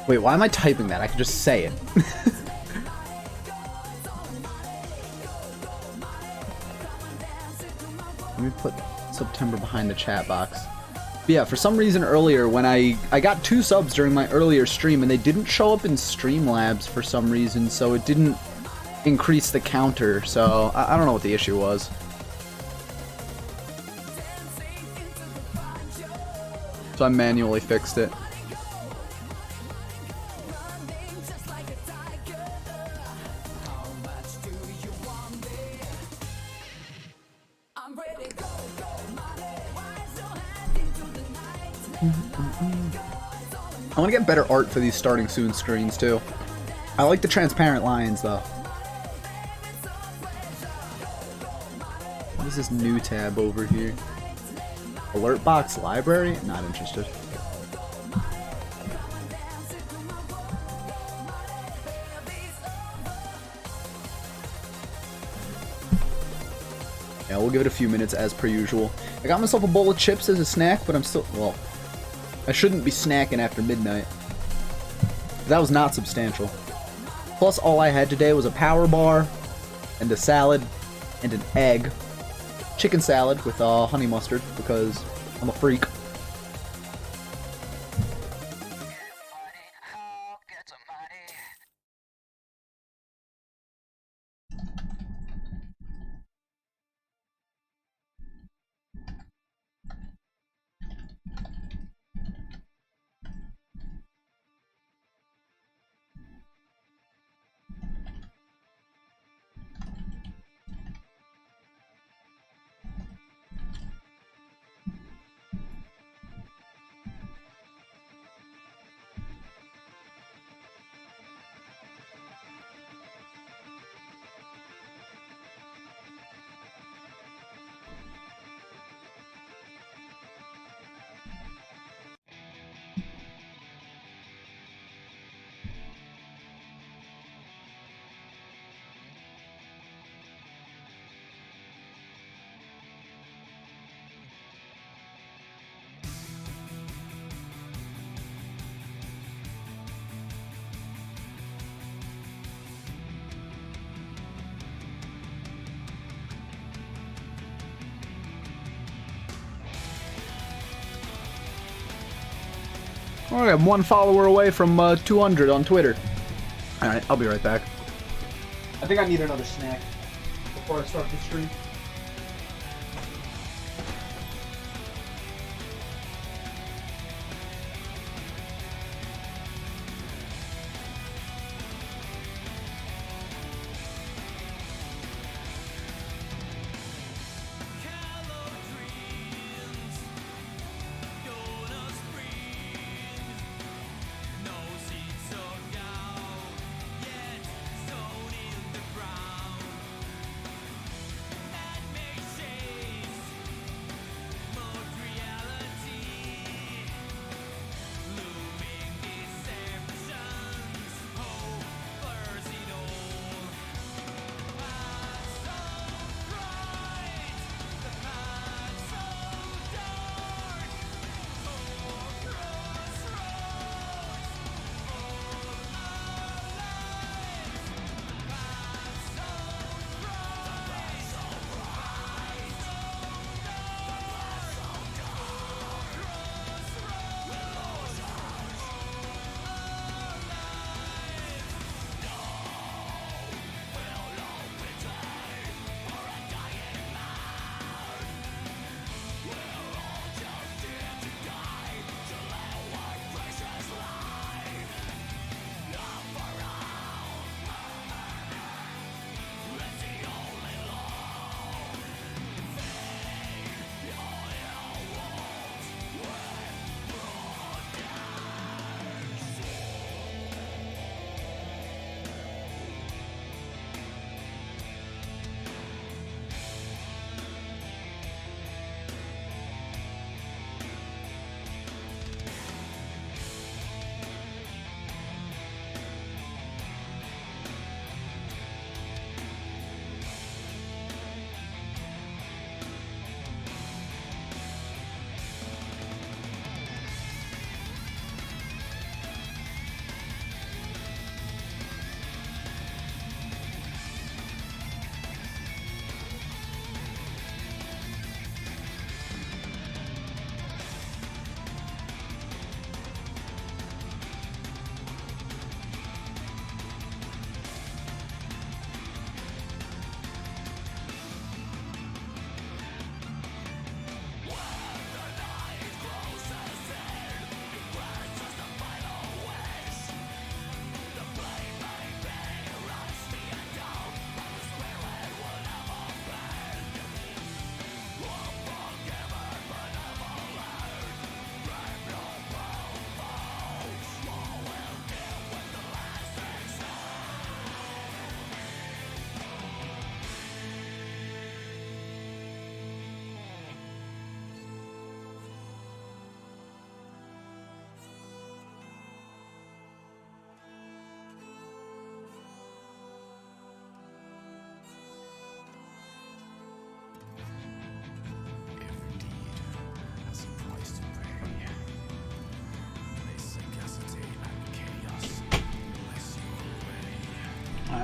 Wait, why am I typing that? I can just say it. Let me put September behind the chat box. But yeah, for some reason earlier when I got 2 subs during my earlier stream and they didn't show up in Streamlabs for some reason, so it didn't increase the counter, so I don't know what the issue was. So I manually fixed it. I want to get better art for these starting soon screens too. I like the transparent lines though. What is this new tab over here? Alert box library? Not interested. Yeah, we'll give it a few minutes as per usual. I got myself a bowl of chips as a snack, but I'm still, well, I shouldn't be snacking after midnight. That was not substantial. Plus, all I had today was a power bar, and a salad, and an egg. Chicken salad with honey mustard, because I'm a freak. Alright, I'm 1 follower away from 200 on Twitter. Alright, I'll be right back. I think I need another snack before I start the stream.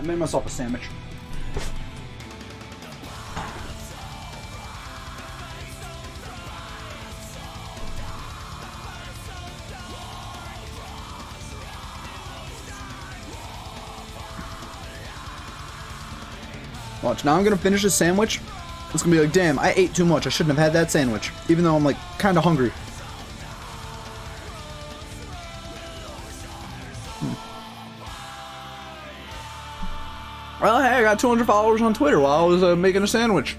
I made myself a sandwich. Watch, now I'm gonna finish this sandwich. It's gonna be like, damn, I ate too much. I shouldn't have had that sandwich. Even though I'm like kinda hungry. Well, hey, I got 200 followers on Twitter while I was making a sandwich.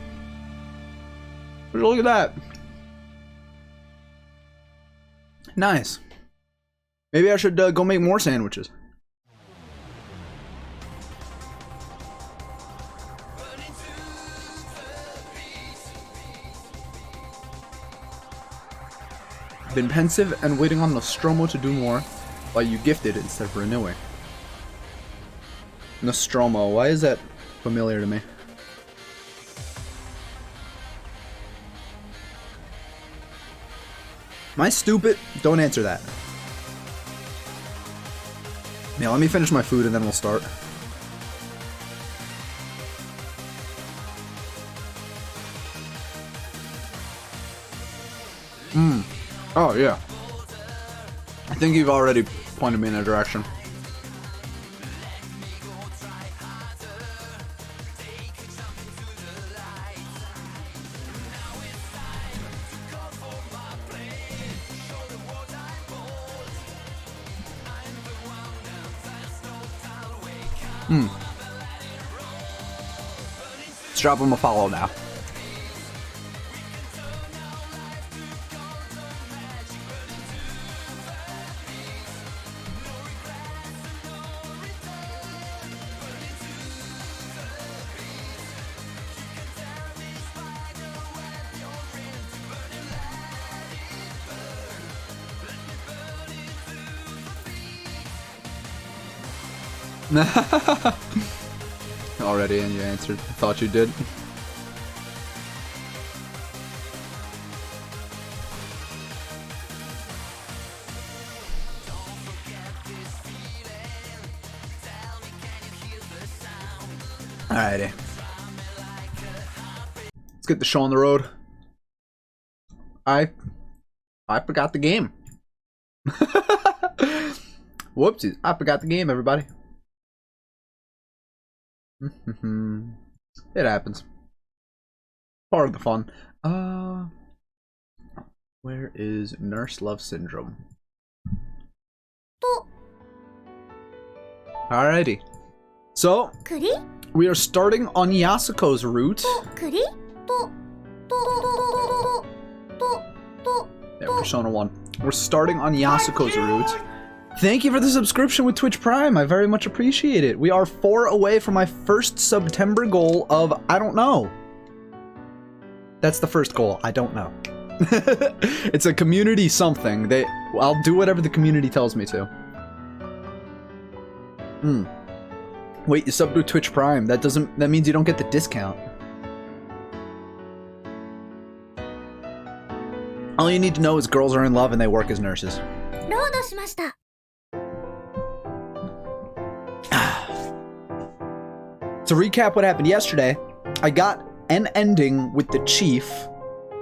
Would you look at that? Nice. Maybe I should go make more sandwiches. Been pensive and waiting on Nostromo to do more while you gifted instead of renewing. Nostromo, why is that familiar to me? Am I stupid? Don't answer that. Yeah, let me finish my food and then we'll start. Oh, yeah. I think you've already pointed me in that direction. Let's drop him a follow now. Already, and you answered. I thought you did. Alrighty. Let's get the show on the road. I forgot the game. Whoopsies. I forgot the game, everybody. It happens. Part of the fun. Where is Nurse Love Syndrome? Alrighty. So, we are starting on Yasuko's route. Yeah, Persona 1. We're starting on Yasuko's route. Thank you for the subscription with Twitch Prime. I very much appreciate it. We are 4 away from my first September goal of, I don't know. That's the first goal. I don't know. It's a community something. I'll do whatever the community tells me to. Wait, you sub to Twitch Prime. That means you don't get the discount. All you need to know is girls are in love and they work as nurses. To recap what happened yesterday, I got an ending with the chief,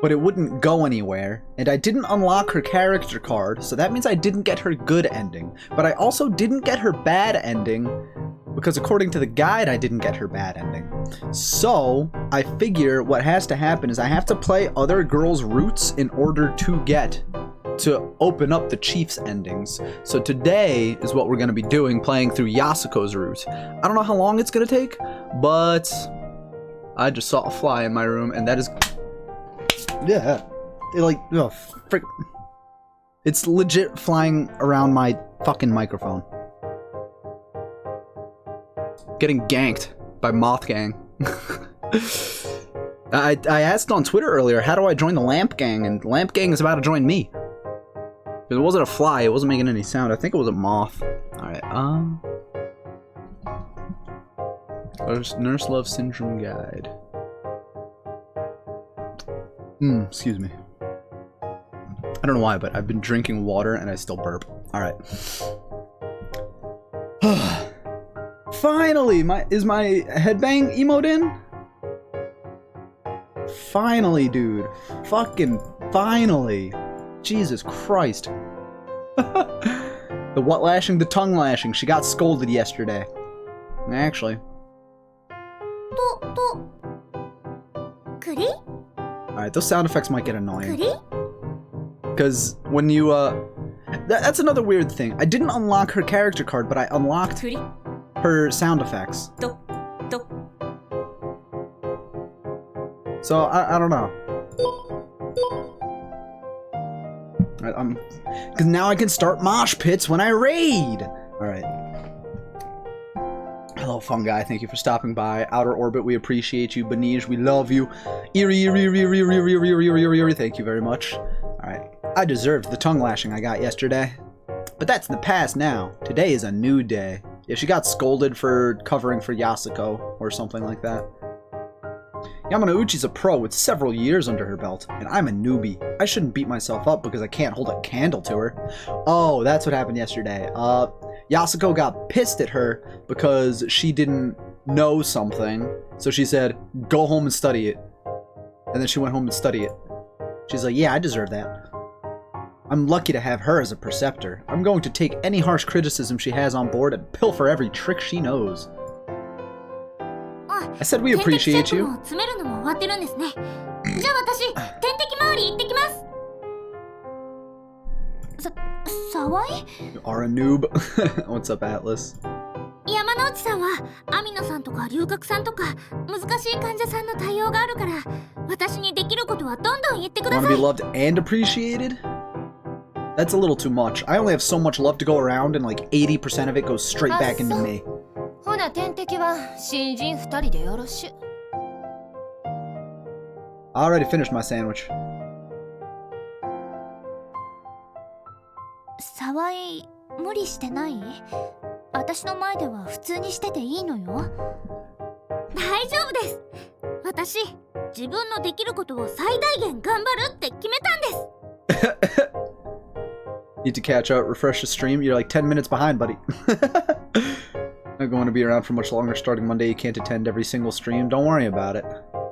but it wouldn't go anywhere, and I didn't unlock her character card, so that means I didn't get her good ending. But I also didn't get her bad ending, because according to the guide, I didn't get her bad ending. So, I figure what has to happen is I have to play other girls' routes in order to open up the chief's endings. So today is what we're going to be doing, playing through Yasuko's route. I don't know how long it's going to take, but I just saw a fly in my room, and that is... Yeah. Frick. It's legit flying around my fucking microphone. Getting ganked by Moth Gang. I asked on Twitter earlier, how do I join the Lamp Gang? And Lamp Gang is about to join me. It wasn't a fly, it wasn't making any sound. I think it was a moth. Alright, Nurse Love Syndrome Guide. Excuse me. I don't know why, but I've been drinking water and I still burp. Alright. Finally! Is my headbang emote in? Finally, dude. Fucking finally. Jesus Christ. The what lashing? The tongue lashing. She got scolded yesterday. Actually. Alright, those sound effects might get annoying. Because when you, that's another weird thing. I didn't unlock her character card, but I unlocked her sound effects. So, I don't know. Because now I can start mosh pits when I raid! Alright. Hello, fun guy. Thank you for stopping by. Outer Orbit, we appreciate you. Benige, we love you. Eerie, thank you very much. Alright. I deserved the tongue lashing I got yesterday. But that's in the past now. Today is a new day. Yeah, she got scolded for covering for Yasuko or something like that. Yamanouchi's a pro with several years under her belt, and I'm a newbie. I shouldn't beat myself up because I can't hold a candle to her. Oh, that's what happened yesterday. Yasuko got pissed at her because she didn't know something, so she said, go home and study it. And then she went home and studied it. She's like, yeah, I deserve that. I'm lucky to have her as a preceptor. I'm going to take any harsh criticism she has on board and pilfer every trick she knows. I said we appreciate you. You are a noob. What's up, Atlas? You want to be loved and appreciated? That's a little too much. I only have so much love to go around, and like 80% of it goes straight back into me. I already finished my sandwich. Need to catch up, refresh the stream. You're like 10 minutes behind, buddy. Not going to be around for much longer. Starting Monday, you can't attend every single stream. Don't worry about it.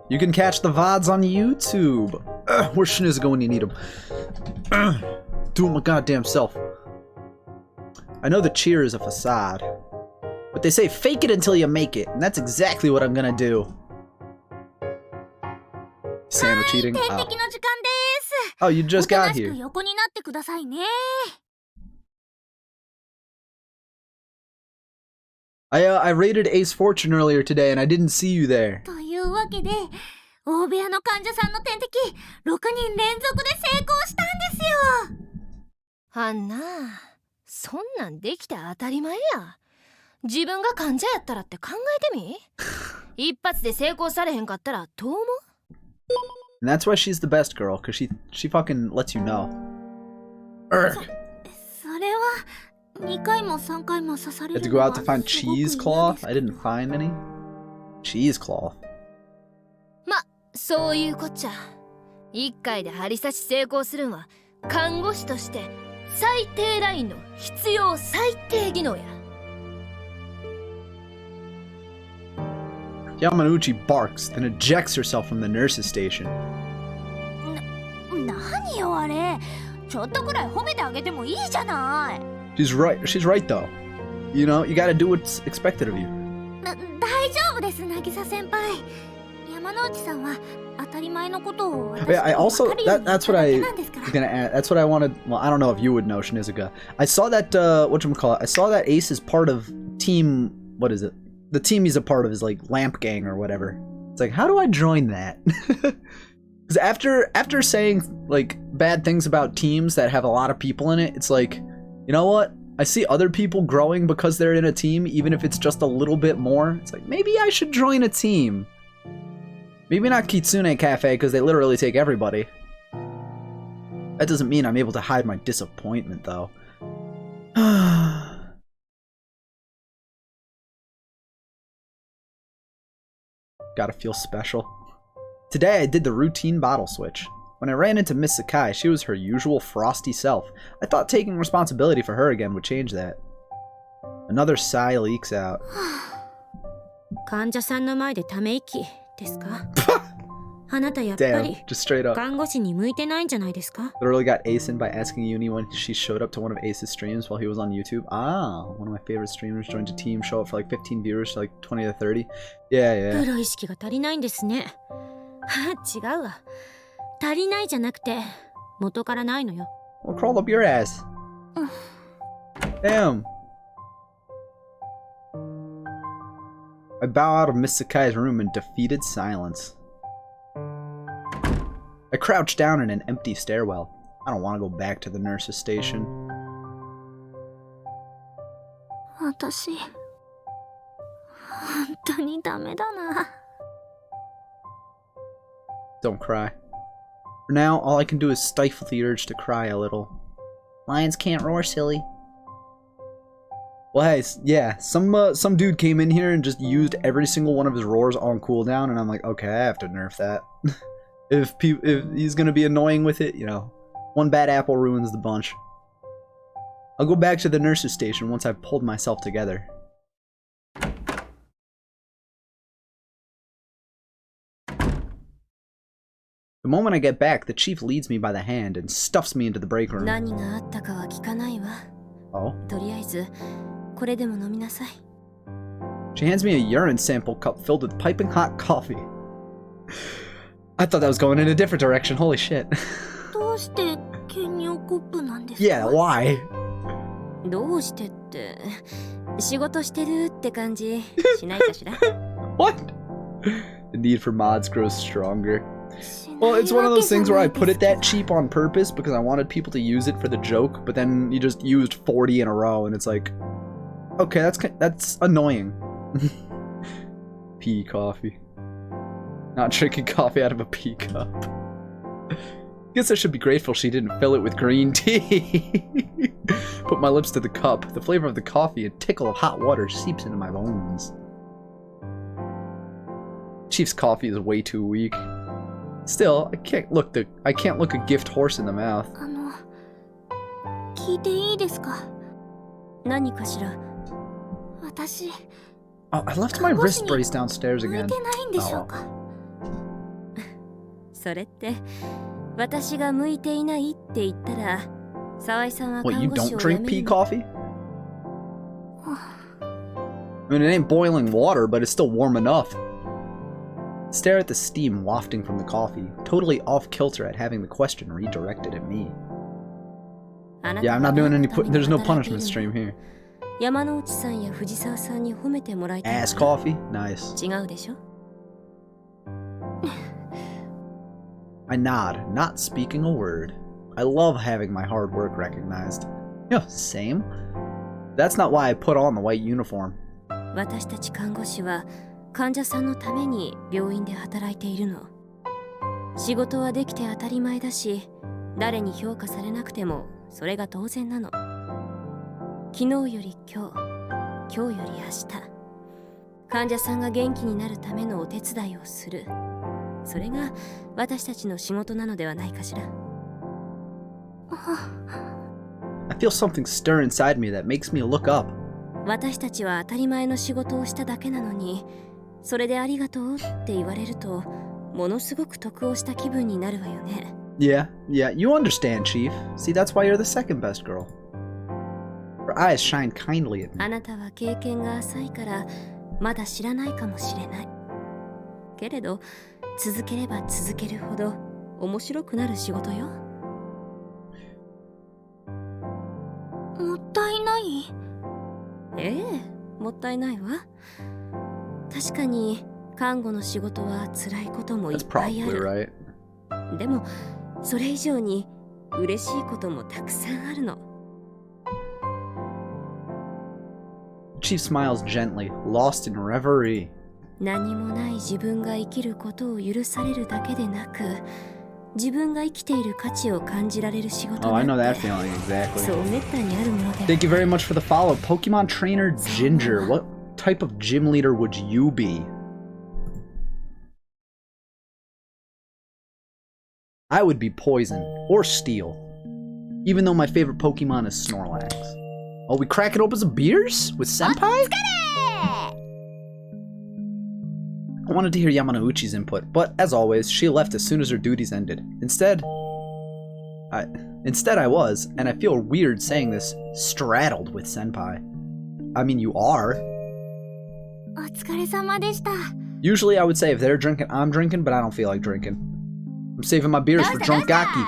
You can catch the VODs on YouTube. Where's Shinizgo when you need him? Do it my goddamn self. I know the cheer is a facade, but they say fake it until you make it, and that's exactly what I'm gonna do. Sandwich eating? Oh, you just got here. I raided Ace Fortune earlier today, and I didn't see you there. And that's why she's the best girl, because she fucking lets you know. Urgh. Had to go out to find cheesecloth? I didn't find any. Cheesecloth. Yamanouchi barks, then ejects herself from the nurse's station. She's right though. You know, you gotta do what's expected of you. Yeah, I also, that's what I was gonna add. That's what I wanted. Well, I don't know if you would know, Shinizuka. I saw that, whatchamacallit, I saw that Ace is part of team, what is it? The team he's a part of is like Lamp Gang or whatever. It's like, how do I join that? Because after saying like bad things about teams that have a lot of people in it, it's like, you know what? I see other people growing because they're in a team, even if it's just a little bit more. It's like, maybe I should join a team. Maybe not Kitsune Cafe, because they literally take everybody. That doesn't mean I'm able to hide my disappointment, though. Gotta feel special. Today I did the routine bottle switch. When I ran into Miss Sakai, she was her usual frosty self. I thought taking responsibility for her again would change that. Another sigh leaks out. 患者さんの前でため息ですか？あなたやっぱ Damn, り just straight up. 看護師に向いてないんじゃないですか？ Literally got Ace in by asking Uni when she showed up to one of Ace's streams while he was on YouTube. Ah, one of my favorite streamers joined a team, show up for like 15 viewers to like 20 to 30. Yeah, yeah. プロ意識が足りないんですね。違うわ。足りないじゃなくて元からないのよ。Well, crawl up your ass. Damn. I bow out of Miss Sakai's room in defeated silence. I crouch down in an empty stairwell. I don't want to go back to the nurse's station. 私、本当にダメだな。Don't cry. For now, all I can do is stifle the urge to cry a little. Lions can't roar, silly. Well, hey, yeah, some dude came in here and just used every single one of his roars on cooldown, and I'm like, okay, I have to nerf that. If he's gonna be annoying with it, you know, one bad apple ruins the bunch. I'll go back to the nurse's station once I've pulled myself together. The moment I get back, the chief leads me by the hand and stuffs me into the break room. 何があったかは聞かないわ。 Oh? とりあえず、これでも飲みなさい。 She hands me a urine sample cup filled with piping hot coffee. I thought that was going in a different direction. Holy shit. どうして検尿コップなんですか? Yeah, why? どうしてって、仕事してるって感じしないかしら? What? The need for mods grows stronger. Well, it's one of those things where I put it that cheap on purpose because I wanted people to use it for the joke, but then you just used 40 in a row, and it's like, okay, that's annoying. Pea coffee. Not drinking coffee out of a pea cup. Guess I should be grateful she didn't fill it with green tea. Put my lips to the cup. The flavor of the coffee and tickle of hot water seeps into my bones. Chief's coffee is way too weak. Still, I can't look a gift horse in the mouth. 聞いていいですか? 何かしら? 私 Oh, I left my wrist brace downstairs again. 向いてないんでしょうか? それって、私が向いていないって言ったら、沢井さんは What, 看 you 護師 don't を drink 辞め pea るの? coffee? I mean, it ain't boiling water, but it's still warm enough. Stare at the steam wafting from the coffee, totally off kilter at having the question redirected at me. Yeah, I'm not doing any there's no punishment stream here. 山之内さんや藤沢さんに褒めてもらいたい。 Ass coffee? Nice. 違うでしょ? I nod, not speaking a word. I love having my hard work recognized. Yeah, same. That's not why I put on the white uniform. 私たち看護師は患者さんのために病院で働いているの。仕事はできて当たり前だし、誰に評価されなくてもそれが当然なの。昨日より今日、今日より明日。患者さんが元気になるためのお手伝いをする。それが私たちの仕事なのではないかしら。I feel something stir inside me that makes me look up. 私たちは当たり前の仕事をしただけなのに、それでありがとうって言われると、ものすごく得をした気分になるわよね。Yeah, you understand, Chief. See, that's why you're the second best girl. Her eyes shine kindly at me. あなたは経験が浅いからまだ知らないかもしれない。けれど続ければ続けるほど面白くなる仕事よ。もったいない？ええ、もったいないわ。確かに看護の仕事は辛いこともいっぱいある。でもそれ以上に嬉しいこともたくさんあるの。Chief smiles gently, lost in reverie. 何もない自分が生きることを許されるだけでなく、自分が生きている価値を感じられる仕事 Oh, I know な that んて feeling exactly. そうめったにあるものでは。 Thank you very much for the follow, Pokemon Trainer Ginger. What type of gym leader would you be? I would be Poison or Steel, even though my favorite Pokemon is Snorlax. Oh, we cracking open some beers with Senpai? I wanted to hear Yamanouchi's input, but as always, she left as soon as her duties ended. Instead, I was, and I feel weird saying this, straddled with Senpai. I mean, you are. Usually I would say if they're drinking, I'm drinking, but I don't feel like drinking. I'm saving my beers for drunk Gaki.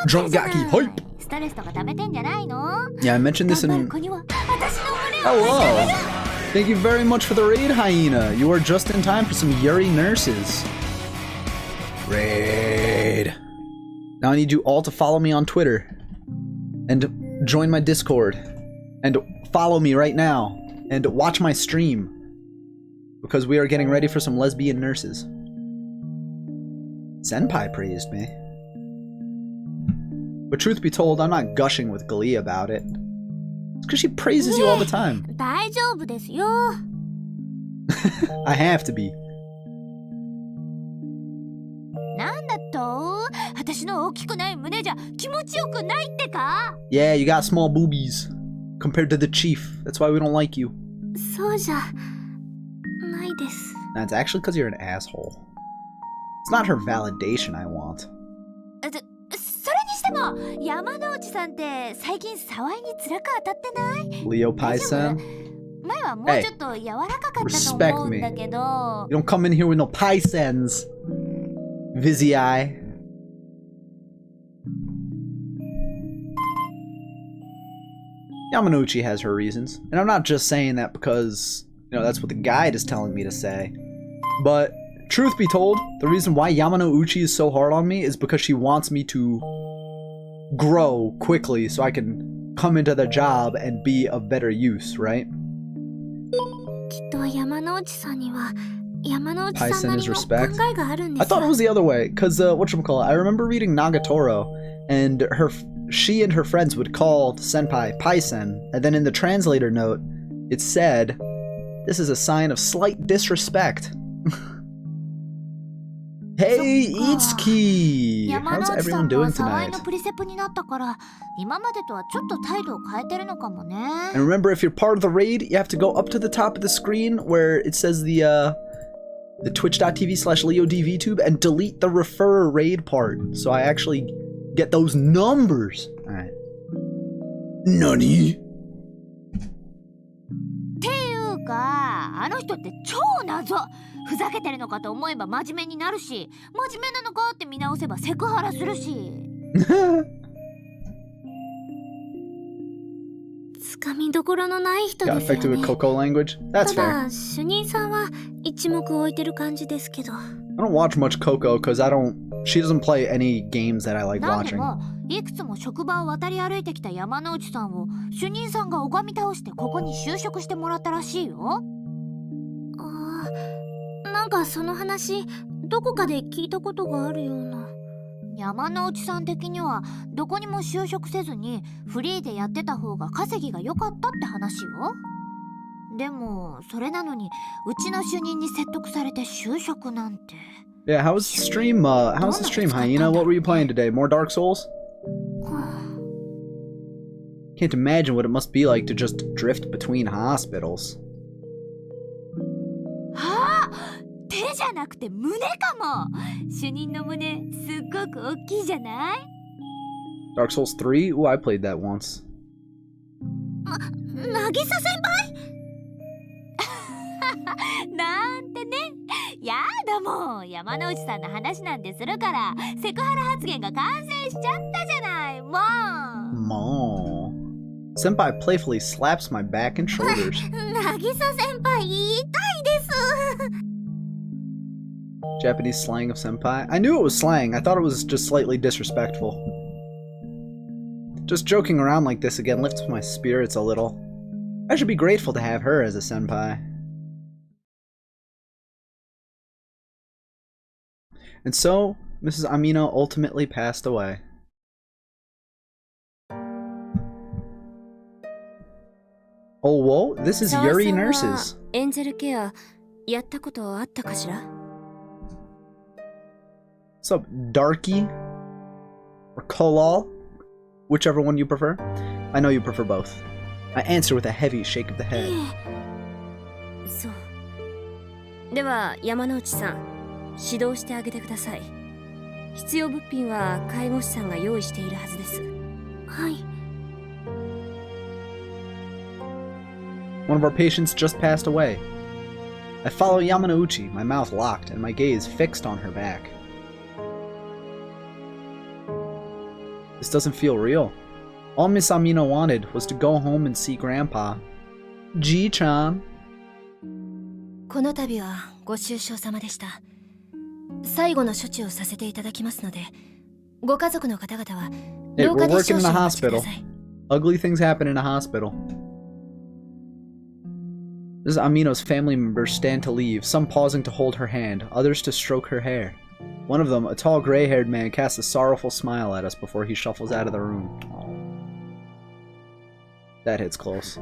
Drunk Gaki, hype! Yeah, I mentioned this in... Hello! Thank you very much for the raid, Hyena. You are just in time for some Yuri nurses. Raid. Now I need you all to follow me on Twitter. And join my Discord. And follow me right now. And watch my stream. Because we are getting ready for some lesbian nurses. Senpai praised me. But truth be told, I'm not gushing with glee about it. It's because she praises you all the time. I have to be. Yeah, you got small boobies. Compared to the chief. That's why we don't like you. That's actually because you're an asshole. It's not her validation I want. Leo Pai-san? Hey, respect me. You don't come in here with no Pai-sans. Vizzy-eye. Yamanouchi has her reasons. And I'm not just saying that because, you know, that's what the guide is telling me to say. But, truth be told, the reason why Yamanouchi is so hard on me is because she wants me to grow quickly so I can come into the job and be of better use, right? Pai-san is respect. I thought it was the other way, because, whatchamacallit, I remember reading Nagatoro, and she and her friends would call Senpai Pai-san, and then in the translator note, it said, "This is a sign of slight disrespect." Hey, Itsuki! How's everyone doing tonight? And remember, if you're part of the raid, you have to go up to the top of the screen where it says the twitch.tv/LeoDVTube and delete the refer raid part, so I actually get those numbers. Alright. Nani? ふざけてるのかと思えば真面目になるし、真面目なのかって見直せばセクハラするし。つかみどころのない人ですよね。Got affected with Coco language? That's fair. ただ、主任さんは一目置いてる感じですけど。I don't watch much Coco because she doesn't play any games that I like watching. いくつも職場を渡り歩いてきた山之内さんを主任さんが拝み倒してここに就職してもらったらしいよ。なんかその話どこかで聞いたことがあるような。山之内さん的にはどこにも就職せずにフリーでやってた方が稼ぎが良かったって話よ。でもそれなのにうちの主任に説得されて就職なんて。Yeah, how's the stream? How's the stream, Hyena? What were you playing today? More Dark Souls? Can't imagine what it must be like to just drift between hospitals. 手じゃなくて胸かも。主任の胸すっごく大きいじゃない？ Dark Souls 3? Ooh, I played that once. 渚先輩なんてね。やだもう山之内さんの話なんてするからセクハラ発言が完成しちゃったじゃないもう。Senpai playfully slaps my back and shoulders. 渚先輩痛いです。Japanese slang of senpai? I knew it was slang. I thought it was just slightly disrespectful. Just joking around like this again lifts my spirits a little. I should be grateful to have her as a senpai. And so, Mrs. Amino ultimately passed away. Oh, whoa, this is Yuri Nurses. エンジェルケアやったことあったかしら？ What's up, Darky? Or Kolal? Whichever one you prefer. I know you prefer both. I answer with a heavy shake of the head. そう。では山之内さん、指導してあげてください。必要物品は介護士さんが用意しているはずです。はい。One of our patients just passed away. I follow Yamanouchi, my mouth locked and my gaze fixed on her back. This doesn't feel real. All Miss Amino wanted was to go home and see Grandpa. Ji-chan. この度はご愁傷様でした。最後の処置をさせていただきますので、ご家族の方々は廊下で少々お待ちください。Ugly things happen in a hospital. This is Amino's family members stand to leave, some pausing to hold her hand, others to stroke her hair. One of them, a tall gray-haired man, casts a sorrowful smile at us before he shuffles out of the room. That hits close.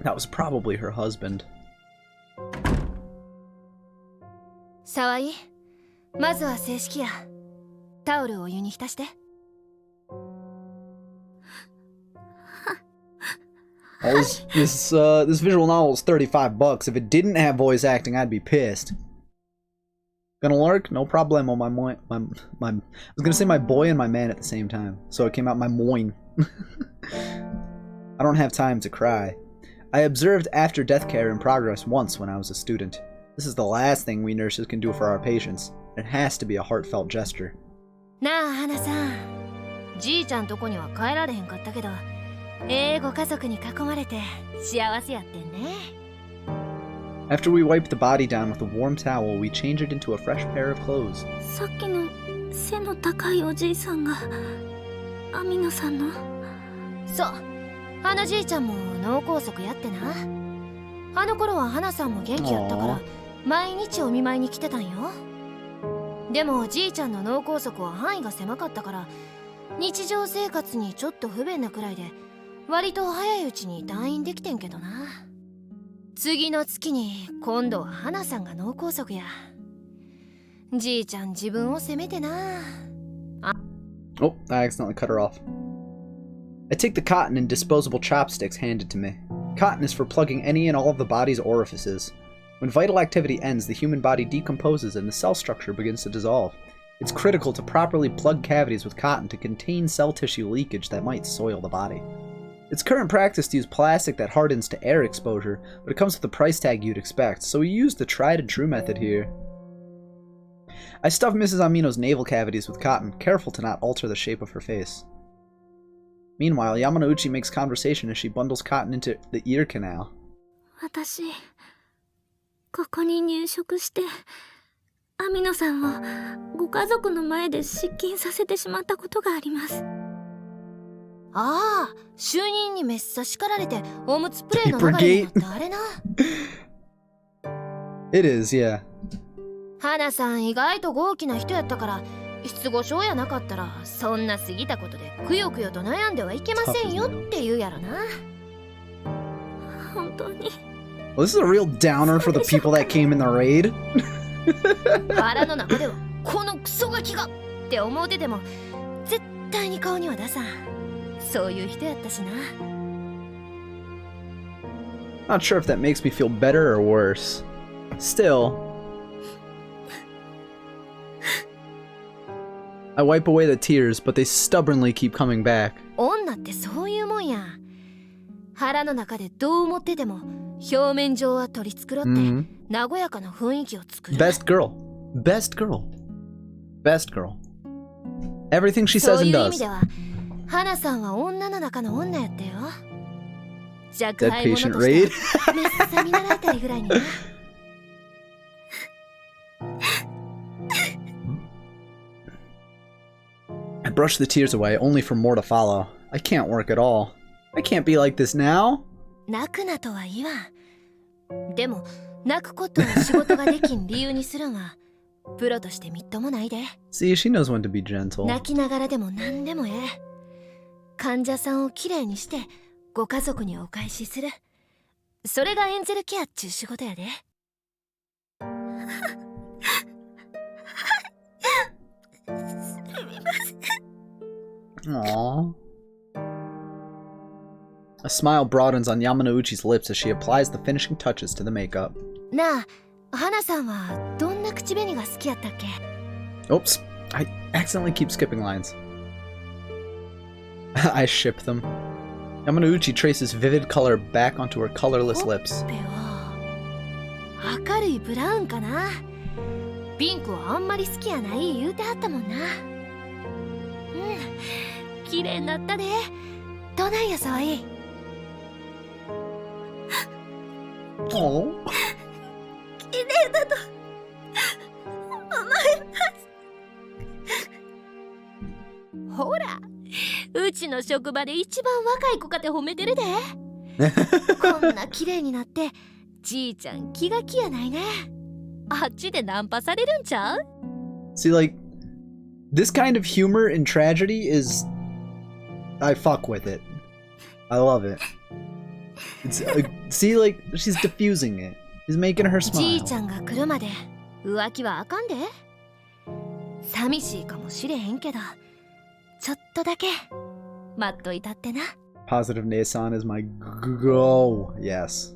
That was probably her husband. 沢井、まずは正式や。タオルをお湯に浸して。This visual novel is $35. If it didn't have voice acting, I'd be pissed. Gonna lurk? No problemo, my I was gonna say my boy and my man at the same time, so it came out my moin. I don't have time to cry. I observed after-death care in progress once when I was a student. This is the last thing we nurses can do for our patients. It has to be a heartfelt gesture. なあ、花さん。じいちゃんとこには帰られへんかったけど、ご家族に囲まれて幸せやってんね。After we wipe the body down with a warm towel, we change it into a fresh pair of clothes. さっきの背の高いおじいさんがアミノさんの。そう。あのじいちゃんも脳梗塞やってな。あの頃は花さんも元気やったから毎日お見舞いに来てたんよ。でもじいちゃんの脳梗塞は範囲が狭かったから日常生活にちょっと不便なくらいで割と早いうちに退院できてんけどな。次の月に今度は花さんが脳梗塞や。じいちゃん自分を責めてな。Oh, I accidentally cut her off. I take the cotton and disposable chopsticks handed to me. Cotton is for plugging any and all of the body's orifices. When vital activity ends, the human body decomposes and the cell structure begins to dissolve. It's critical to properly plug cavities with cotton to contain cell tissue leakage that might soil the body. It's current practice to use plastic that hardens to air exposure, but it comes with the price tag you'd expect, so we use the tried and true method here. I stuff Mrs. Amino's navel cavities with cotton, careful to not alter the shape of her face. Meanwhile, Yamanouchi makes conversation as she bundles cotton into the ear canal. 私、ここに入植して、アミノさんをご家族の前で失禁させてしまったことがあります。ああ、就任にめっさ叱られておむつプレイの流れになったあれな。It is, yeah. 花さん意外と豪気な人やったから失語症やなかったらそんな過ぎたことでくよくよと悩んではいけませんよって言うやろな。本当に。Well, this is a real downer for the people that came in the raid. 腹の中ではこのクソガキがって思うてても絶対に顔には出さん。そういう人やったしな。Not sure if that makes me feel better or worse. Still, I wipe away the tears, but they stubbornly keep coming back. 女ってそういうもんや。腹の中でどう思ってても表面上は取り繕って和やかな雰囲気を作る。Best girl. Best girl. Best girl. Everything she says and does. そういう意味では花さんは女の中の女やったよ。弱敗者としてめっさ見習いたいぐらいにな。I brush the tears away, only for more to follow. I can't work at all. I can't be like this now. 泣くなとは言わん。でも泣くことを仕事ができん理由にするんはプロとしてみっともないで。See, she knows when to be gentle. 泣きながらでも何でもええ。患者さんをきれいにしてご家族にお返しする。それがエンゼルケアっちゅう仕事やで。Aww. A smile broadens on Yamanouchi's lips as she applies the finishing touches to the makeup. なあ、花さんはどんな口紅が好きやったっけ? Oops, I accidentally keep skipping lines. I ship them. Yamanouchi traces vivid color back onto her colorless lips. 明るいブラウンかな。ピンクはあんまり好きやない言うてはったもんな。綺麗になったで。どないやさい。Oh. 綺麗だと思います。ほら、うちの職場で一番若い子かて褒めてるで。こんな綺麗になってじいちゃん気が気やないね。あっちでナンパされるんちゃう? See, like, this kind of humor in tragedy is... I fuck with it. I love it. It's, see, like, she's diffusing it. She's making her smile. じいちゃんが来るまで浮気はあかんで。寂しいかもしれへんけど、ちょっとだけ待っといたってな。Positive Nasan is my go. Yes.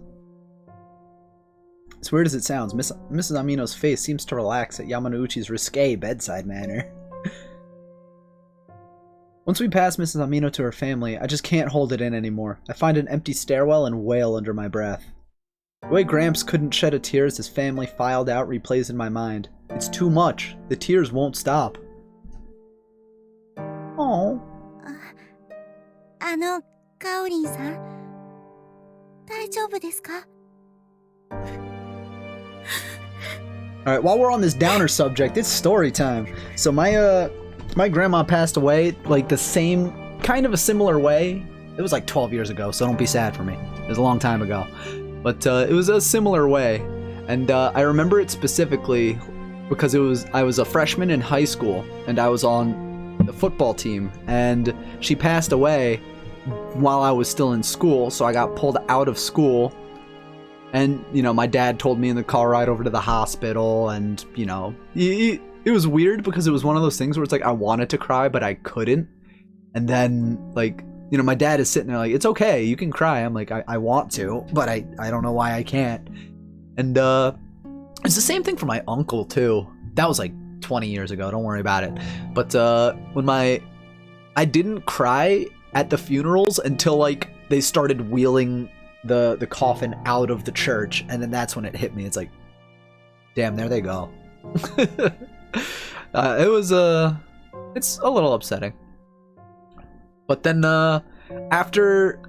As weird as it sounds, Mrs. Amino's face seems to relax at Yamanouchi's risque bedside manner. Once we pass Mrs. Amino to her family, I just can't hold it in anymore. I find an empty stairwell and wail under my breath. The way Gramps couldn't shed a tear as his family filed out replays in my mind. It's too much. The tears won't stop. Oh. カオリンさん、大丈夫ですか? Alright, while we're on this downer subject, it's story time. So my grandma passed away, like the same, kind of a similar way. It was like 12 years ago, so don't be sad for me. It was a long time ago. But it was a similar way. And I remember it specifically because I was a freshman in high school, and I was on the football team, and she passed away while I was still in school, so I got pulled out of school. And, you know, my dad told me in the car ride over to the hospital, and, you know, it was weird because it was one of those things where it's like I wanted to cry, but I couldn't. And then, like, you know, my dad is sitting there like, it's okay, you can cry. I'm like, I want to, but I don't know why I can't. And it's the same thing for my uncle, too. That was like 20 years ago, don't worry about it. But when I didn't cry at the funerals until, like, they started wheeling the coffin out of the church, and then that's when it hit me. It's like, damn, there they go. It's a little upsetting. But then after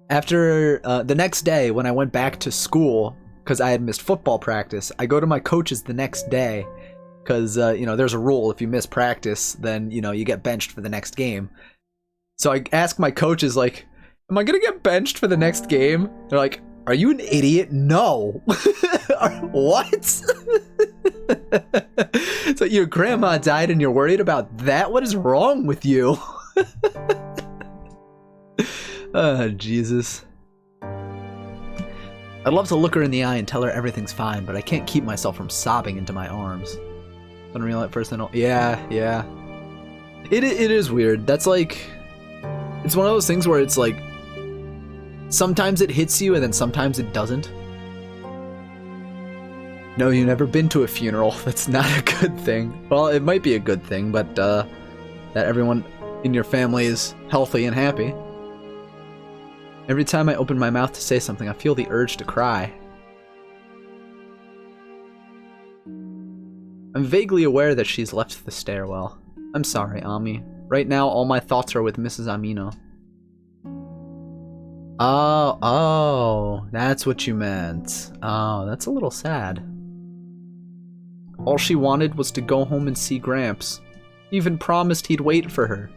the next day when I went back to school, because I had missed football practice, I go to my coach's the next day, because you know, there's a rule, if you miss practice, then, you know, you get benched for the next game. So I asked my coaches, like, am I gonna get benched for the next game? They're like, are you an idiot? No. What? So your grandma died and you're worried about that? What is wrong with you? Oh, Jesus. I'd love to look her in the eye and tell her everything's fine, but I can't keep myself from sobbing into my arms. Unreal at first, I don't... Yeah. It is weird. That's like... It's one of those things where it's like... Sometimes it hits you and then sometimes it doesn't. No, you've never been to a funeral. That's not a good thing. Well, it might be a good thing, but that everyone in your family is healthy and happy. Every time I open my mouth to say something, I feel the urge to cry. I'm vaguely aware that she's left the stairwell. I'm sorry, Ami. Right now, all my thoughts are with Mrs. Amino. Oh, that's what you meant. Oh, that's a little sad. All she wanted was to go home and see Gramps. He even promised he'd wait for her.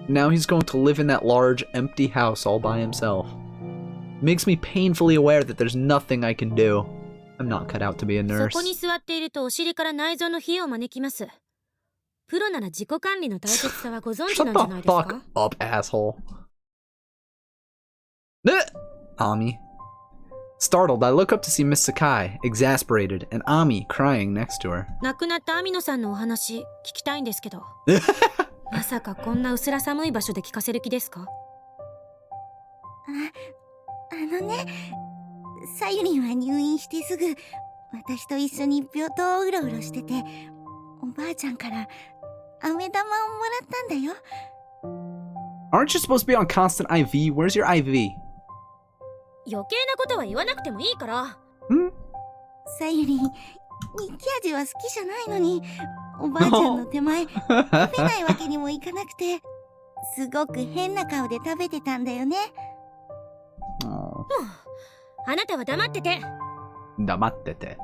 Now he's going to live in that large, empty house all by himself. It makes me painfully aware that there's nothing I can do. I'm not cut out to be a nurse. Shut the fuck up, asshole. Ami. Startled, I look up to see Miss Sakai, exasperated, and Ami crying next to her. まさかこんな薄ら寒い場所で聞かせる気ですか？さゆりんは入院してすぐ私と一緒に病棟をうろうろしてて、おばあちゃんから飴玉をもらったんだよ。 Aren't you supposed to be on constant IV? Where's your IV? 余計なことは言わなくてもいいから。さゆりん、日記味は好きじゃないのに、おばあちゃんの手前食べないわけにもいかなくて、すごく変な顔で食べてたんだよね。もうあなたは黙ってて。黙ってて.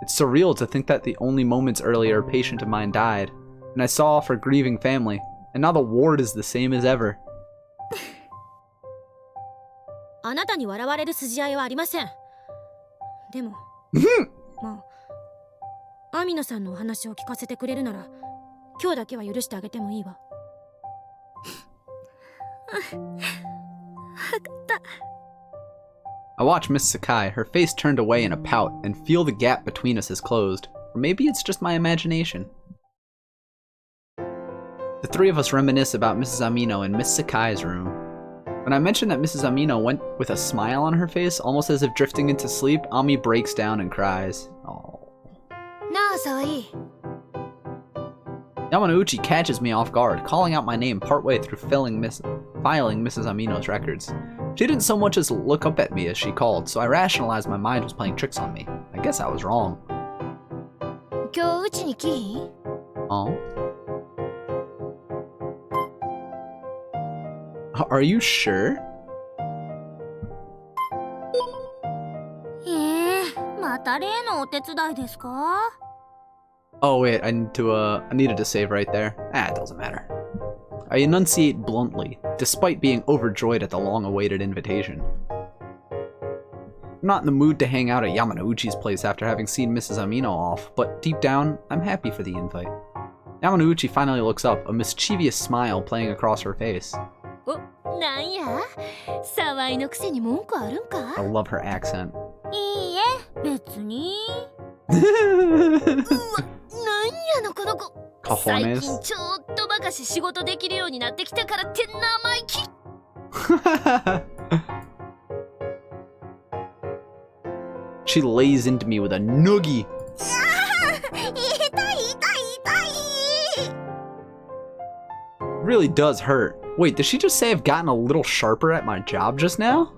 It's surreal to think that the only moments earlier a patient of mine died, and I saw off her grieving family, and now the ward is the same as ever. あなたに笑われる筋合いはありません。でもまあ網野さんのお話を聞かせてくれるなら今日だけは許してあげてもいいわ。分かった。 I watch Miss Sakai, her face turned away in a pout, and feel the gap between us has closed. Or maybe it's just my imagination. The three of us reminisce about Mrs. Amino in Miss Sakai's room. When I mention that Mrs. Amino went with a smile on her face, almost as if drifting into sleep, Ami breaks down and cries. Oh. なあさわいい。 Yamanouchi catches me off guard, calling out my name partway through filing Mrs. Amino's records. She didn't so much as look up at me as she called, so I rationalized my mind was playing tricks on me. I guess I was wrong. 今日うちに来い。 Oh? Are you sure? また例のお手伝いですか？ Oh wait, I needed to save right there. It doesn't matter. I enunciate bluntly, despite being overjoyed at the long-awaited invitation. I'm not in the mood to hang out at Yamanouchi's place after having seen Mrs. Amino off, but deep down, I'm happy for the invite. Yamanouchi finally looks up, a mischievous smile playing across her face. なんや、沢井のくせに文句あるんか？ I love her accent. いいえ、別に。うわ、なんやのこの子。最近ちょっとばかし仕事できるようになってきたからって生意気。She lays into me with a noogie. 痛い痛い痛い。 Really does hurt. Wait, did she just say I've gotten a little sharper at my job just now?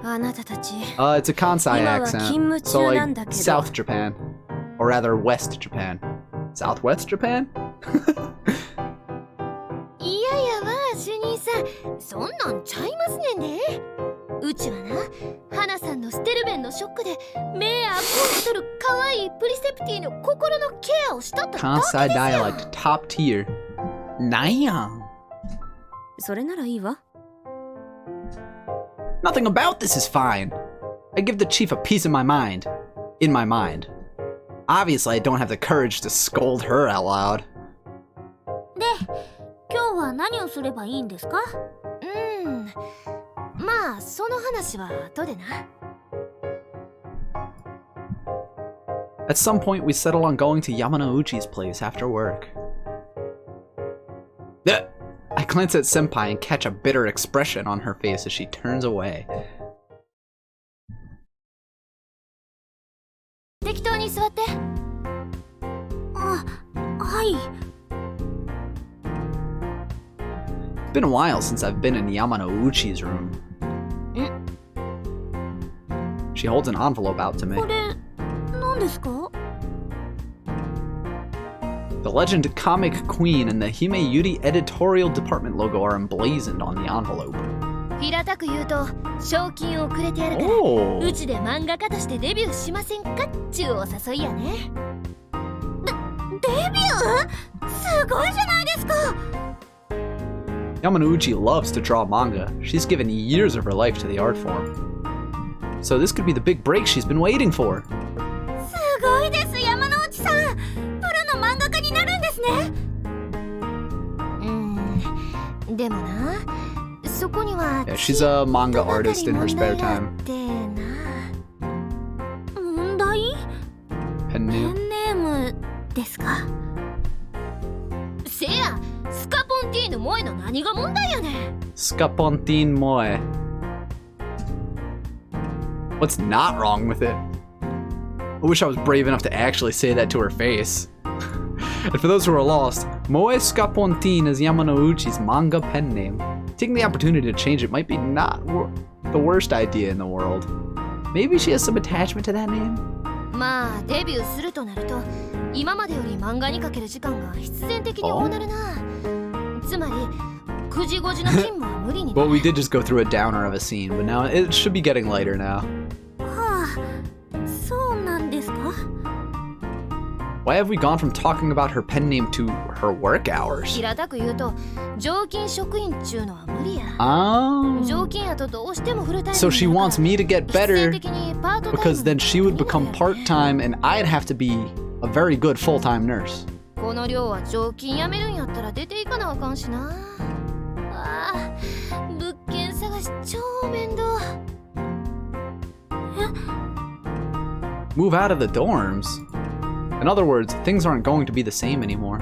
あなたたち。It's a Kansai 今は accent. 勤務 So 中 like なんだけど。 South Japan. Or rather West Japan. Southwest Japan? いややわ、主任さん。そんなんちゃいますねんで。うちはな、花さんのステルベンのショックで目あこんしとる可愛いプリセプティの心のケアをしとっただけですよ。 Kansai dialect top tier. なんや。それならいいわ。 Nothing about this is fine. I give the chief a piece of my mind. In my mind. Obviously, I don't have the courage to scold her out loud. で、今日は何をすればいいんですか？まあ、その話は後でな。 At some point, we settle on going to Yamanouchi's place after work. I glance at Senpai and catch a bitter expression on her face as she turns away. 適当に座って。あ、はい。 It's been a while since I've been in Yamanouchi's room. She holds an envelope out to me. これ、何ですか？ The legend Comic Queen and the Hime Yuri editorial department logo are emblazoned on the envelope. 平たく言うと、賞金をくれてやるから、うちで漫画家としてデビューしませんかっちゅうお誘いやね。デビュー？すごいじゃないですか。 Yamanouchi loves to draw manga. She's given years of her life to the art form. So this could be the big break she's been waiting for. すごいです、山之内さん。プロの漫画家になるんですね。でもな、そこには Yeah, she's a manga artist in her spare time. 問題？ Pen ペ name? ンネームですか？ポンティーヌ萌えの何が問題やねん。 Scapontin moe. What's not wrong with it? I wish I was brave enough to actually say that to her face. And for those who are lost, Moe Scapontin is Yamanouchi's manga pen name. Taking the opportunity to change it might be not the worst idea in the world. Maybe she has some attachment to that name? まあデビューするとなると今までより漫画にかける時間が必然的に多なるな。つまり9時5時の勤務は無理になる。 Well, we did just go through a downer of a scene, but now it should be getting lighter now. はあ、そうなんですか？ Why have we gone from talking about her pen name to her work hours? 平たく言うと常勤職員っちゅうのは無理や。Oh. 常勤やとどうしてもフルタイム So she wants me to get 必 better 然的にパートタイム because then she would become part-time and I'd have to be a very good full-time nurse. この寮は常勤辞めるんやったら出ていかなあかんしな。ああ、物件探し超面倒。 Move out of the dorms? In other words, things aren't going to be the same anymore.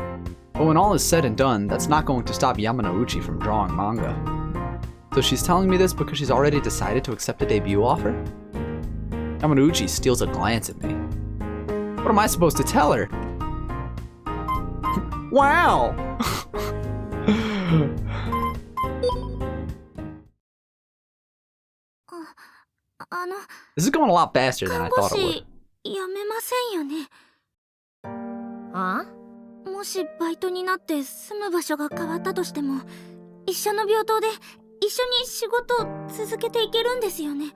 But when all is said and done, that's not going to stop Yamanouchi from drawing manga. So she's telling me this because she's already decided to accept a debut offer? Yamanouchi steals a glance at me. What am I supposed to tell her? Wow! This is going a lot faster than I thought it would. 辞めませんよね。あ？もしバイトになって住む場所が変わったとしても、一緒の病棟で一緒に仕事を続けていけるんですよね。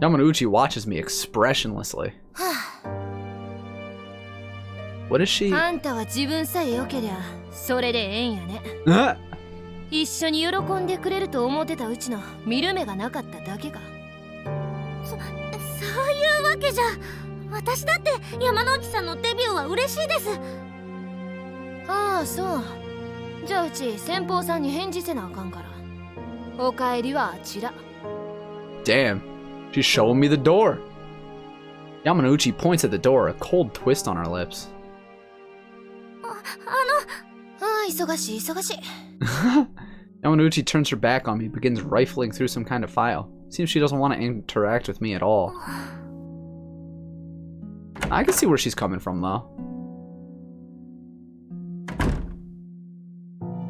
Yamanouchi watches me expressionlessly. What is she? あんたは自分さえ良けりゃそれでええんやね。一緒に喜んでくれると思ってたうちの見る目がなかっただけか。そういうわけじゃ。私だって山之内さんのデビューは嬉しいです。ああ、そう。じゃあうち先方さんに返事せなあかんから。お帰りはあちら。 Damn, she's showing me the door. Yamanouchi points at the door, a cold twist on her lips. ああ、忙しい忙しい。Yamanouchi turns her back on me, begins rifling through some kind of file. Seems she doesn't want to interact with me at all. I can see where she's coming from, though.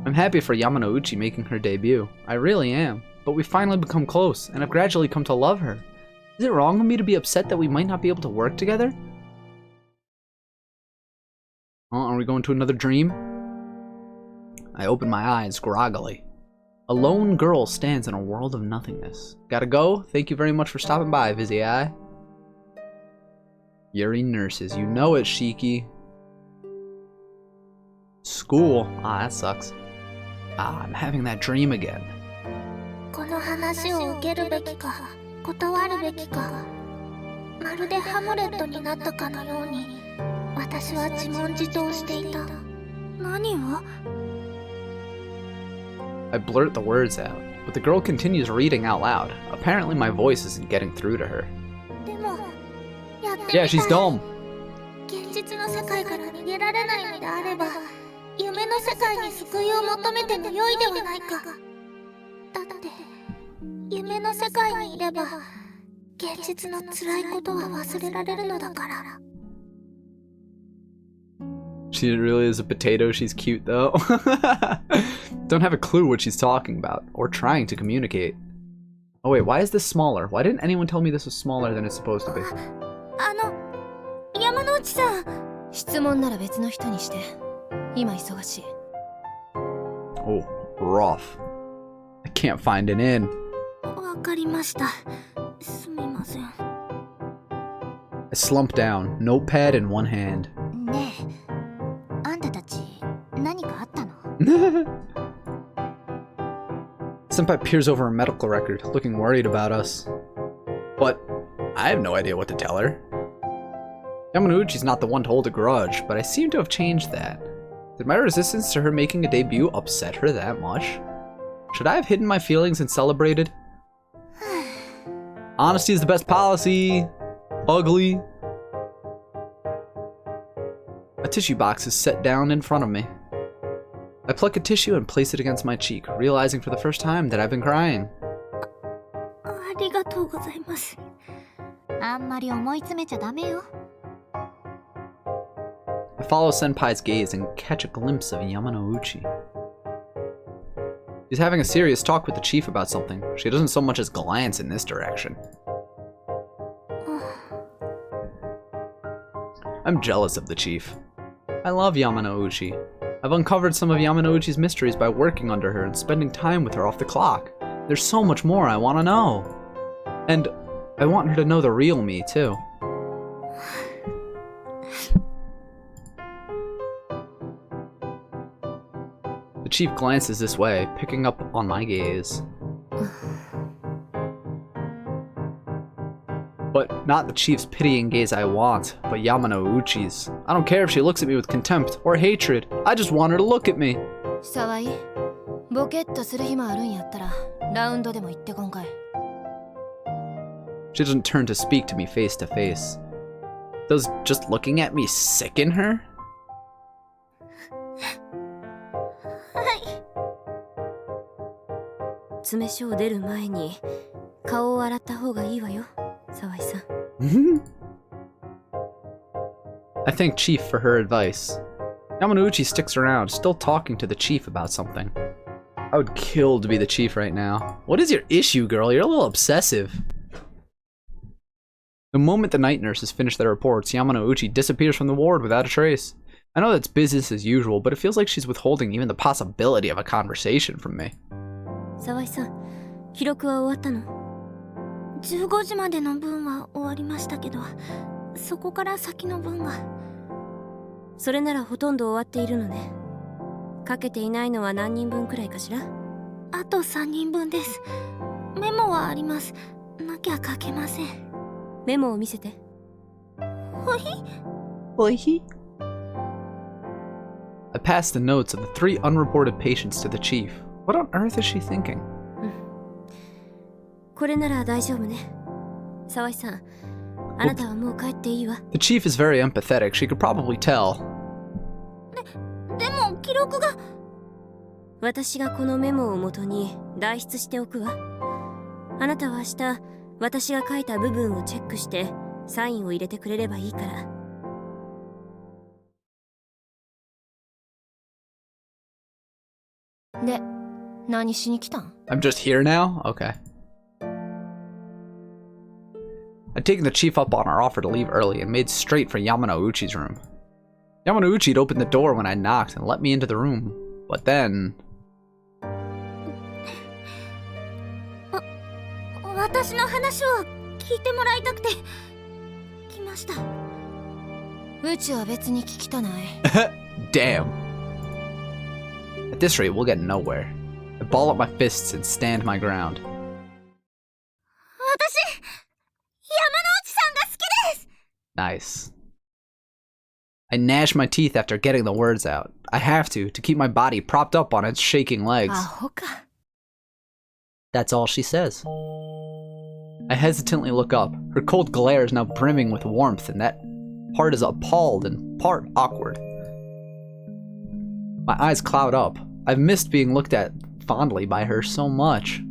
I'm happy for Yamanouchi making her debut. I really am. But we've finally become close, and I've gradually come to love her. Is it wrong of me to be upset that we might not be able to work together? Oh, are we going to another dream? I open my eyes groggily. A lone girl stands in a world of nothingness. Gotta go? Thank you very much for stopping by, Vizzy-Eye. Yuri nurses. You know it, Shiki. School. Ah, that sucks. Ah, I'm having that dream again. この話を受けるべきか断るべきか、まるでハムレットになったかのように私は自問自答していた。何を？ I blurt the words out, but the girl continues reading out loud. Apparently my voice isn't getting through to her. でもやってみたい。 Yeah, she's dumb. 現実の世界から逃げられないのであれば、夢の世界に救いを求めても良いではないか。だって夢の世界にいれば現実の辛いことは忘れられるのだから。 She really is a potato. She's cute though. Don't have a clue what she's talking about or trying to communicate. Oh wait, why is this smaller? Why didn't anyone tell me this was smaller than it's supposed to be? 山之内さん。質問なら別の人にして。今忙しい。 Oh, rough. I can't find an in. わかりました。すみません。 I slump down, notepad in one hand. ねえ、あんたたち何かあったの？ Senpai peers over a medical record, looking worried about us. But I have no idea what to tell her. Yamanouchi's not the one to hold a grudge, but I seem to have changed that. Did my resistance to her making a debut upset her that much? Should I have hidden my feelings and celebrated? Honesty is the best policy. Ugly. A tissue box is set down in front of me. I pluck a tissue and place it against my cheek, realizing for the first time that I've been crying. ありがとうございます。あんまり思い詰めちゃダメよ。I follow Senpai's gaze and catch a glimpse of Yamanouchi. She's having a serious talk with the chief about something. She doesn't so much as glance in this direction. I'm jealous of the chief. I love Yamanouchi. I've uncovered some of Yamanouchi's mysteries by working under her and spending time with her off the clock. There's so much more I want to know. And I want her to know the real me, too. The chief glances this way, picking up on my gaze. But not the chief's pitying gaze I want, but Yamanouchi's. I don't care if she looks at me with contempt or hatred. I just want her to look at me. 沢井、ボケっとする暇あるんやったら、ラウンドでも行ってこんかい。She doesn't turn to speak to me face to face. Does just looking at me sicken her? 詰所を出る前に顔を洗った方がいいわよ、沢井さん。I thank Chief for her advice. Yamanouchi sticks around, still talking to the chief about something. I would kill to be the chief right now. What is your issue, girl? You're a little obsessive. The moment the night nurses finish their reports, Yamanouchi disappears from the ward without a trace. I know that's business as usual, but it feels like she's withholding even the possibility of a conversation from me. 沢井さん、記録は終わったの？15時までの分は終わりましたけど、そこから先の分は。それならほとんど終わっているのね。かけていないのは何人分くらいかしら？あと3人分です。メモはあります。なきゃ書けません。メモを見せて。ほい？ほい？I pass the notes of the 3 unreported patients to the chief. What on earth is she thinking? これなら大丈夫ね。沢井さん、あなたはもう帰っていいわ。The chief is very empathetic. She could probably tell. でも記録が。私がこのメモをもとに代筆しておくわ。あなたは明日、私が書いた部分をチェックしてサインを入れてくれればいいから。で、何しに来たん？ I'm just here now? Okay. I'd taken the chief up on our offer to leave early and made straight for Yamanouchi's room. Yamanouchi'd opened the door when I knocked and let me into the room. But then... 私の話を聞いてもらいたくて来ました。うちは別に聞きたない。Damn. At this rate, we'll get nowhere. I ball up my fists and stand my ground. 私、山之内さんが好きです。 Nice. I gnash my teeth after getting the words out. I have to keep my body propped up on its shaking legs. アホか。That's all she says. I hesitantly look up. Her cold glare is now brimming with warmth, and that part is appalled and part awkward. My eyes cloud up. I've missed being looked at fondly by her so much.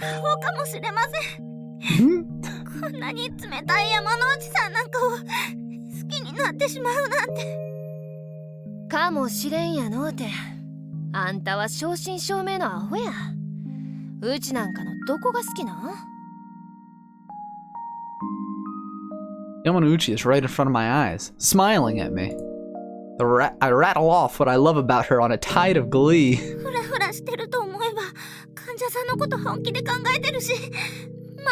そうかもしれません。こんなに冷たい山之内さんなんかを好きになってしまうなんて。かもしれんやのうて。あんたは正真正銘のアホや。うちなんかのどこが好きなYamanouchi is right in front of my eyes, smiling at me. I rattle off what I love about her on a tide of glee. フラフラしてると思えば患者さんのこと本気で考えてるし、漫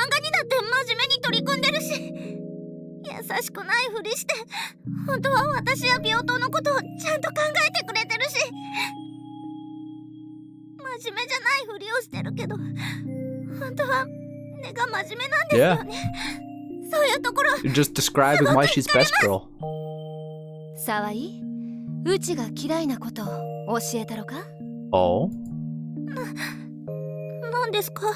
画にだって真面目に取り組んでるし、優しくないふりして本当は私や病棟のことをちゃんと考えてくれてるし、真面目じゃないふりをしてるけど本当は根が真面目なんですよね。そういうところ You're just describing why she's best girl. 沢井、うちが嫌いなことを教えたろか？ Oh? 何ですか？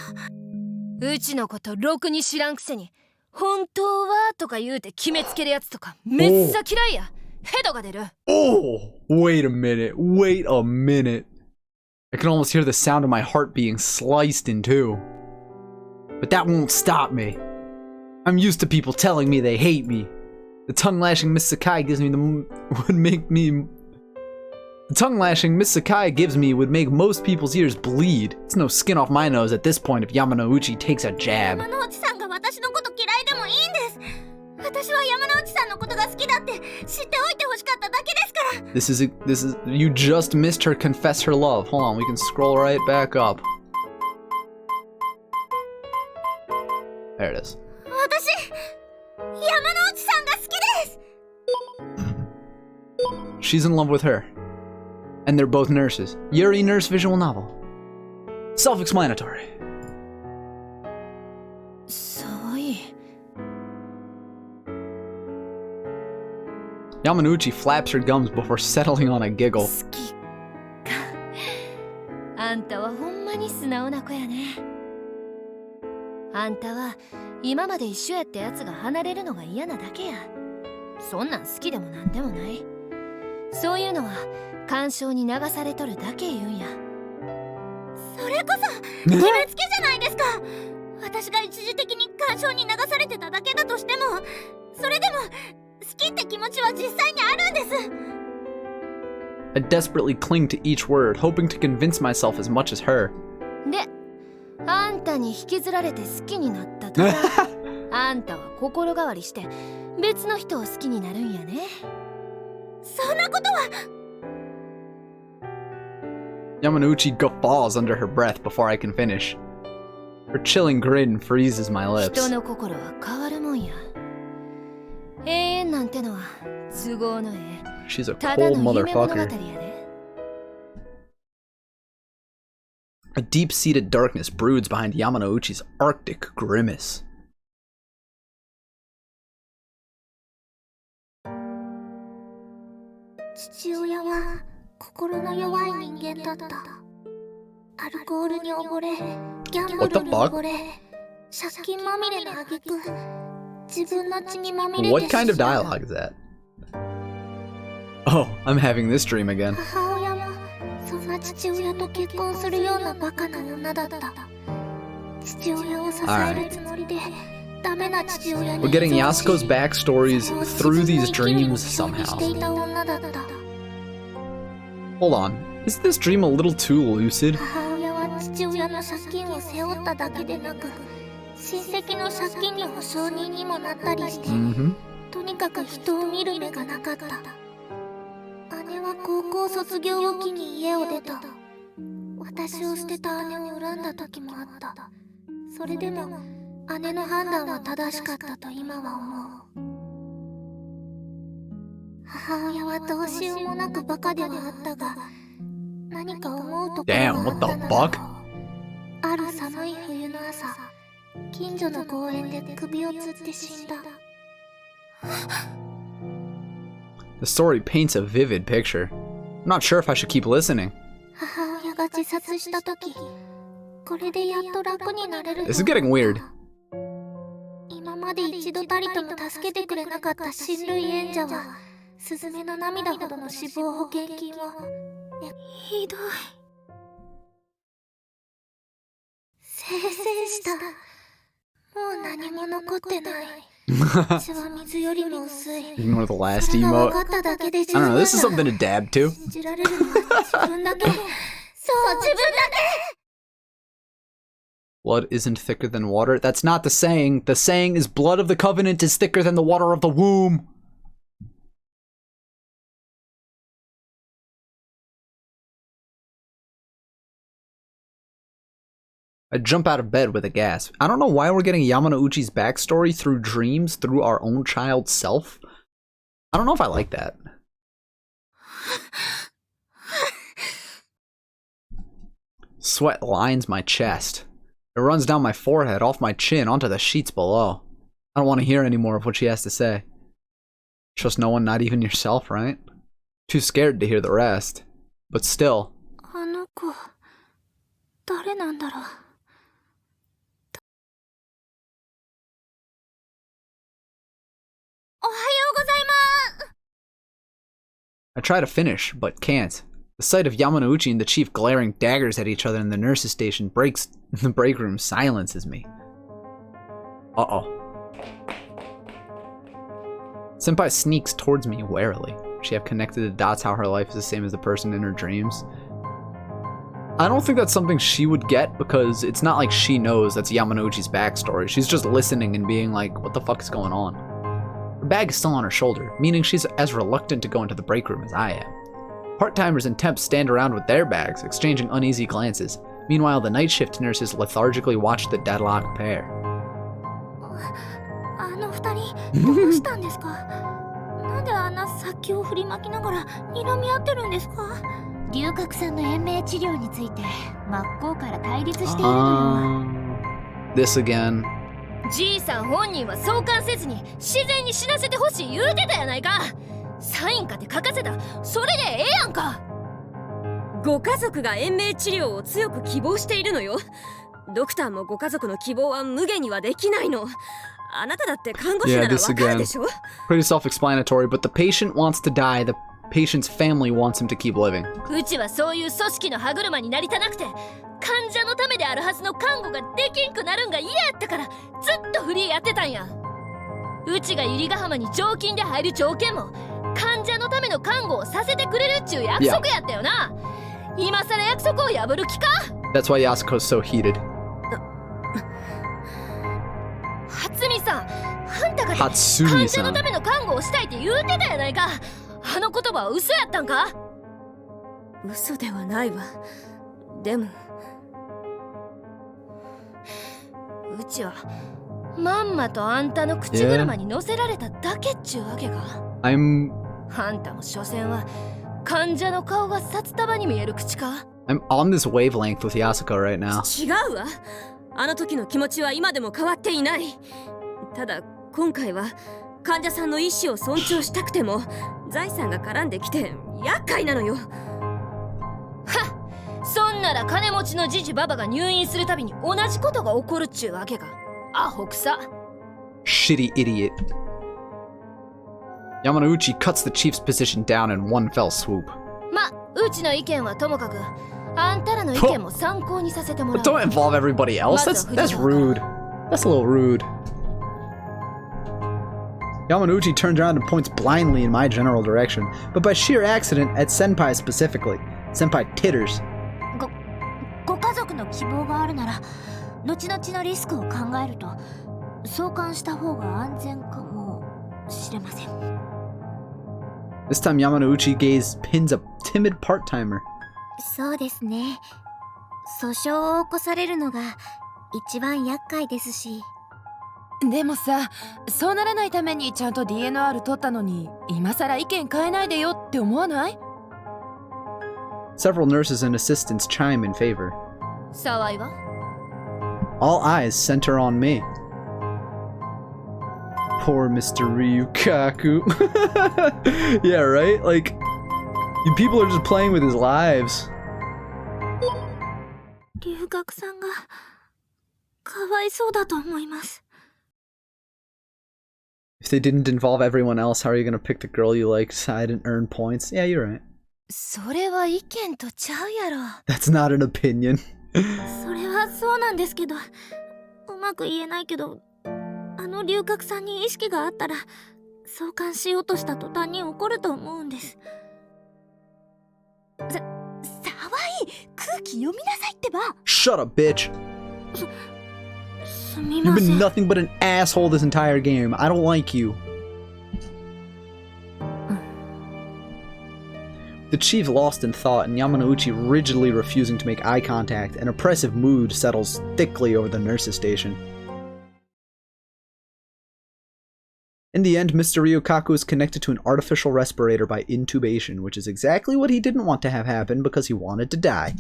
うちのことろくに知らんくせに本当はとか言うて決めつけるやつとかめっさ嫌いや。ヘドが出る。 Oh, wait a minute. Wait a minute. I can almost hear the sound of my heart being sliced in two. But that won't stop me. I'm used to people telling me they hate me. The tongue-lashing Miss Sakai gives me would make most people's ears bleed. It's no skin off my nose at this point if Yamanouchi takes a jab. 山之内さんが私のこと嫌いでもいいんです。私は山之内さんのことが好きだって知っておいてほしかっただけですから。This is you just missed her confess her love. Hold on, we can scroll right back up. There it is. 私、山之内さんが好きです。 She's in love with her. And they're both nurses. Yuri nurse visual novel. Self-explanatory. そうい。 Yamanouchi flaps her gums before settling on a giggle. 好きか。あんたはほんまに素直な子やね。あんたは今まで一緒やったやつが離れるのが嫌なだけや。そんなん好きでもなんでもない。そういうのは干渉に流されとるだけ言うんや。それこそ決めつけじゃないですか。私が一時的に干渉に流されてただけだとしても、それでも好きって気持ちは実際にあるんです。 I desperately cling to each word, hoping to convince myself as much as her. で、あんたに引きずられて好きになったとかあんたは心変わりして別の人を好きになるんやね。そんなことは。 Yamanouchi guffaws under her breath before I can finish. Her chilling grin freezes my lips. 人の心は変わるもんや。永遠なんてのは都合のええ She's a ただ cold の夢物語や motherfucker. で。 A deep-seated darkness broods behind Yamanouchi's arctic grimace. 父親は心の弱い人間だった。アルコールに溺れ、ギャンブルに溺れ、借金まみれの挙句、自分の血にまみれて What kind of dialogue is that? Oh, I'm having this dream again. 母親もそんな父親と結婚するようなバカな女だった。父親を支えるつもりで、ダメな父親に We're getting Yasuko's backstories through these dreams somehow. Hold on, is this dream a little too lucid? 母親は父親の借金を背負っただけでなく、親戚の借金の保証人にもなったりして、とにかく人を見る目がなかった。姉は高校卒業を機に家を出た。私を捨てた姉を恨んだ時もあった。それでも姉の判断は正しかったと今は思う。母親はどうしようもなくバカではあったが、何か思うところがあ Damn, った what の the だ fuck? ある寒い冬の朝、近所の公園で首を吊って死んだ。 The story paints a vivid picture. I'm not sure if I should keep listening. 母親が自殺した時、これでやっと楽になれる。 This is getting weird. 今まで一度たりとも助けてくれなかった親類縁者は、スズメの涙ほどの死亡保険金を。ひどい。生成した。もう何も残ってない。血は水よりも薄い。 Ignore the last それが emote. 分かっただけで I don't know, this is something to dab to. 信じられるのは自分だけ。そう、自分だけ。 Blood isn't thicker than water. That's not the saying. The saying is blood of the covenant is thicker than the water of the womb. I jump out of bed with a gasp. I don't know why we're getting Yamanouchi's backstory through dreams, through our own child's self. I don't know if I like that. Sweat lines my chest. It runs down my forehead, off my chin, onto the sheets below. I don't want to hear any more of what she has to say. Trust no one, not even yourself, right? Too scared to hear the rest. But still. あの子、誰なんだろう。おはようございます。I try to finish, but can't. The sight of Yamanouchi and the chief glaring daggers at each other in the nurse's station breaks the break room silences me. Uh-oh. Senpai sneaks towards me warily. She have connected the dots how her life is the same as the person in her dreams. I don't think that's something she would get because it's not like she knows that's Yamanouchi's backstory. She's just listening and being like, what the fuck is going on? Her bag is still on her shoulder, meaning she's as reluctant to go into the break room as I am. Part-timers and temps stand around with their bags, exchanging uneasy glances. Meanwhile, the night shift nurses lethargically watch the deadlocked pair. あの二人どうしたんですか？なんであんな殺気を振りまきながら睨み合ってるんですか？龍角さんの延命治療について真っ向から対立しているのよ。This again. じいさん本人は相関せずに自然に死なせてほしい言うてたやないか。サインかて書かせたそれでええやんか。ご家族が延命治療を強く希望しているのよ。ドクターもご家族の希望は無限にはできないの。あなただって看護師ならわかるでしょ。Pretty self-explanatory, but the patient wants to die. The patient's family wants him to keep living. うちはそういう組織の歯車になりたなくて、患者のためであるはずの看護ができんくなるんが嫌やったからずっとフリーやってたんや。うちが百合ヶ浜に常勤で入る条件も患者のための看護をさせてくれるっちゅう約束やったよな。今さら約束を破る気か？ That's why Yasuko's so heated. 初見さん、あんたが患者のための看護をしたいって言うてたやないか。あの言葉は嘘やったんか？嘘ではないわ。でもうちはまんまとあんたの口車に乗せられただけっちゅうわけか。あんたも所詮は患者の顔が札束に見える口か。 I'm on this wavelength with Yasuko right now. 違うわ。あの時の気持ちは今でも変わっていない。ただ今回は患者さんの意思を尊重したくても財産が絡んできて厄介なのよ。はっ、そんなら金持ちのじじババが入院するたびに同じことが起こるっちゅうわけか。アホくさ。 Shitty idiot. Yamanouchi cuts the chief's position down in one fell swoop. ま、うちの意見はともかくあんたらの意見も参考にさせてもらう。 But don't involve everybody else. That's rude. That's a little rude. Yamanouchi turns around and points blindly in my general direction, but by sheer accident at Senpai specifically. Senpai titters. ご家族の希望があるなら後々のリスクを考えると送還した方が安全かもしれません。 This time Yamanouchi gaze pins a timid part-timer. そうですね。訴訟を起こされるのが一番厄介ですし。でもさ、そうならないためにちゃんと DNR 取ったのに今さら意見変えないでよって思わない？ Several nurses and assistants chime in favor. 騒いは？ All eyes center on me. Poor Mr. Ryukaku. Yeah, right? Like, you people are just playing with his lives. 龍角さんがかわいそうだと思います。 If they didn't involve everyone else, how are you gonna pick the girl you like side and earn points? Yeah, you're right. それは意見とちゃうやろ。 That's not an opinion. それはそうなんですけど、うまく言えないけど、あの龍角さんに意識があったら送還しようとした途端に怒ると思うんです。沢井、空気読みなさいってば。 Shut up, bitch. すみま You've せ been ん。 nothing but an asshole this entire game. I don't like you. The chief lost in thought, and Yamanouchi rigidly refusing to make eye contact. An oppressive mood settles thickly over the nurse's station. In the end, Mr. Ryukaku is connected to an artificial respirator by intubation, which is exactly what he didn't want to have happen because he wanted to die.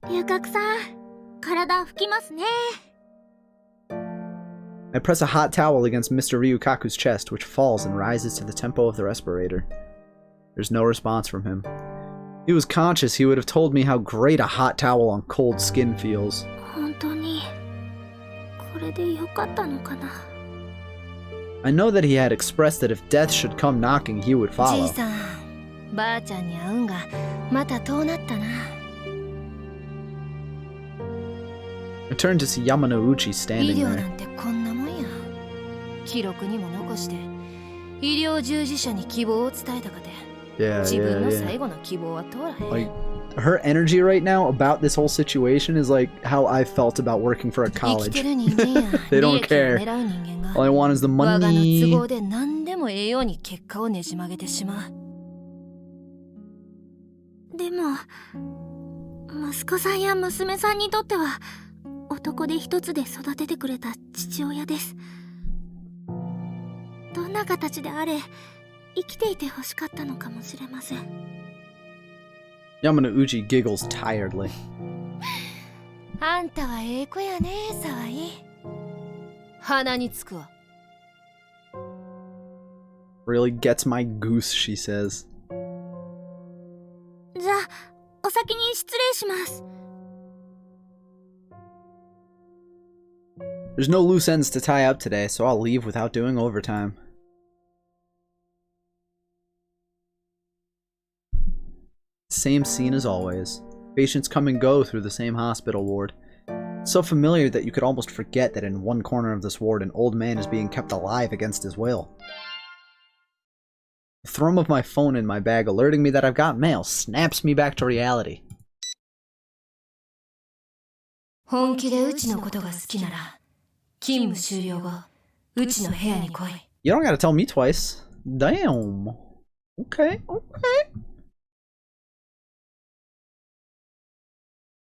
龍角さん、体拭きますね。 I press a hot towel against Mr. Ryukaku's chest, which falls and rises to the tempo of the respirator. There's no response from him. If he was conscious, he would have told me how great a hot towel on cold skin feels. 本当にこれでよかったのかな。I know that he had expressed that if death should come knocking, he would じ follow. いさん、ばあちゃんに会うんがまた遠なったな。 I turned to see Yamanouchi 医 standing 療 there. なんてこんなもんや。記録にも残して医療従事者に希望を伝えたかて、 Yeah, 自分 yeah, の yeah. 最後の希望は通らへん。 Like, her energy right now about this whole situation is like how I felt about working for a 生きて college. る人間や They 利 don't 益を care. 狙う人間が All I want is the 我がの都 money. 合で何でもええように結果をねじ曲げてしまう。でも息子さんや娘さんにとっては男で一つで育ててくれた父親です。どんな形であれ生きていてほしかったのかもしれません。 Yamanouchi giggles tiredly. あんたはええ子やね、沢井。鼻につくわ。 Really gets my goose, she says. じゃあお先に失礼します。 There's no loose ends to tie up today, so I'll leave without doing overtime. Same scene as always. Patients come and go through the same hospital ward. So familiar that you could almost forget that in one corner of this ward an old man is being kept alive against his will. The thrum of my phone in my bag alerting me that I've got mail snaps me back to reality. 本気でうちのことが好きなら勤務終了後うちの部屋に来い。 You don't gotta tell me twice. Damn. Okay, okay.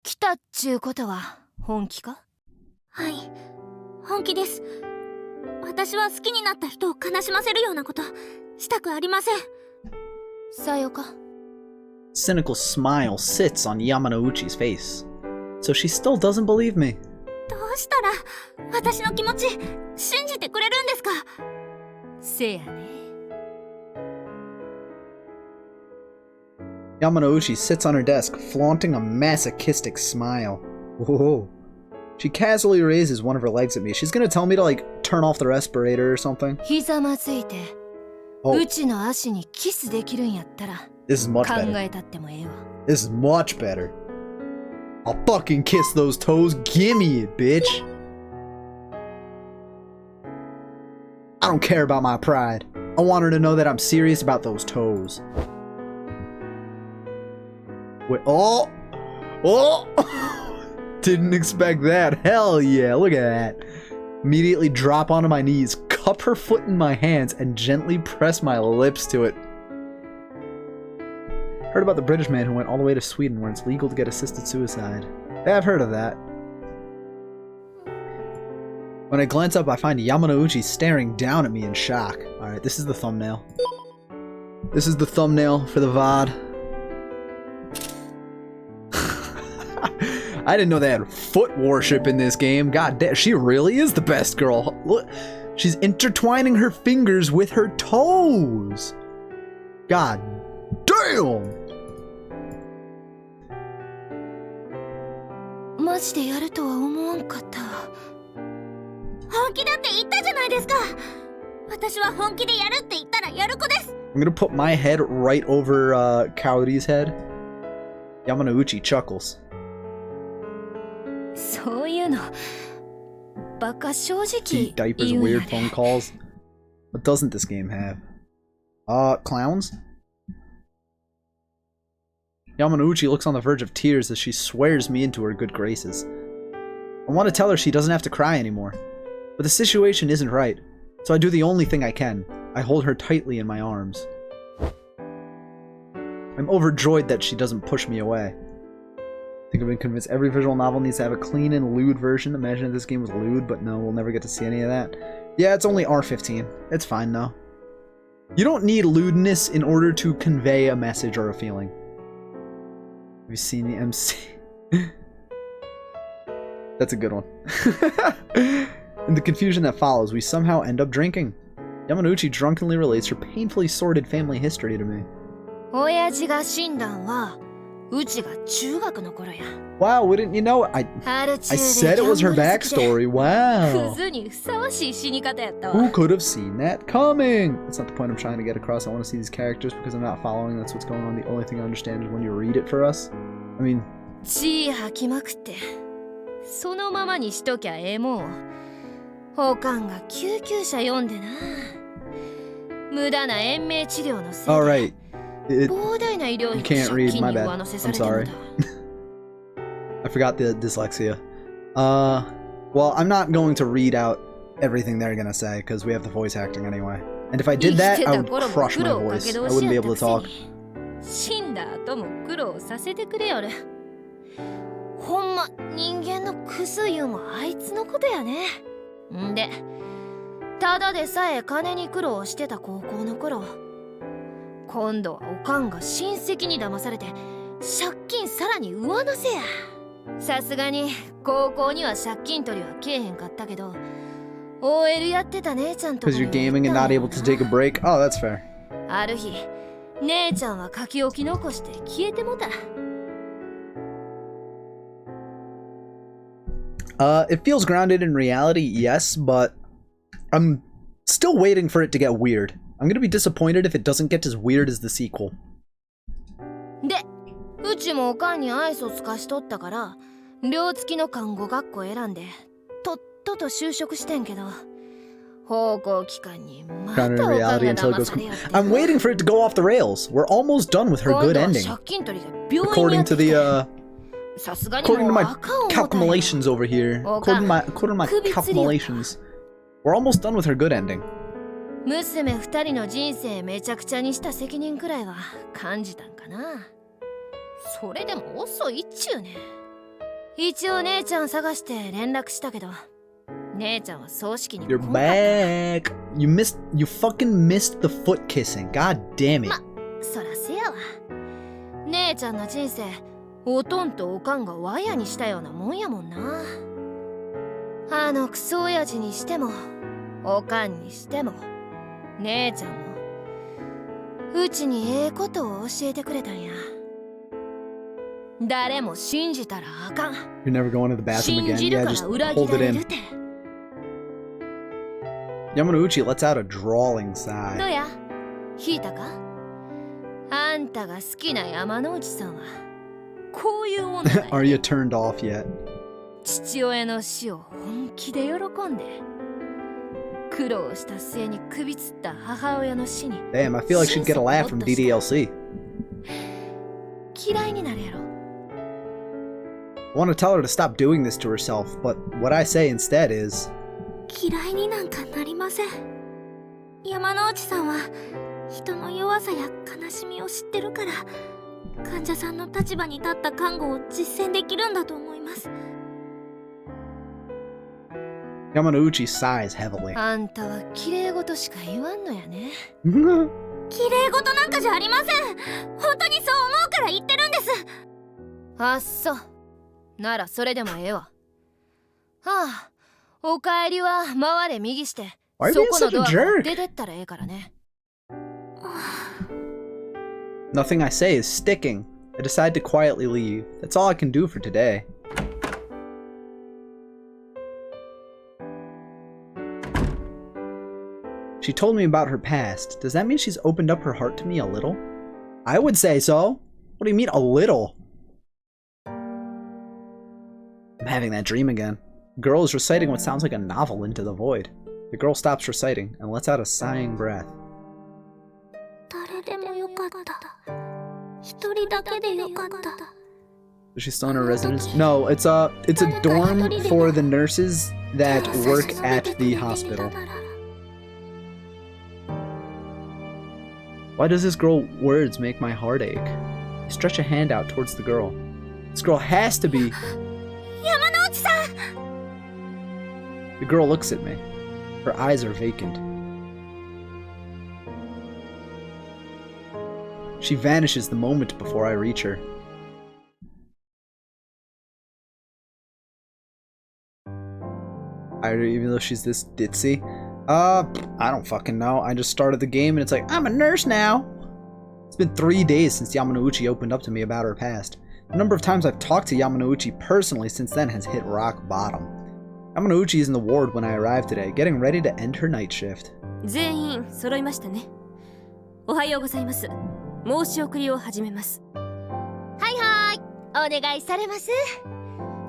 来たっちゅうことは本気か？はい、本気です。私は好きになった人を悲しませるようなことしたくありません。さよか。 Cynical smile sits on Yamanouchi's face. So she still doesn't believe me. どうしたら私の気持ち信じてくれるんですか？せやね。 Yamanouchi sits on her desk, flaunting a masochistic smile. Whoa. She casually raises one of her legs at me. She's gonna tell me to, like, turn off the respirator or something. ひざまついて、 Oh, うちの足にキスできるんやったら this is much 考 better. えたってもええわ。 This is much better. I'll fucking kiss those toes. Gimme it, bitch. I don't care about my pride. I want her to know that I'm serious about those toes. Wait, oh! Oh! Didn't expect that. Hell yeah, look at that. Immediately drop onto my knees, cup her foot in my hands, and gently press my lips to it. Heard about the British man who went all the way to Sweden where it's legal to get assisted suicide. Yeah, I've heard of that. When I glance up, I find Yamanouchi staring down at me in shock. Alright, this is the thumbnail. This is the thumbnail for the VOD. I didn't know they had foot worship in this game. God damn, she really is the best girl. Look, she's intertwining her fingers with her toes. God damn! マジでやるとは思わんかった。本気だって言ったじゃないですか。私は本気でやるって言ったらやる子です。 I'm gonna put my head right over Kaori's head. Yamanouchi chuckles. そういうのバカ正直 Deep diapers, 言うんや weird で。 phone calls. What doesn't this game have? Clowns? Yamanouchi looks on the verge of tears as she swears me into her good graces. I want to tell her she doesn't have to cry anymore, but the situation isn't right, so I do the only thing I can. I hold her tightly in my arms. I'm overjoyed that she doesn't push me away. I think I've been convinced every visual novel needs to have a clean and lewd version. Imagine if this game was lewd, but no, we'll never get to see any of that. Yeah, it's only R15. It's fine though. You don't need lewdness in order to convey a message or a feeling. Have you seen the MC? That's a good one. In the confusion that follows, we somehow end up drinking. Yamanouchi drunkenly relates her painfully sordid family history to me. 親父が死んだんはうちが中学の頃や。 Wow, wouldn't you know it? I said it was her backstory. ク Wow. ズにふさわしい死に方やったわ。 Who could have seen that coming? That's not the point I'm trying to get across. I want to see these characters because I'm not following. That's what's going on. The only thing I understand is when you read it for us. I mean, 血吐きまくってそのままにしときゃええもん。おかんが救急車呼んでな。無駄な延命治療のせいで alright. 膨大な医療 You 費 can't 借 read, 金 my に bad. 上乗せさ I'm れてる sorry. んだ。 I forgot the dyslexia. Well, I'm not going to read out everything they're gonna say because we have the voice acting anyway. And if I did that, I would crush my voice. I wouldn't be able to talk. 死んだ後も苦労させてくれよる。ほんま人間のクズいうもあいつのことやね。んでただでさえ金に苦労してた高校の頃、今度はおかんが親戚に騙されて借金さらに上乗せや。さすがに高校には借金取りはけえへんかったけど、 OL やってた姉ちゃんと Because you're gaming and not able to take a break? Oh, that's fair. ある日姉ちゃんは書き置き残して消えてもた。 It feels grounded in reality, yes, but I'm still waiting for it to get weird. I'm gonna be disappointed if it doesn't get as weird as the sequel. でうちもおかんに愛想つかしとったから寮付きの看護学校選んでとっとと就職してんけど、奉公期間にまたお Grounded か in んが reality until it 騙 goes. されよって。 I'm waiting for it to go off the rails. We're almost done with her 今 good 度は ending. 借金取りが病院にや According って to き the て、さすがに according も to う my あかん思ったんや。 calculations over here. According to my calculations. We're almost done with her good ending. 娘二人の人生めちゃくちゃにした責任くらいは感じたんかな。それでも遅いっちゅうね。一応姉ちゃん探して連絡したけど、姉ちゃんは葬式に来 You're んかった。 back. You fucking missed the foot kissing. God damn it. そらせやわ。姉ちゃんの人生おとんとおかんがワヤにしたようなもんやもんな。あのクソ親父にしてもおかんにしても姉ちゃんもうちにええことを教えてくれたんや。誰も信じたらあかん。 You're never going to the bathroom 信 again. じる Yeah, から just 裏切 hold ら it れ in. るて。 Yamanouchi lets out a drawling ど sigh. や引いたか。あんたが好きな山之内さんはこういう女だよ。 Are you turned off yet? 父親の死を本気で喜んで苦労した末に首つった母親の死に Damn, I feel like she'd get a laugh from DDLC. 嫌いになるやろ。 I want to tell her to stop doing this to herself, but what I say instead is, 嫌いになんかなりません。山之内さんは人の弱さや悲しみを知ってるから、患者さんの立場に立った看護を実践できるんだと思います。 Yamanouchi sighs heavily. あんたは綺麗事しか言わんのやね。綺麗事なんかじゃありません。本当にそう思うから言ってるんです。あっそ。ならそれでもええわ。はあ、お帰りは回れ右して Why are you そ being この such ド a アから jerk? 出てったらええからね。 Nothing I say is sticking. I decide to quietly leave. That's all I can do for today. She told me about her past. Does that mean she's opened up her heart to me a little? I would say so. What do you mean, a little? I'm having that dream again. The girl is reciting what sounds like a novel into the void. The girl stops reciting and lets out a sighing breath. 誰でもよかった。一人だけでよかった。 Is she still in her residence? No, it's a dorm for the nurses that work at the hospital. Why does this girl words make my heart ache? I stretch a hand out towards the girl. This girl has to be. 山之内さん。 The girl looks at me. Her eyes are vacant. She vanishes the moment before I reach her. Even though she's this ditzy. I don't fucking know. I just started the game and it's like, I'm a nurse now. It's been 3 days since Yamanouchi opened up to me about her past. The number of times I've talked to Yamanouchi personally since then has hit rock bottom. Yamanouchi is in the ward when I arrived today, getting ready to end her night shift. 全員揃いましたね。おはようございます。申し送りを始めます。はいはい、お願いされます。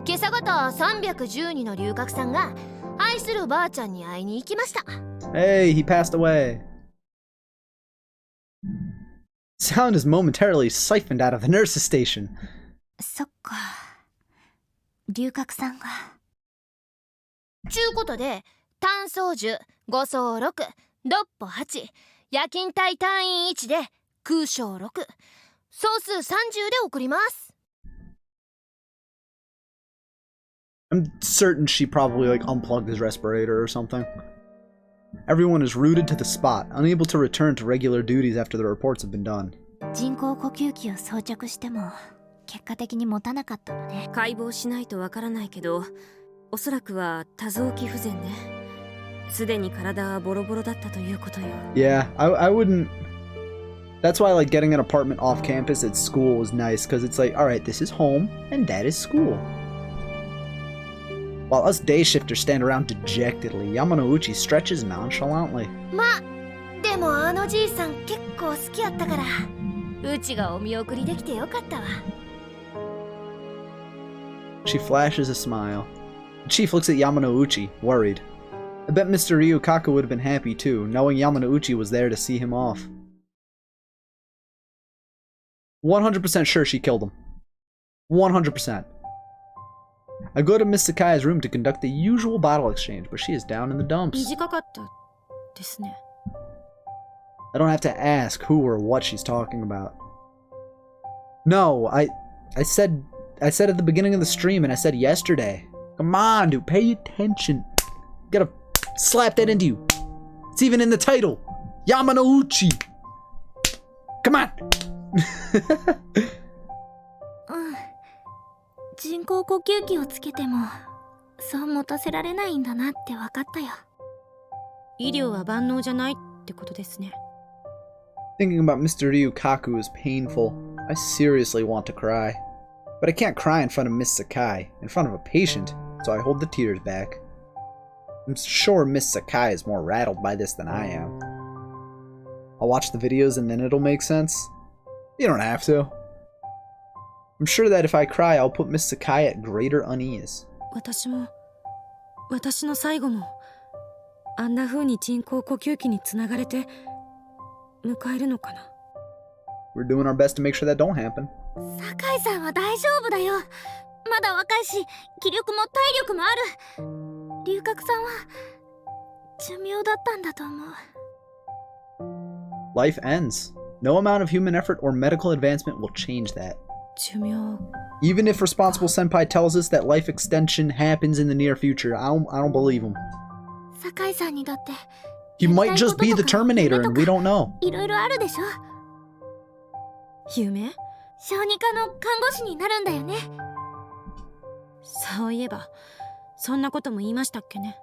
今朝方310人の龍角さんが愛するばあちゃんに会いに行きました。Hey, he passed away. Sound is momentarily siphoned out of the nurse's station. そっか。龍角さんが。ちゅうことで、単総10、5総6、ドッポ8、夜勤隊隊員1で空将6、総数30で送ります。I'm certain she probably like unplugged his respirator or something. Everyone is rooted to the spot, unable to return to regular duties after the reports have been done. 人工呼吸器を装着しても結果的に持たなかったのね。解剖しないとわからないけど、おそらくは多臓器不全ね。すでに体はボロボロだったということよ。Yeah, I wouldn't. That's why like getting an apartment off campus at school was nice, because it's like, alright, this is home and that is school. While us day shifters stand around dejectedly, Yamanouchi stretches nonchalantly. ま、でもあのじいさん結構好きやったから、うちがお見送りできてよかったわ。She flashes a smile. The chief looks at Yamanouchi, worried. I bet Mr. Ryukaku would have been happy too, knowing Yamanouchi was there to see him off. 100% sure she killed him. 100%. I go to Miss Sakai's room to conduct the usual bottle exchange, but she is down in the dumps. 短かったですね。I don't have to ask who or what she's talking about. No, I said at the beginning of the stream, and I said yesterday. Come on, dude, pay attention. Gotta slap that into you. It's even in the title. Yamanouchi. Come on. 人工呼吸器をつけてもそう持たせられないんだなって分かったよ。医療は万能じゃないってことですね。Thinking about Mr. Ryukaku is painful. I seriously want to cry. But I can't cry in front of Miss Sakai, in front of a patient, so I hold the tears back. I'm sure Miss Sakai is more rattled by this than I am. I'll watch the videos and then it'll make sense. You don't have to. I'm sure that if I cry, I'll put Miss Sakai at greater unease. 私の最後もあんな風に人工呼吸器につながれて迎えるのかな。We're doing our best to make sure that don't happen. 酒井さんは大丈夫だよ。まだ若いし気力も体力もある。龍角さんは寿命だったんだと思う。 Life ends. No amount of human effort or medical advancement will change that. 寿命 Even if responsible senpai tells us that life extension happens in the near future, I don't believe him. 酒井さんにだって He might just be the Terminator and we don't know. いろいろあるでしょ。夢？小児科の看護師になるんだよね。そういえばそんなことも言いましたっけね。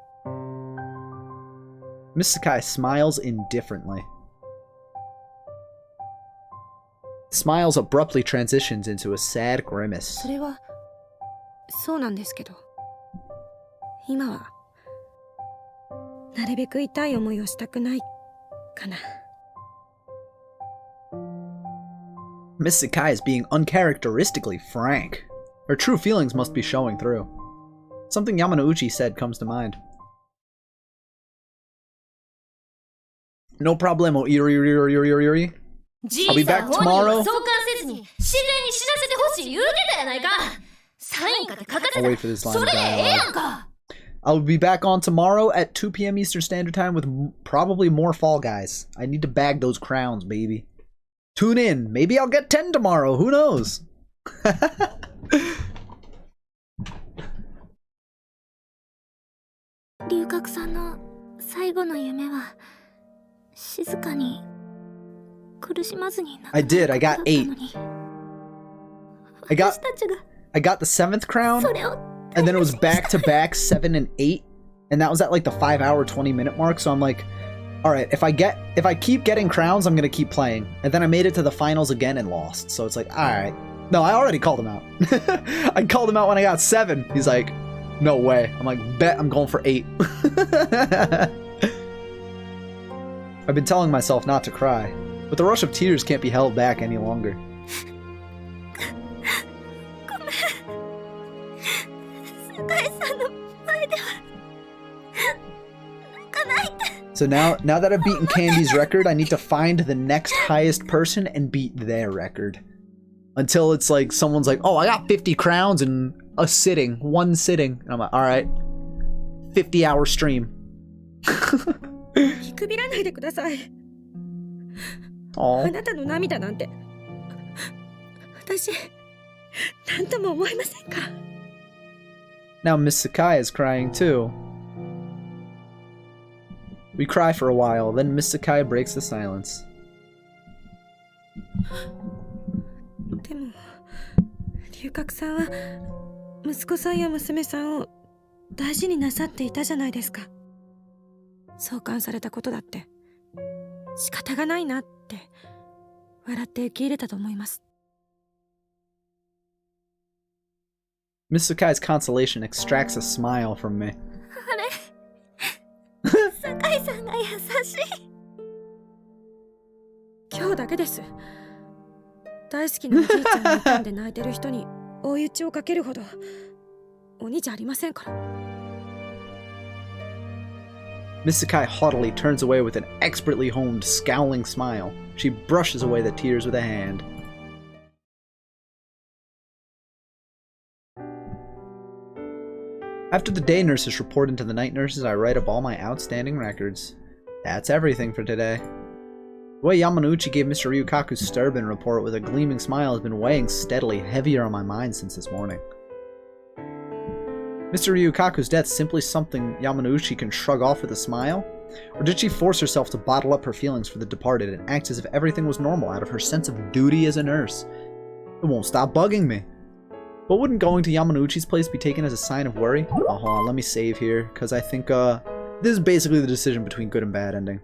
Miss Sakai smiles indifferently. Smiles abruptly transitions into a sad grimace. それはそうなんですけど、今はなるべく痛い思いをしたくないかな。 Miss Sakai is being uncharacteristically frank. Her true feelings must be showing through. Something Yamanouchi said comes to mind. No problemo, Iri. I'll be back tomorrow. 相関せずに自然に知らせてほしい言うてたやないか。サインかて書かせ I'll wait for this た。 line そ of れええや dialogue. んか。I'll be back on tomorrow at 2 p.m. Eastern Standard Time with probably more Fall Guys. I need to bag those crowns, baby. Tune in. Maybe I'll get 10 tomorrow. Who knows? 龍角さんの最後の夢は静かに苦しまずにな I did. I got 8. I got 私たちが I got the 7th crown, それを and then it was back to back 7 and 8, and that was at like the 5-hour 20-minute mark. So I'm like, Alright, if I keep getting crowns, I'm gonna keep playing. And then I made it to the finals again and lost. So it's like, alright. No, I already called him out. I called him out when I got 7. He's like, no way. I'm like, bet I'm going for 8. I've been telling myself not to cry, but the rush of tears can't be held back any longer. So now that I've beaten Candy's record, I need to find the next highest person and beat their record. Until it's like, someone's like, oh, I got 50 crowns in a sitting, one sitting. And I'm like, alright, 50-hour stream. Aww. Now Miss Sakai is crying too. We cry for a while, then Miss Sakai breaks the silence. でも、龍角さんは息子さんや娘さんを大事になさっていたじゃないですか。送還されたことだって仕方がないなって笑って受け入れたと思います。Miss Sakai's consolation extracts a smile from me. あれ酒井さんが優しい。今日だけです。大好きなおじいちゃんのパンで泣いてる人に追い打ちをかけるほど鬼じゃありませんから。Miss Sakai haughtily turns away with an expertly honed, scowling smile. She brushes away the tears with a hand. After the day nurses report into the night nurses, I write up all my outstanding records. That's everything for today. The way Yamanouchi gave Mr. Ryukaku's Sturbin report with a gleaming smile has been weighing steadily heavier on my mind since this morning. Mr. Ryukaku's death simply something Yamanouchi can shrug off with a smile? Or did she force herself to bottle up her feelings for the departed and act as if everything was normal out of her sense of duty as a nurse? It won't stop bugging me. But wouldn't going to Yamanouchi's place be taken as a sign of worry? Oh, hold on, let me save here, because I think, this is basically the decision between good and bad ending.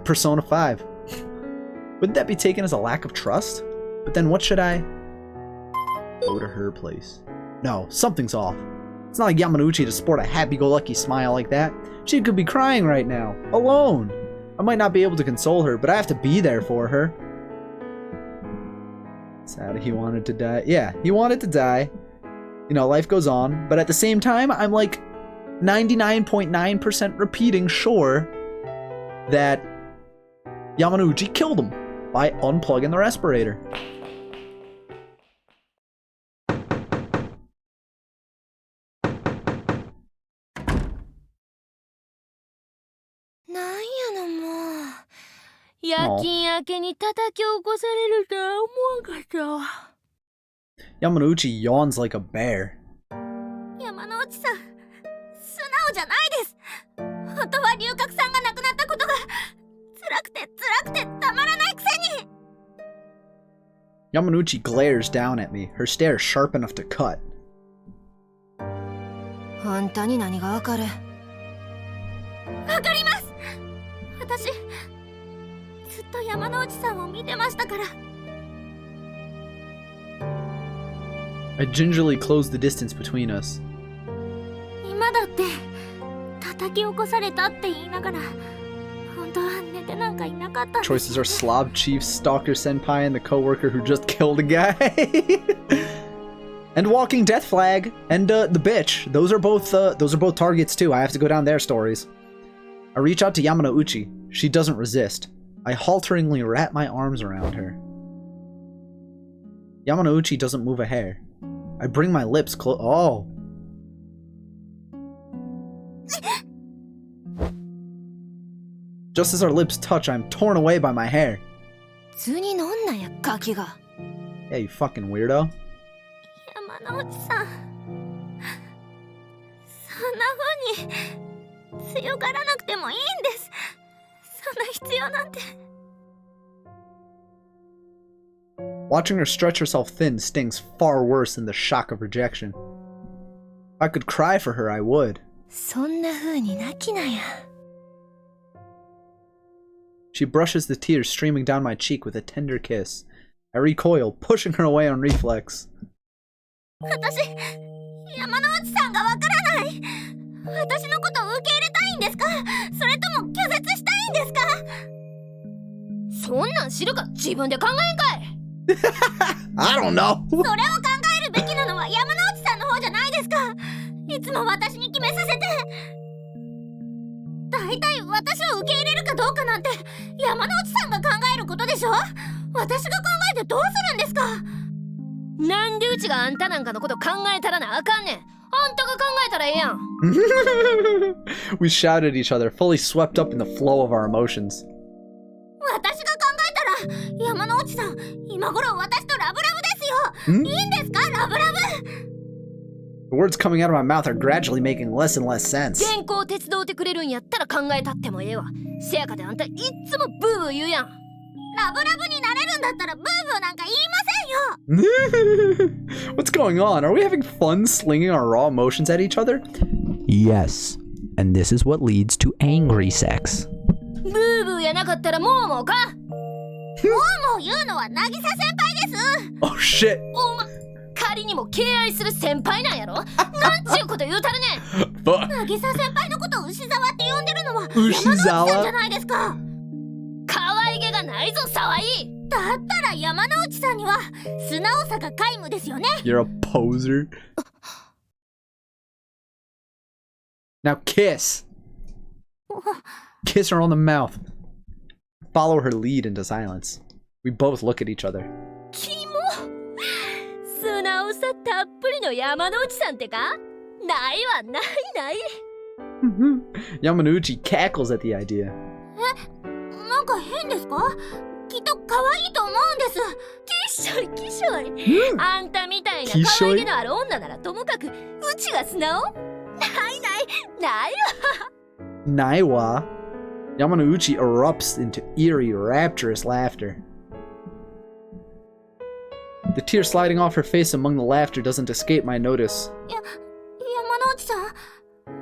Persona 5. Wouldn't that be taken as a lack of trust? But then what should I... Go to her place. No, something's off. It's not like Yamanouchi to sport a happy-go-lucky smile like that. She could be crying right now, alone. I might not be able to console her, but I have to be there for her. Sad he wanted to die. Yeah, he wanted to die. You know, life goes on. But at the same time, I'm like 99.9% repeating sure that Yamanouchi killed him by unplugging the respirator. Yamanouchi yawns like a bear. 山之内さん、素直じゃないです。本当は龍角さんが亡くなったことが辛くてたまらないくせに。Yamanouchi glares down at me, her stare sharp enough to cut. あんたに何がわかる？わかります。私ずっと山之内さんを見てましたから。I gingerly closed the distance between us. 今だって叩き起こされたって言いながら本当は寝てなんかいなかったんです。 Choices are Slav Chief, Stalker Senpai, and the coworker who just killed a guy. And Walking Death Flag and the bitch. Those are both targets too. I have to go down their stories. I reach out to Yamanouchi. She doesn't resist. I halteringly wrap my arms around her. Yamanouchi doesn't move a hair. I bring my lips close. Oh. Just as our lips touch, I'm torn away by my hair. Yeah, you fucking weirdo. 山之内さん、そんな風に強がらなくてもいいんです。そんな必要なんて。Watching her stretch herself thin stings far worse than the shock of rejection. If I could cry for her, I would. そんな風に泣きなや。 She brushes the tears streaming down my cheek with a tender kiss. I recoil, pushing her away on reflex. 私、山之内さんがわからない。私のことを受け入れたいんですか？それとも拒絶したいんですか？そんなん知るか自分で考えんかい。 I don't know! それを考えるべきなのは山之内さんの方じゃないですか。いつも私に決めさせて。大体私を受け入れるかどうかなんて山之内さんが考えることでしょ。私が考えてどうするんですか？なんでうちがあんたなんかのこと考えたらなあかんねん。あんたが考えたらええやん。 We shouted at each other, fully swept up in the flow of our emotions. 私が考えたら山之内さん、今頃私とラブラブですよ。いいんですか、ラブラブ。 The words coming out of my mouth are gradually making less and less sense. 原稿手伝うてくれるんやったら考えたってもええわ。せやかであんたいっつもブーブー言うやん。ラブラブになれるんだったらブーブーなんか言いませんよ。 What's going on? Are we having fun slinging our raw emotions at each other? Yes. And this is what leads to angry sex. ブーブーやなかったらもうもうか。もう言うのは渚先輩です。 Oh shit. おま、仮にも敬愛する先輩なんやろ。なんちゅうこと言うたるねん。 Fuck. 渚先輩のことを牛沢って呼んでるのは牛沢山之内さんじゃないですか。可愛げがないぞ沢井。だったら山之内さんには素直さが皆無ですよね。 You're a poser. Now kiss. Kiss her on the mouth. Follow her lead into silence. We both look at each other. キモ。素直さたっぷりの山之内さんってか。ないわ、ないない。 Yamanouchi cackles at the idea. なんか変ですか？きっと可愛いと思うんです。きっしょいきっしょい。あんたみたいな可愛げのある女ならともかくうちが素直。ないないないわ。 Naiwa. Yamanouchi erupts into eerie, rapturous laughter. The tear sliding off her face among the laughter doesn't escape my notice. 山之内さん、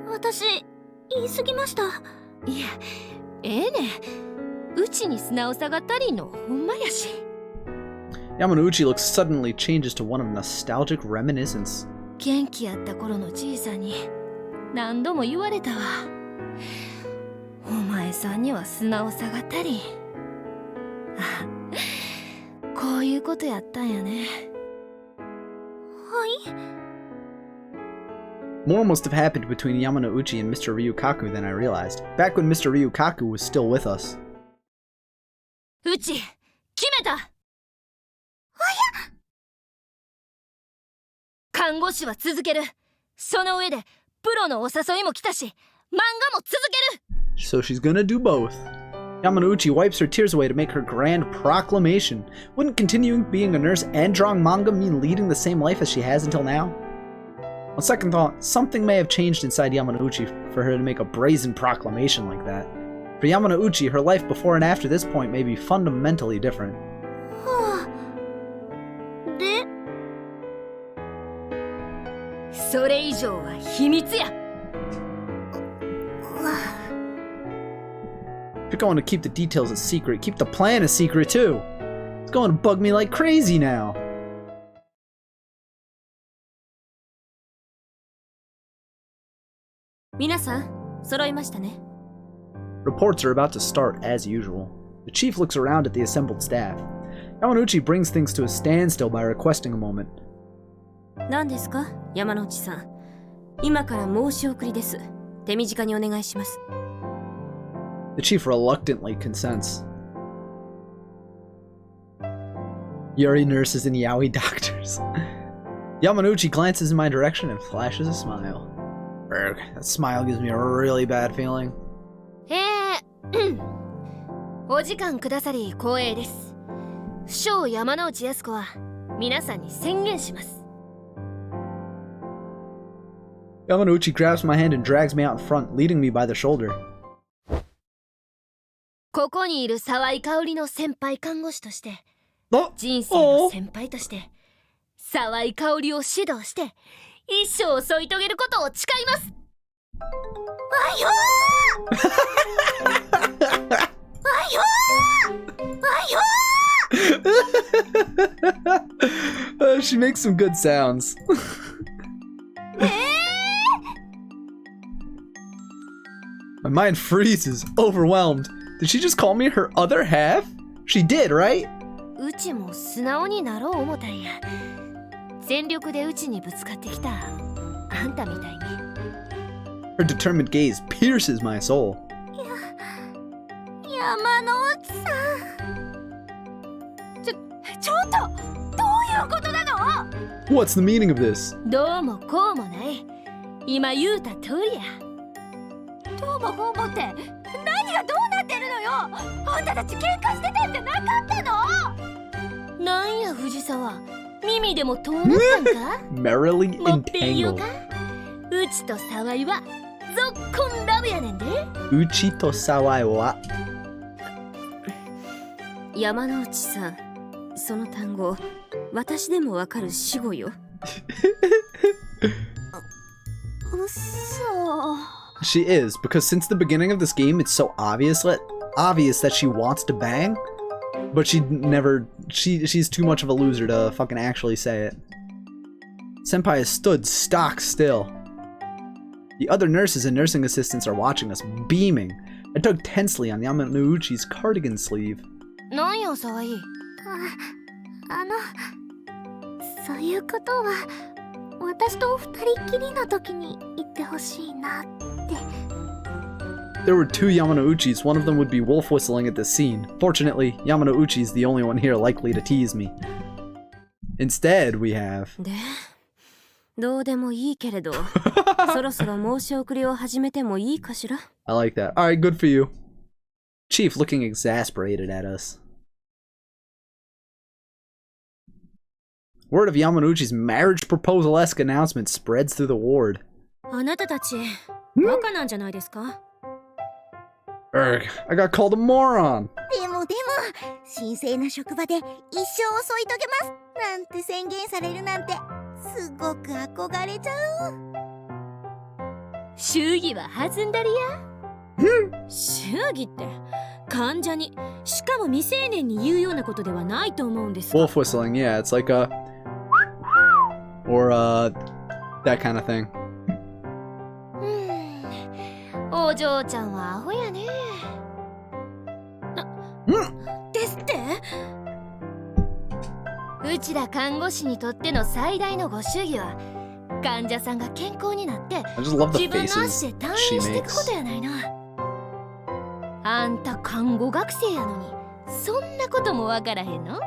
私言い過ぎました。いや、ええね。うちに素直さが足りんのほんまやし。 Yamanouchi looks suddenly changes to one of nostalgic reminiscence. 元気やった頃のじいさんに何度も言われたわ。お前さんには素直さが足りん。あ、こういうことやったんやね。はい。 More must have happened between Yamanouchi and Mr. Ryukaku than I realized, back when Mr. Ryukaku was still with us. うち決めた。看護師は続ける。その上でプロのお誘いも来たし、漫画も続ける。 So she's gonna do both. Yamanouchi wipes her tears away to make her grand proclamation. Wouldn't continuing being a nurse and drawing manga mean leading the same life as she has until now? On second thought, something may have changed inside Yamanouchi for her to make a brazen proclamation like that. For Yamanouchi, her life before and after this point may be fundamentally different. はあ。で、それ以上は秘密や。 If you're going to keep the details a secret, keep the plan a secret too. It's going to bug me like crazy now. Reports are about to start as usual. The chief looks around at the assembled staff. Yamanouchi brings things to a standstill by requesting a moment. 何ですか、山之内さん。今から申し送りです。手短にお願いします。 The chief reluctantly consents. Yuri nurses and yaoi doctors. Yamanouchi glances in my direction and flashes a smile. Urgh, that smile gives me a really bad feeling. お時間くださり光栄です。不肖山之内靖子は皆さんに宣言します。 Yamanouchi grabs my hand and drags me out in front, leading me by the shoulder. ここにいる沢井香織の先輩看護師として、 Oh! 人生の先輩として沢井香織を指導して一生を添い遂げることを誓います。She makes some good sounds. My mind freezes, overwhelmed. Did she just call me her other half? She did, right? うちも素直になろう思たんや。全力でうちにぶつかってきたあんたみたいに。Her determined gaze pierces my soul. 山之内さん。ちょっとどういうことなの？ What's the meaning of this? どうもこうもない。今言うた通りや。どうもこうもって何がどうなってるのよ。あんたたち喧嘩してたんじゃなかったの？なんや藤沢、耳でも遠なったんか？ Merrily もっぺん言う entangled. か？うちと沢井はぞっこんラブやねんで。 Uchi to sawai wa. 山之内さん、その単語、私でもわかる死語よ。嘘。 She is, because since the beginning of this game, it's so obvious that she wants to bang, but she's too much of a loser to fucking actually say it. Senpai has stood stock still. The other nurses and nursing assistants are watching us, beaming. I tug tensely on Yamanouchi's cardigan sleeve. なんや沢井。そういうことは私と二人っきりの時に言ってほしいなって。 There were two Yamanouchis, one of them would be wolf whistling at this scene. Fortunately, Yamanouchi's the only one here likely to tease me. Instead, we have... で、どうでもいいけれど、そろそろ申し送りを始めてもいいかしら？ I like that. Alright, good for you. Chief looking exasperated at us. Word of Yamanouchi's marriage proposal-esque announcement spreads through the ward. あなたたちバカなんじゃないですか？ Urgh, I got called a moron! でも神聖な職場で一生を添い遂げますなんて宣言されるなんてすごく憧れちゃう。祝儀は弾んだりや。祝儀って患者に、しかも未成年に言うようなことではないと思うんですが。 Wolf whistling, yeah, it's like a... Or, that kind of thing. お嬢ちゃんはアホやね。ですって？うちら看護師にとっての最大のご祝儀は患者さんが健康になって I just love the 自分の faces 足で退 she 院していくこと makes. やないな。あんた看護学生やのにそんなこともわからへんの？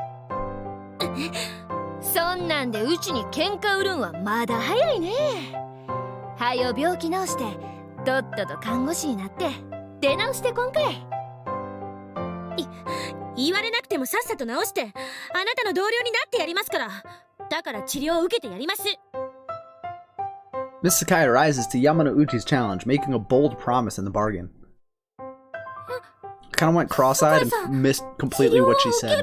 そんなんでうちに喧嘩売るんはまだ早いね。はよ病気治してとっとと看護師になって出直してこんかい。言われなくてもさっさと治してあなたの同僚になってやりますから。だから治療を受けてやります。 Miss Sakai rises to Yamanouchi's challenge, making a bold promise in the bargain. Kind of went cross-eyed and missed completely what she said.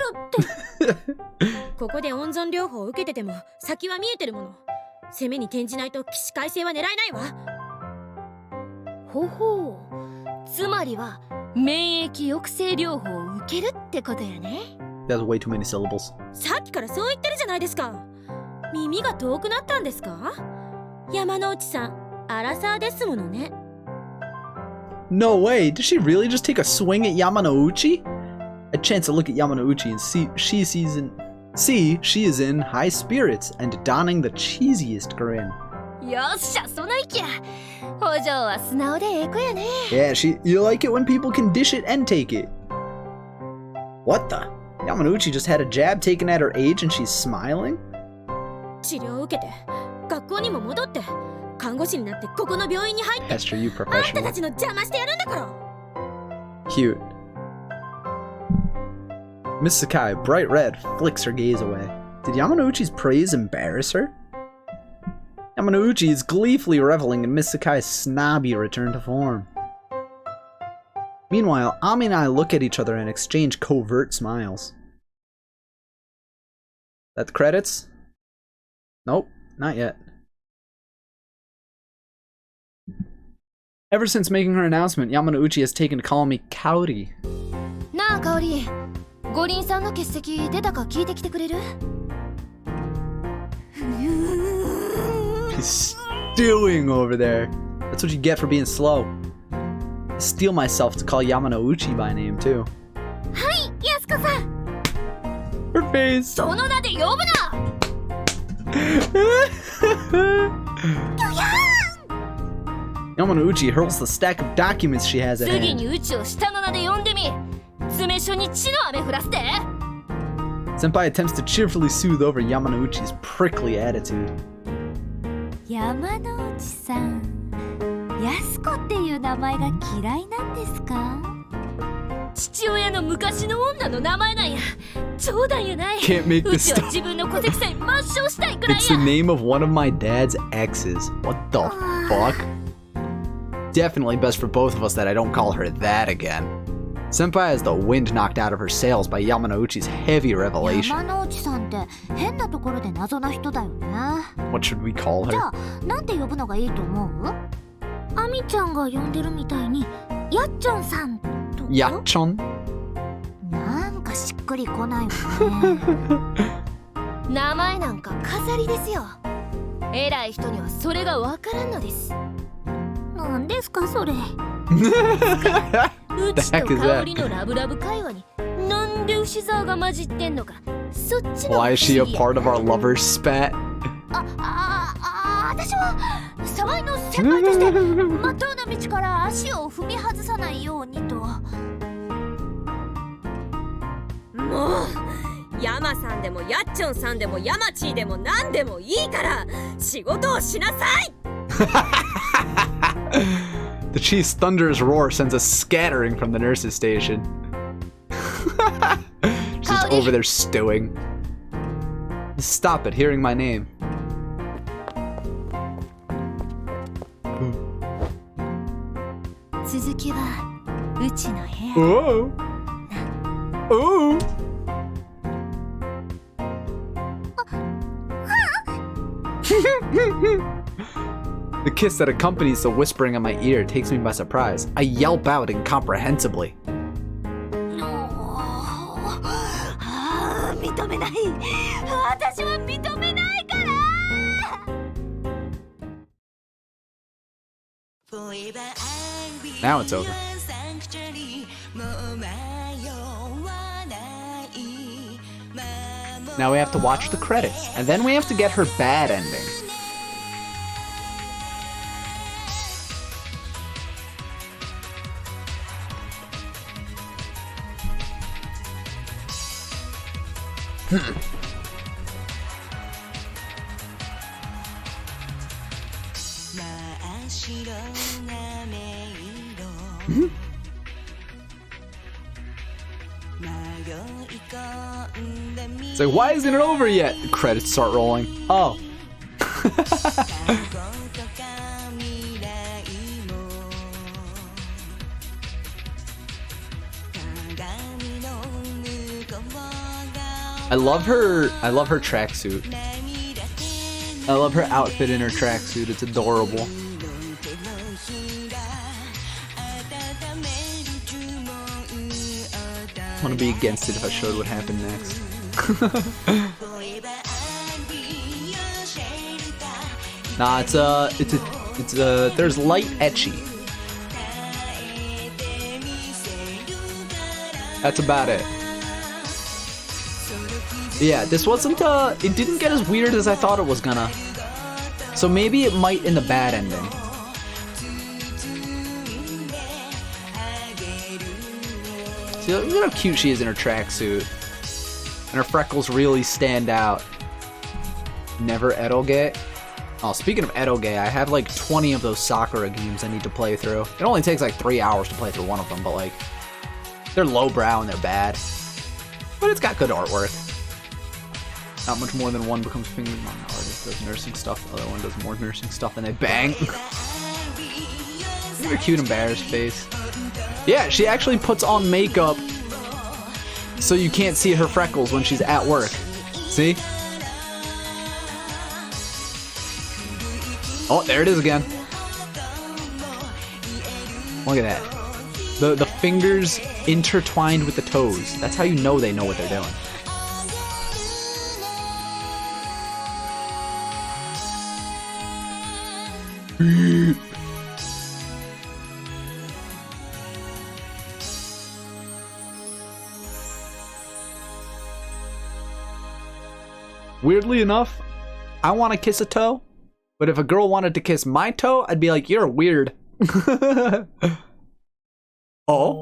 ここで温存療法を受けてても先は見えてるもの。攻めに転じないと起死回生は狙えないわ。ほほう、つまりは免疫抑制療法を受けるってことやね。 That's way too many syllables. さっきからそう言ってるじゃないですか。耳が遠くなったんですか？山之内さん、アラサーですものね。 No way! Did she really just take a swing at Yamanouchi? I chance to look at Yamanouchi and see she is in high spirits and donning the cheesiest grin. よっしゃ、その意気や。お嬢は素直でええ子やね。 Yeah, you like it when people can dish it and take it. What the? Yamanouchi just had a jab taken at her age and she's smiling? 治療を受けて学校にも戻って看護師になってここの病院に入って Esther, you あんた professional. たちの邪魔してやるんだから。 Cute. Miss Sakai, bright red, flicks her gaze away. Did Yamanouchi's praise embarrass her? Yamanouchi is gleefully reveling in Miss Sakai's snobby return to form. Meanwhile, Ami and I look at each other and exchange covert smiles. That the credits? Nope, not yet. Ever since making her announcement, Yamanouchi has taken to calling me Kaori. なあ香織、五輪さんの欠席出たか聞いてきてくれる？ He's stewing over there. That's what you get for being slow. I steel myself to call Yamanouchi by name too. はい、やすこさん。 Her face. その名で呼ぶな。 Yamanouchi hurls the stack of documents she has at 次 hand. にうちを下の名で呼んでみ。詰所に血の雨降らせて。 Senpai attempts to cheerfully soothe over Yamanouchi's prickly attitude. 山之内さん、安子っていう名前が嫌いなんですか？父親の昔の女の名前なんや。冗談やない。 Can't make う this ちは stuff. 自分の戸籍さえ抹消したいくらい It's the や。 name of one of my dad's exes. What the fuck? Definitely best for both of us that I don't call her that again. Senpai has the wind knocked out of her sails by Yamanouchi's heavy revelation. 山之内さんって変なところで謎な人だよね。 What should we call じ her? ゃあなんて呼ぶのがいいと思う？アミちゃんが呼んでるみたいにやっちょんさんとか。 Yachon? なんかしっくりこないわね。名前なんか飾りですよ。偉い人にはそれがわからんのです。なんですかそれ。うちと香りのラブラブ会話になんで牛沢が混じってんのか、そっちの Why is she a 不思議や。 part of our lover's spat? 私は沢井の先輩としてまっとうな道から足を踏み外さないようにと。もう山さんでもやっちょんさんでもヤマチーでも何でもいいから仕事をしなさい。 The chief's thunderous roar sends a scattering from the nurse's station. She's just over there stewing. Stop it, hearing my name. 続きはうちの部屋。 Oh! Oh! The kiss that accompanies the whispering in my ear takes me by surprise. I yelp out incomprehensibly. 認めない。私は認めないから。 Now it's over. Now we have to watch the credits, and then we have to get her bad ending. It's like, why isn't it over yet? The credits start rolling. Oh. I love her tracksuit. I love her outfit in her tracksuit. It's adorable. I want to be against it if I showed what happened next. Nah, there's light etchy. That's about it. Yeah, this wasn't, it didn't get as weird as I thought it was gonna. So maybe it might in the bad ending. See, look how cute she is in her tracksuit. And her freckles really stand out. Never eroge. Oh, speaking of eroge, I have like 20 of those Sakura games I need to play through. It only takes like 3 hours to play through one of them, but like, they're lowbrow and they're bad. But it's got good artwork. Not much more than one becomes finger. One artist does nursing stuff, the other one does more nursing stuff, and they bang. Look at her cute embarrassed face. Yeah, she actually puts on makeup so you can't see her freckles when she's at work. See? Oh, there it is again. Look at that. The fingers intertwined with the toes. That's how you know they know what they're doing. Weirdly enough, I want to kiss a toe, but if a girl wanted to kiss my toe, I'd be like, you're weird. Oh?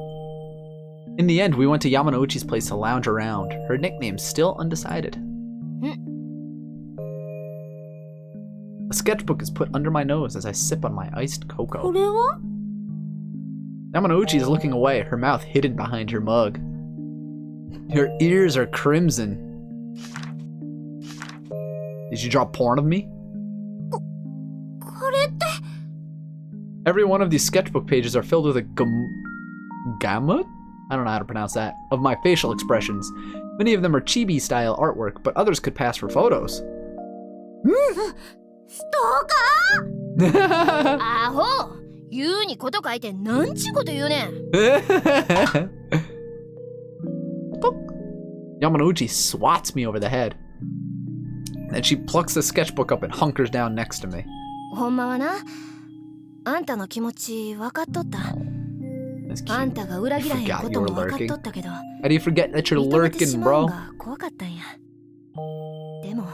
In the end, we went to Yamanouchi's place to lounge around. Her nickname's still undecided. A sketchbook is put under my nose as I sip on my iced cocoa. Yamanouchi is looking away, her mouth hidden behind her mug. Her ears are crimson. Did you draw porn of me? Every one of these sketchbook pages are filled with a gamut? I don't know how to pronounce that. Of my facial expressions. Many of them are chibi-style artwork, but others could pass for photos. Aho! 言うにこと書いてなんちゅうこと言うねん。Yamanouchi swats me over the head. Then she plucks the sketchbook up and hunkers down next to me. ほんまはな、あんたの気持ち分かっとった。あんたが裏切らへんことも分かっとったけど。How do you forget that you're lurking, bro? 怖かったんや。でも、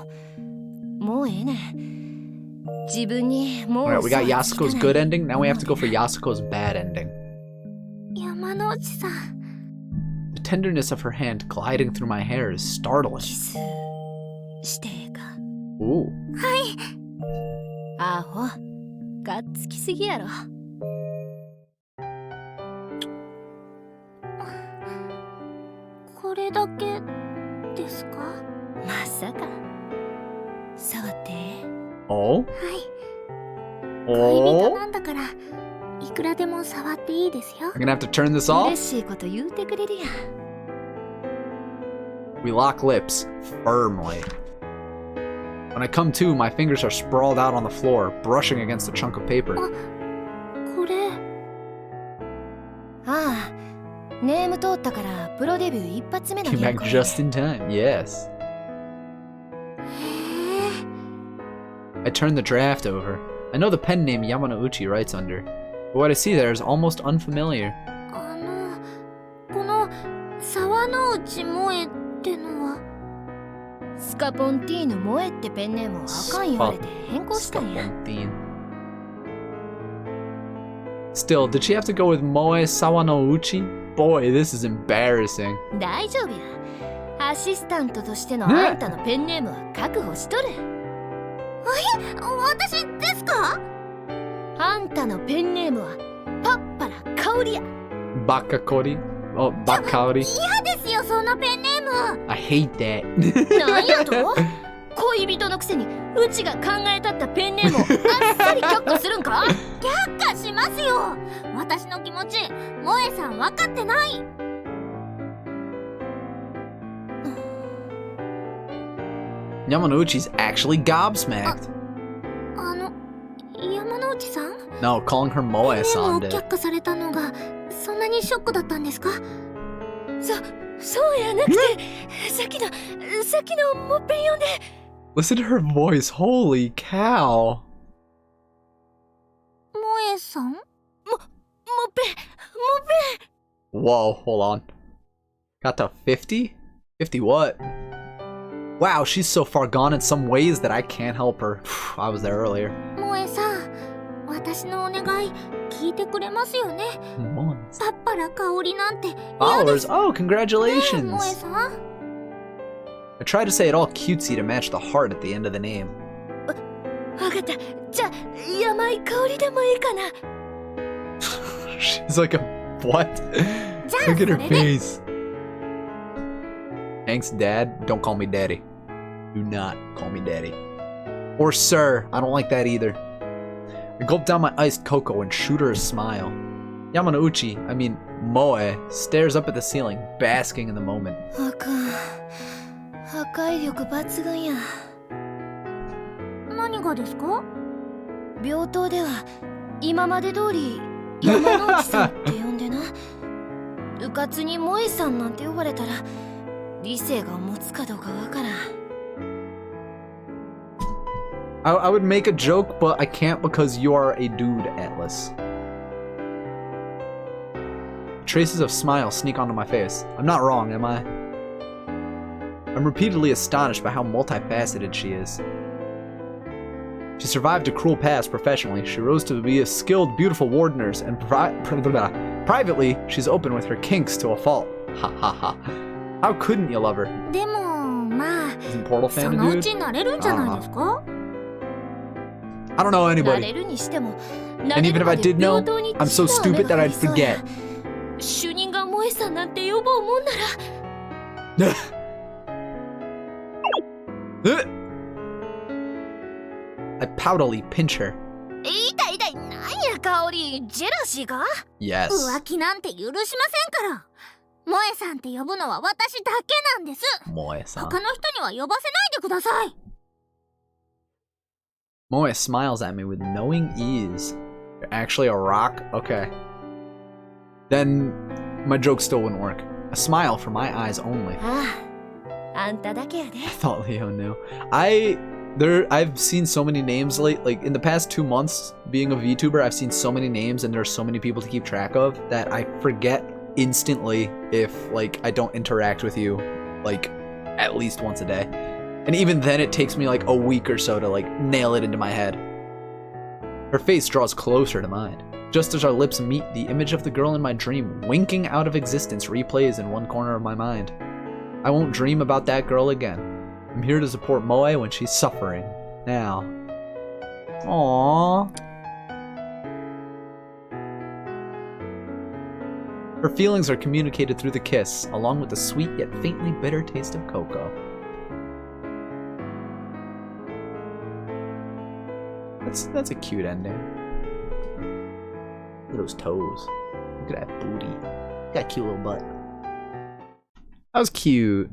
もうええねん。自分にもう。Alright, we got Yasuko's good ending. Now we have to go for Yasuko's bad ending. 山之内さん。The tenderness of her hand gliding through my hair is startling. キスしてええか。Ooh. はい。アホ、がっつきすぎやろ。これだけですか？まさか。触って。Oh? はい。恋人なんだから、いくらでも触っていいですよ。I'm gonna have to turn this off. 嬉しいこと言うてくれるやん。We lock lips firmly. When I come to, my fingers are sprawled out on the floor, brushing against a chunk of paper. これ。ああ、ネーム通ったからプロデビュー一発目の Came 原 back 稿。 just in time, yes. I turn the draft over. I know the pen name Yamanouchi writes under, but what I see there is almost unfamiliar. この沢之内萌えってのは。スカポンティーヌ萌えってペンネームをあかん言われて変更したんや。Still, did she have to go with Moe Sawanouchi? Boy, this is embarrassing. 大丈夫や。アシスタントとしてのあんたのペンネームは確保しとる。私ですか？あんたのペンネームはパッパラカオリや。Bakakori? Oh, Bakaori? 嫌ですよ、そんなペンネーム。I hate that. なんやと？恋人のくせにうちが考えたったペンネームをあっさり却下するんか？却下しますよ。私の気持ち、萌えさん分かってない。Yamanouchi's actually gobsmacked. 山之内さん？ No, calling her ペン Moe ネーム san を did. 却下されたのがそんなにショックだったんですか？そうやなくて、さっきのもっぺん読んで。Listen to her voice. Holy cow. 萌えさん？もっぺん。Whoa, hold on. Got to 50? 50 what? Wow, she's so far gone in some ways that I can't help her. I was there earlier. 萌えさん、私のお願い聞いてくれますよね。パッパラ香りなんて嫌で Followers? す。Oh, ねえ、萌え congratulations. さん。I tried to say it all cutesy to match the heart at the end of the name. わかった。じゃあ、山井香りでもいいかな。She's like a what? じゃあ Look at her それで face. Thanks, Dad. Don't call me Daddy. Do not call me Daddy. Or Sir. I don't like that either. I gulp down my iced cocoa and shoot her a smile. Yamanouchi, I mean Moe, stares up at the ceiling, basking in the moment. あかん。破壊力抜群や。何がですか？病棟では今まで通り山之内さんって呼んでな。うかつに萌さんなんて呼ばれたら理性が持つかどうかわからん。I would make a joke, but I can't because you are a dude, Atlas. Traces of smile sneak onto my face. I'm not wrong, am I? I'm repeatedly astonished by how multifaceted she is. She survived a cruel past professionally. She rose to be a skilled, beautiful ward nurse, and privately, she's open with her kinks to a fault. Ha ha ha. How couldn't you love her? でもまあ Isn't Portal そ fan の a うち dude? 慣れるんじゃないですか？ I don't know 慣 anybody. れるにしても、 And even if I did know, I'm so stupid that I'd forget. 主任が萌さんなんて呼ぼうもんなら。I poutily pinch her. 痛い痛い、なんや香り、ジェラシーか？ Yes. 浮気なんて許しませんから。萌えさんって呼ぶのは私だけなんです。 Moe-san. 他の人には呼ばせないでください。 Moe smiles at me with knowing ease. You're actually a rock? Okay. Then my joke still wouldn't work. A smile for my eyes only. ああ、あんただけやで。 I thought Leo knew. I've seen so many names like in the past 2 months being a VTuber, I've seen so many names and there's so many people to keep track of that I forget instantly if like I don't interact with you like at least once a day. And even then it takes me like a week or so to like nail it into my head. Her face draws closer to mine. Just as our lips meet, the image of the girl in my dream winking out of existence replays in one corner of my mind. I won't dream about that girl again. I'm here to support Moe when she's suffering. Now. Aww. Her feelings are communicated through the kiss, along with the sweet yet faintly bitter taste of cocoa. That's a cute ending. Look at those toes. Look at that booty. Got a cute little butt. That was cute.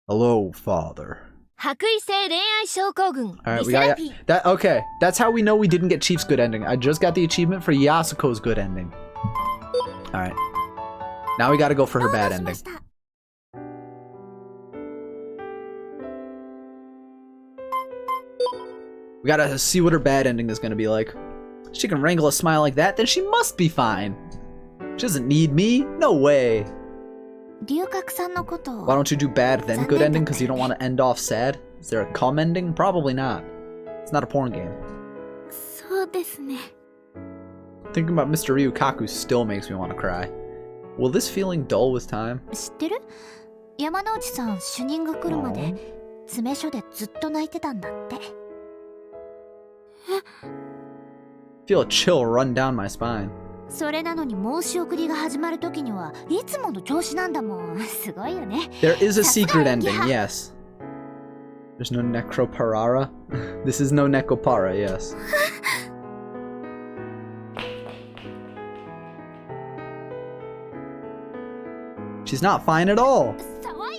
Hello, father. 白衣性恋愛症候群。 Alright, リ we セラ got ピー。 that. Okay, that's how we know we didn't get Chief's good ending. I just got the achievement for Yasuko's good ending. Alright. Now we gotta go for her bad どうし ending. ました？ We gotta see what her bad ending is gonna be like. She can wrangle a smile like that, then she must be fine. She doesn't need me. No way. 龍角さんのことを Why don't you do bad then good ending because you don't want to end off sad? Is there a cum ending? Probably not. It's not a porn game. そうですね。 Thinking about Mr. Ryukaku still makes me want to cry. Will this feeling dull with time? 知ってる？山之内さん主任が来るまで詰め所でずっと泣いてたんだって。 Feel a chill run down my spine. それなのに申し送りが始まる時にはいつもの調子なんだもん。すごいよね。 There is a secret ending, yes. There's no necroparara. This is no necropara, yes. She's not fine at all. さわい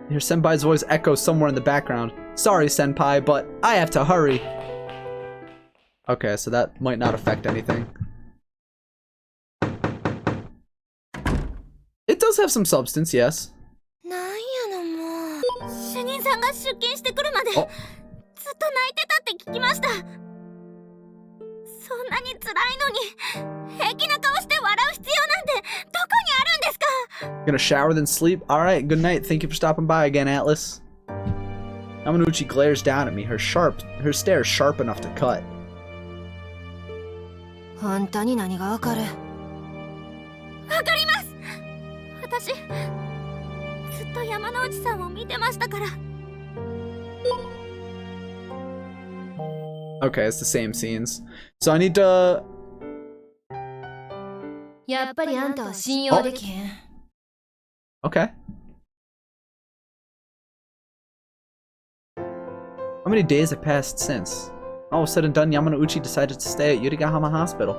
Your senpai's voice echoes somewhere in the background. Sorry, senpai, but I have to hurry. Okay, so that might not affect anything. It does have some substance, yes. なんやのもう。主任さんが出勤してくるまでずっとお泣いてたって聞きました。そんなに辛いのに平気な顔して笑う必要なんてどこにあるんですか？ Gonna shower then sleep? Alright, good night. Thank you for stopping by again, Atlas. Yamanuchi glares down at me, her stare sharp enough to cut. あんたに何がわかる？わかります。私ずっと山之内さんを見てましたから。 Okay, it's the same scenes. So I need to... やっぱりあんたは信用できへん。 Okay. How many days have passed since? All said and done, Yamanouchi decided to stay at Yurigahama Hospital.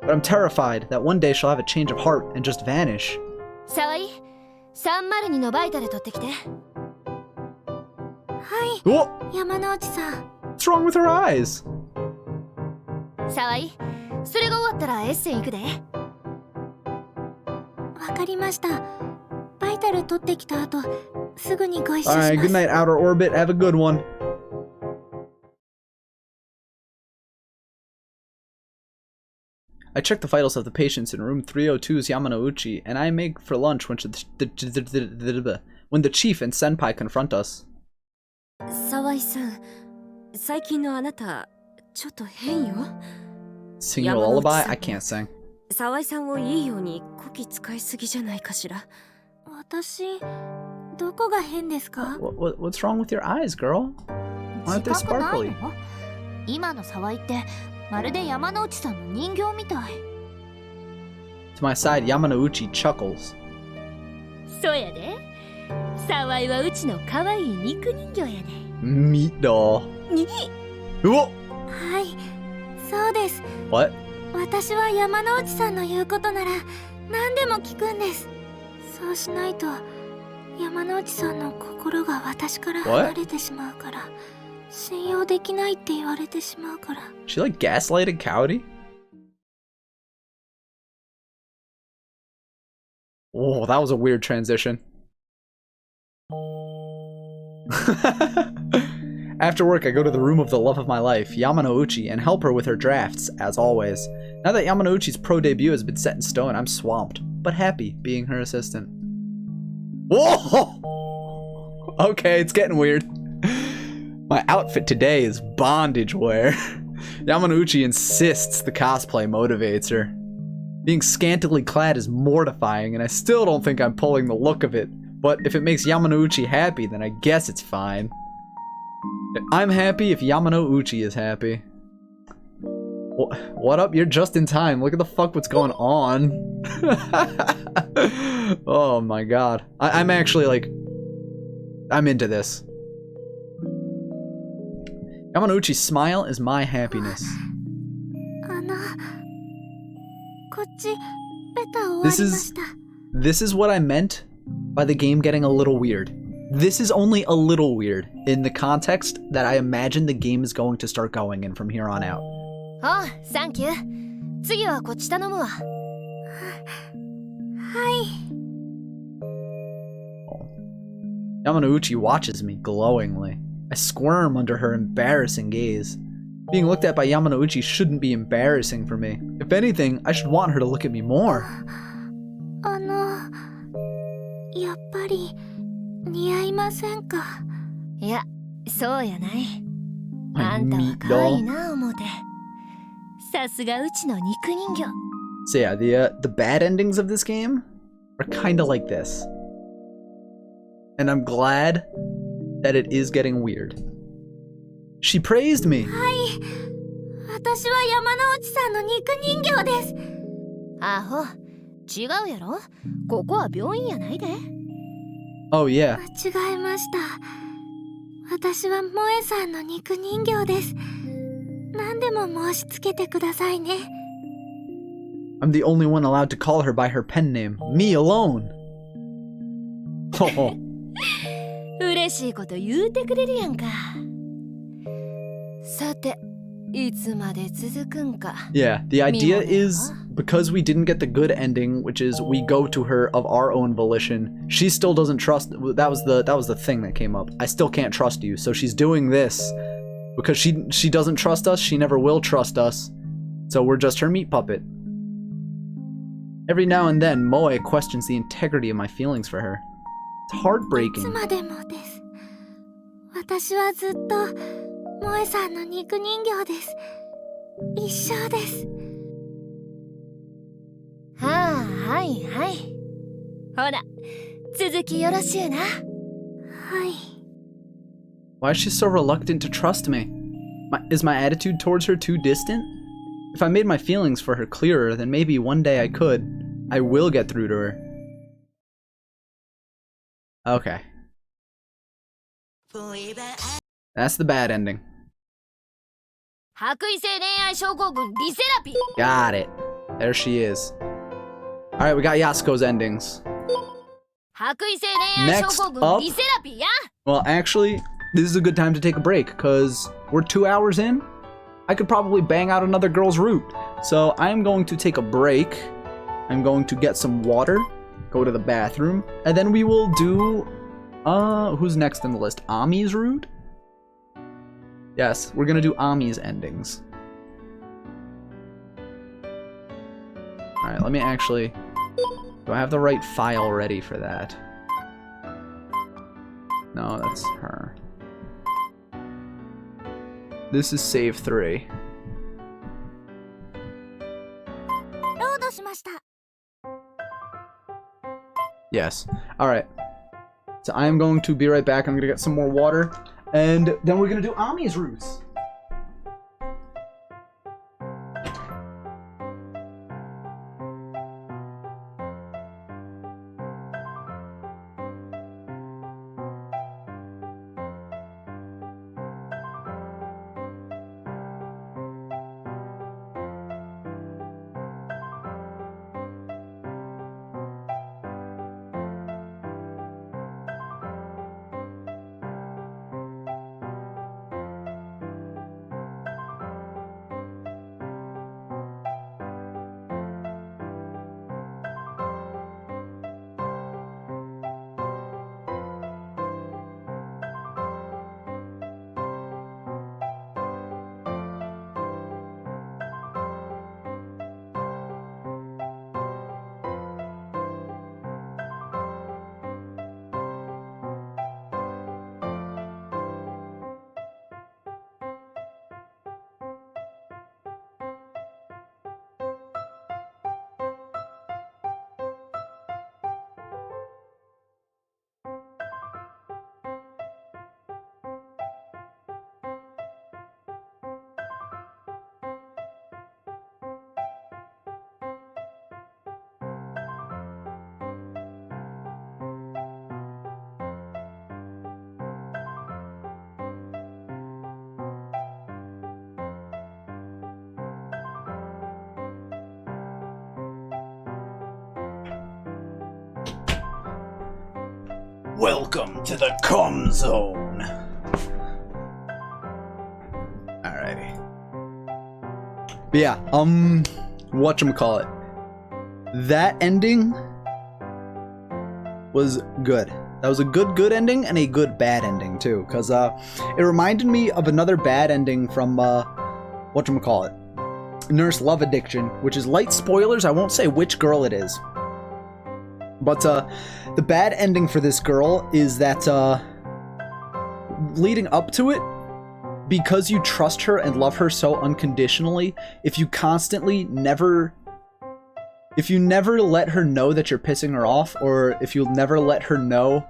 But I'm terrified that one day she'll have a change of heart and just vanish. 沢井、302のバイタル取ってきて。はい、 Oh! 山之内さん。 What's wrong with her eyes? 沢井、それが終わったらエッセン行くで。わかりました。バイタル取ってきた後、すぐにご一緒します。Alright, good night, Outer Orbit. Have a good one. I check the vitals of the patients in room 302's Yamanouchi, and I make for lunch when the chief and senpai confront us. 沢井さん、最近のあなた、ちょっと変よ。Sing you a lullaby? I can't sing. 沢井さんをいいようにこき使いすぎじゃないかしら。私、どこが変ですか？ What's wrong with your eyes, girl? Why aren't they 自覚ない sparkly? の？今の沢井ってまるで山之内さんの人形みたい。To my side, Yamanouchi chuckles. そうやで。沢井はうちの可愛い肉人形やね。Meat doll. に Whoa! はい、そうです。 What? 私は山之内さんの言うことなら何でも聞くんです。そうしないと山之内さんの心が私から離れてしまうから、信用できないって言われてしまうから。She like gaslighted Cowdy? Oh, that was a weird transition. After work, I go to the room of the love of my life, Yamanouchi, and help her with her drafts, as always. Now that Yamanouchi's pro debut has been set in stone, I'm swamped, but happy being her assistant. Whoa! Okay, it's getting weird. My outfit today is bondage wear. Yamanouchi insists the cosplay motivates her. Being scantily clad is mortifying, and I still don't think I'm pulling the look of it, but if it makes Yamanouchi happy, then I guess it's fine. I'm happy if Yamanouchi is happy. What up? You're just in time. Look at the fuck what's going on. Oh my god. I'm actually like... I'm into this. Yamanouchi's smile is my happiness. This is what I meant by the game getting a little weird. This is only a little weird in the context that I imagine the game is going to start going in from here on out. ああ、サンキュー。次はこっち頼むわ。はい。Yamanouchi watches me glowingly. I squirm under her embarrassing gaze. Being looked at by Yamanouchi shouldn't be embarrassing for me. If anything, I should want her to look at me more. やっぱり似合いませんか？いや、そうやない。あんたは可愛いな思うて。さすがうちの肉人形。So yeah, the bad endings of this game are kind of like this. And I'm glad that it is getting weird. She praised me. はい。私は山之内さんの肉人形です。アホ、違うやろ？ここは病院やないで。Oh yeah. 間違えました。私は萌えさんの肉人形です。何でも申し付けてくださいね。I'm the only one allowed to call her by her pen name. Me alone. 嬉しいこと言うてくれるやんか。さて、いつまで続くんか。Yeah, the idea is because we didn't get the good ending, which is we go to her of our own volition. She still doesn't trust. That was the thing that came up. I still can't trust you. So she's doing this because she doesn't trust us. She never will trust us. So we're just her meat puppet. Every now and then, Moe questions the integrity of my feelings for her. It's heartbreaking. いつまでもです。私はずっと萌えさんの肉人形です。一生です。はあ、はいはい。ほら、続きよろしゅうな。はい。Why is she so reluctant to trust me? Is my attitude towards her too distant? If I made my feelings for her clearer, then maybe one day I could. I will get through to her. Okay. That's the bad ending. 白衣性恋愛症候群リセラピー。 Got it. There she is. Alright, we got Yasuko's endings. 白衣性恋愛症候群リセラピーや。 Well, actually, this is a good time to take a break, because we're 2 hours in. I could probably bang out another girl's route. So I'm going to take a break. I'm going to get some water, go to the bathroom, and then we will do, who's next in the list? Ami's route? Yes, we're gonna do Ami's endings. Alright, let me actually, do I have the right file ready for that? No, that's her. This is save 3. ロードしました。 Yes. Alright. So I am going to be right back. I'm going to get some more water. And then we're going to do Ami's routes. Welcome to the Com Zone. Alrighty. But yeah, whatchamacallit. That ending was good. That was a good ending and a good bad ending too, because it reminded me of another bad ending from whatchamacallit, Nurse Love Addiction, which is light spoilers. I won't say which girl it is. But the bad ending for this girl is that leading up to it, because you trust her and love her so unconditionally, if you never let her know that you're pissing her off, or if you never let her know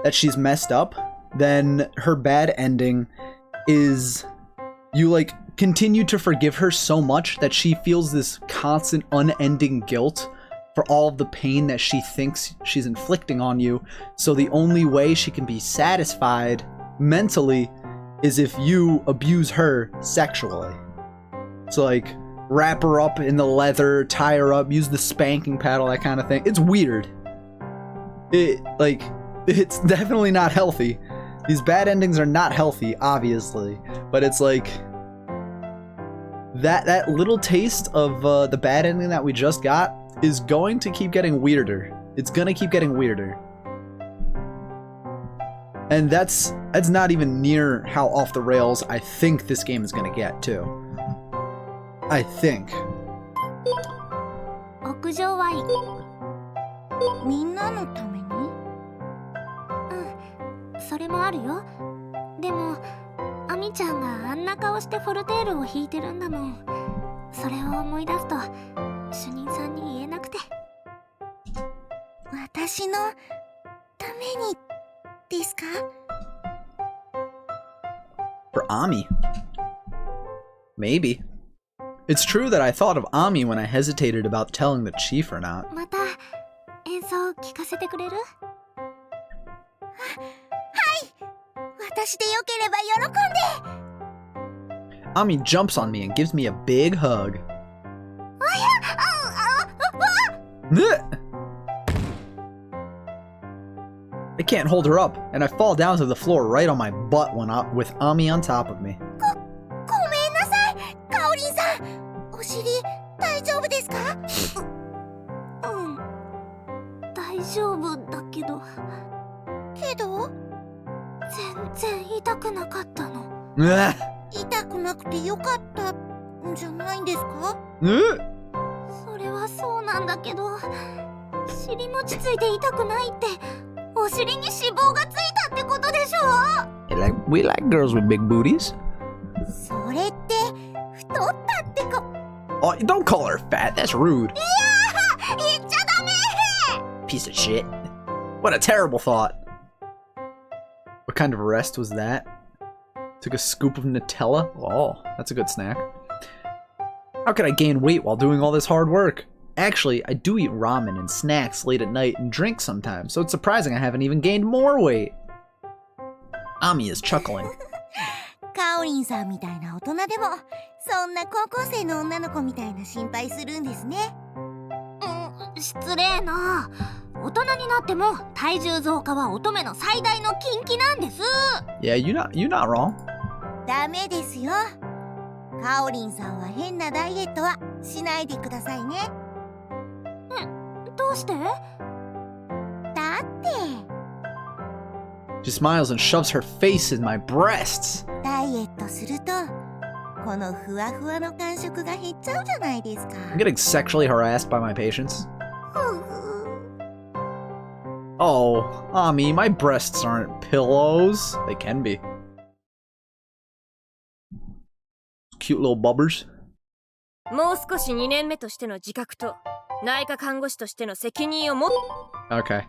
that she's messed up, then her bad ending is you like continue to forgive her so much that she feels this constant unending guilt for all of the pain that she thinks she's inflicting on you. So the only way she can be satisfied mentally is if you abuse her sexually. So like, wrap her up in the leather, tie her up, use the spanking paddle, that kind of thing. It's weird. It's definitely not healthy. These bad endings are not healthy, obviously. But it's like, that little taste of the bad ending that we just got is going to keep getting weirder. It's gonna keep getting weirder. And that's not even near how off the rails I think this game is gonna get, too. I think. 屋上ワイン。みんなのために？うん、それもあるよ。でも、アミちゃんがあんな顔してフォルテールを弾いてるんだもん。それを思い出すと、主任さんに言えなくて。私のためにですか？ For Ami. Maybe. It's true that I thought of Ami when I hesitated about telling the chief or not. また演奏聞かせてくれる？はい。私でよければ喜んで。Ami jumps on me and gives me a big hug. I can't hold her up, and I fall down to the floor right on my butt with Ami on top of me. ごめんなさい、かおりんさん。お尻大丈夫ですか？うん、大丈夫だけど。けど？全然痛くなかったの。痛くなくてよかったんじゃないんですか？それはそうなんだけど、尻餅ついて痛くないって、お尻に脂肪がついたってことでしょ？ We like girls with big booties. それって太ったってか。Oh, don't call her fat. That's rude. いやー、言っちゃダメ！ Piece of shit. What a terrible thought. What kind of rest was that? Took a scoop of Nutella? Oh, that's a good snack. How could I gain weight while doing all this hard work? Actually, I do eat ramen and snacks late at night and drink sometimes, so it's surprising I haven't even gained more weight. Ami is chuckling. かおりんさんみたいな大人でも、そんな高校生の女の子みたいな心配するんですね。失礼な。大人になっても体重増加は乙女の最大の禁忌なんです。Yeah, you're not wrong. ダメですよ。かおりんさんは変なダイエットはしないでくださいね。どうして？だって She smiles and shoves her face in my breasts. ダイエットするとこのふわふわの感触が減っちゃうじゃないですか。I'm getting sexually harassed by my patients. Oh, Ami, my breasts aren't pillows. They can be. Cute little bubbers. もう少し2年目としての自覚と内科看護師としての責任を持っ Okay.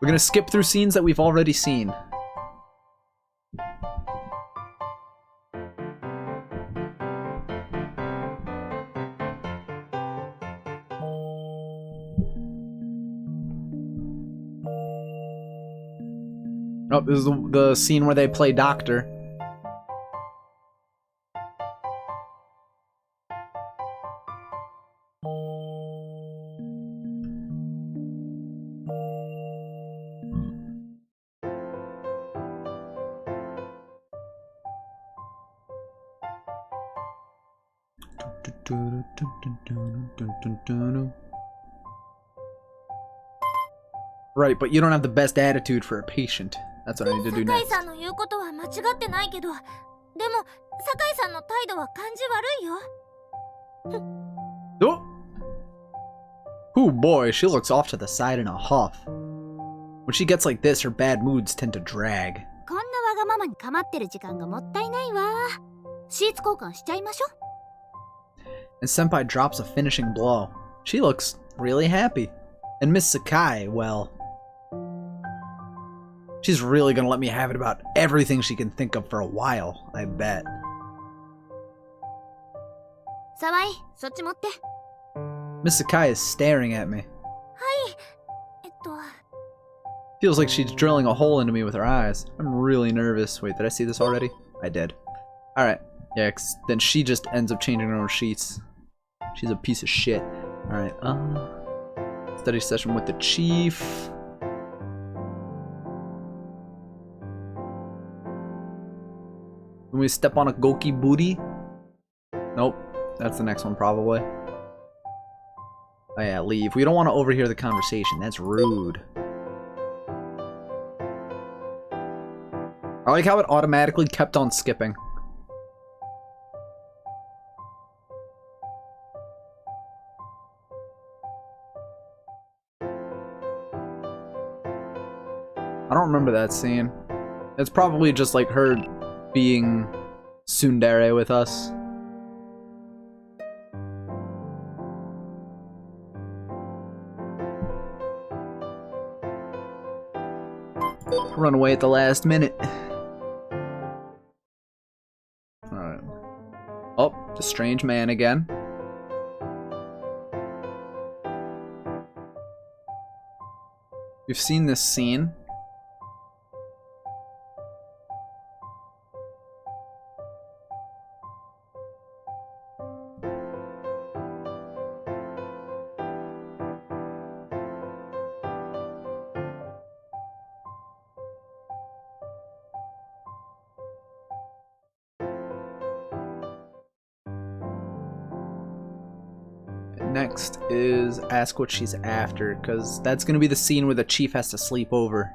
We're gonna skip through scenes that we've already seen. Oh, this is the scene where they play doctor. Right, but you don't have the best attitude for a patient. That's what I need to do 酒井 next. さんの言うことは間違ってないけど、でも酒井さんの態度は感じ悪いよ。 Oh! Ooh boy, she looks off to the side in a huff. When she gets like this, her bad moods tend to drag. こんなわがままに構ってる時間がもったいないわ。シーツ交換しちゃいましょ。 And Senpai drops a finishing blow. She looks really happy. And Miss Sakai, well... she's really gonna let me have it about everything she can think of for a while, I bet. 沢井、そっち持って。 Miss Sakai is staring at me. はい。Feels like she's drilling a hole into me with her eyes. I'm really nervous. Wait, did I see this already? I did. Alright. Yeah, 'cause then she just ends up changing her own sheets. She's a piece of shit. Alright, study session with the chief. When we step on a Goki booty? Nope. That's the next one, probably. Oh yeah, leave. We don't want to overhear the conversation. That's rude. I like how it automatically kept on skipping. I don't remember that scene. It's probably just like her being tsundere with us. Run away at the last minute. Alright. Oh, the strange man again. We've seen this scene. next is ask what she's after, because that's going to be the scene where the chief has to sleep over.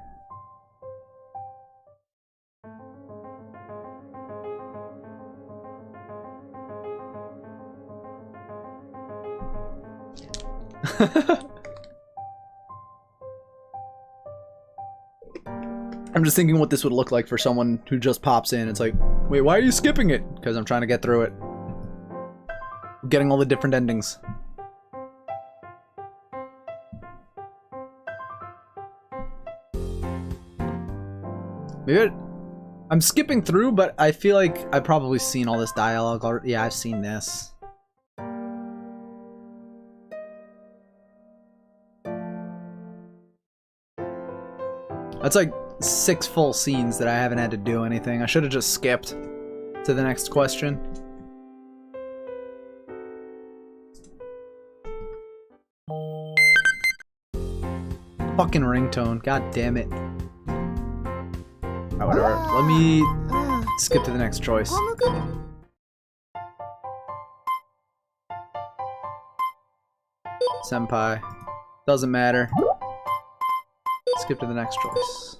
I'm just thinking what this would look like for someone who just pops in. It's like, wait, why are you skipping it? Because I'm trying to get through it. Getting all the different endings. Maybe I'm skipping through, but I feel like I've probably seen all this dialogue already. Yeah, I've seen this. That's like 6 full scenes that I haven't had to do anything. I should have just skipped to the next question. Fucking ringtone, god damn it. Alright, whatever. Let me skip to the next choice. Senpai. Doesn't matter. Skip to the next choice.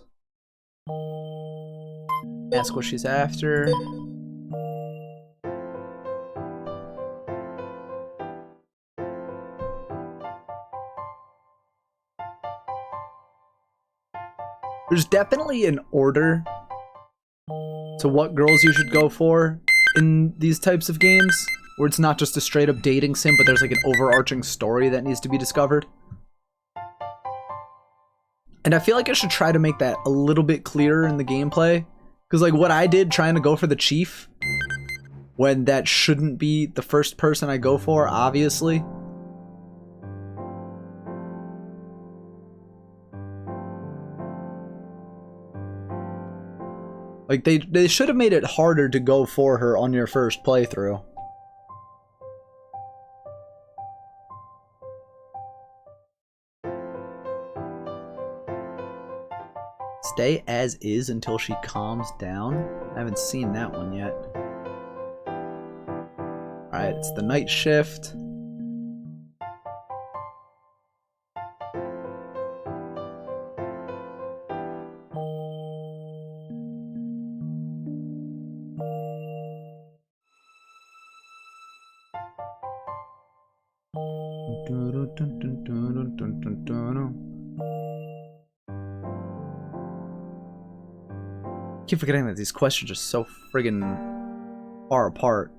Ask what she's after. There's definitely an order to what girls you should go for in these types of games, where it's not just a straight up dating sim, but there's like an overarching story that needs to be discovered. And I feel like I should try to make that a little bit clearer in the gameplay. Because like what I did trying to go for the chief, when that shouldn't be the first person I go for, obviously. Like they should have made it harder to go for her on your first playthrough. Stay as is until she calms down? I haven't seen that one yet. Alright, it's the night shift. I keep forgetting that these questions are so friggin' far apart.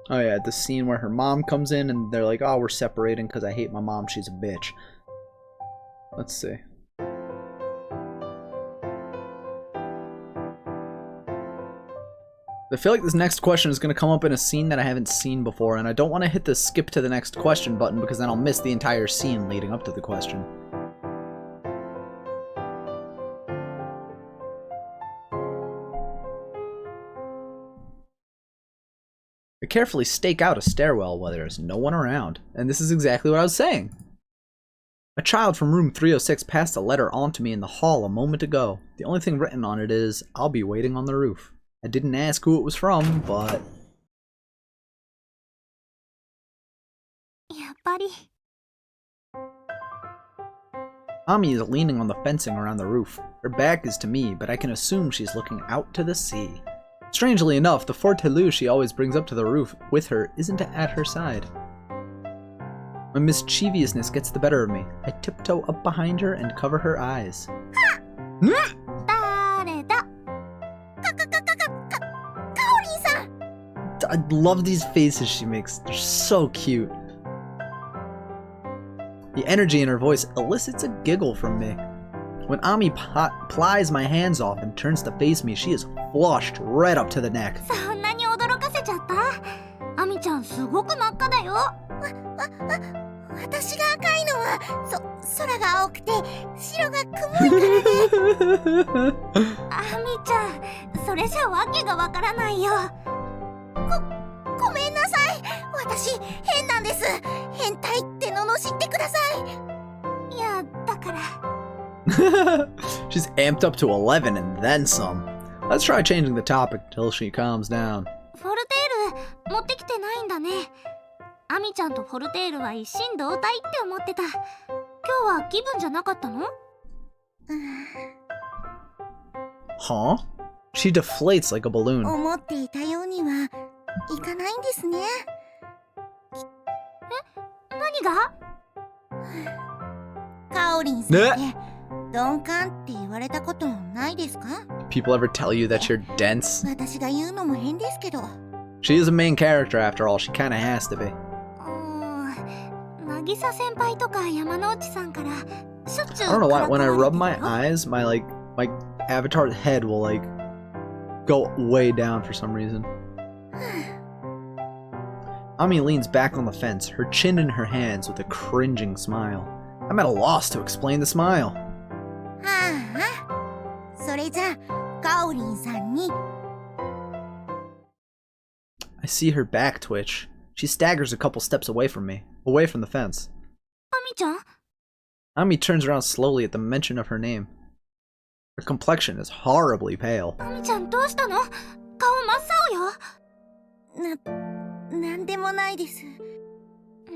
Oh yeah, the scene where her mom comes in and they're like, oh, we're separating because I hate my mom, she's a bitch. Let's see. I feel like this next question is going to come up in a scene that I haven't seen before, and I don't want to hit the skip to the next question button because then I'll miss the entire scene leading up to the question. I carefully stake out a stairwell where there's no one around, and this is exactly what I was saying. A child from room 306 passed a letter on to me in the hall a moment ago. The only thing written on it is, I'll be waiting on the roof. I didn't ask who it was from, but... やっぱり Ami is leaning on the fencing around the roof. Her back is to me, but I can assume she's looking out to the sea. Strangely enough, the fortelou she always brings up to the roof with her isn't at her side. My mischievousness gets the better of me. I tiptoe up behind her and cover her eyes. 誰だ I love these faces she makes. They're so cute. The energy in her voice elicits a giggle from me. When Ami plies my hands off and turns to face me, she is flushed right up to the neck. そんなに驚かせちゃった？アミちゃんすごく真っ赤だよ。私が赤いのは空が青くて白が曇いからね。アミちゃん、それじゃわけがわからないよ。ごめんなさい。私変なんです。変態って罵ってください。から。She's amped up to 11 and then some. Let's try changing the topic until she calms down. フォルテール持ってきてないんだね。アミちゃんとフォルテールは一心同体って思ってた。今日は気分じゃなかったの？ Huh? She deflates like a balloon. 思っていたようにはいかないんですね。何が？カオリンさんって鈍感って言われたことないですか？ People ever tell you that you're dense? 私が言うのも変ですけど。She is a main character after all, she kinda has to be. 渚先輩とか山之内さんからしょっちゅう I don't know why, when I rub my からかわれてるよ。 eyes, my avatar's head will go way down for some reason. Ami leans back on the fence, her chin in her hands with a cringing smile. I'm at a loss to explain the smile. はあ、それじゃあカオリンさんに。 I see her back twitch. She staggers a couple steps away from me, away from the fence. アミちゃん？ Ami turns around slowly at the mention of her name. Her complexion is horribly pale. アミちゃんどうしたの？顔真っ青よ。なんでもないです。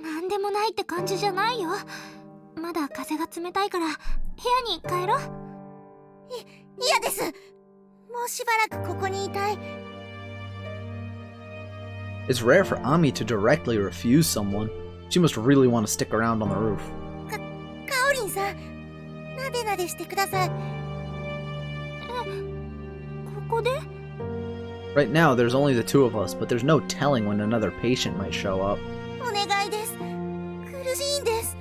なんでもないって感じじゃないよ。まだ風が冷たいから部屋に帰ろう。嫌です。もうしばらくここにいたい。 It's rare for Ami to directly refuse someone. She must really want to stick around on the roof. カオリンさん、なでなでしてください。ここで？ Right now, there's only the two of us, but there's no telling when another patient might show up. お願いです。苦しいんです。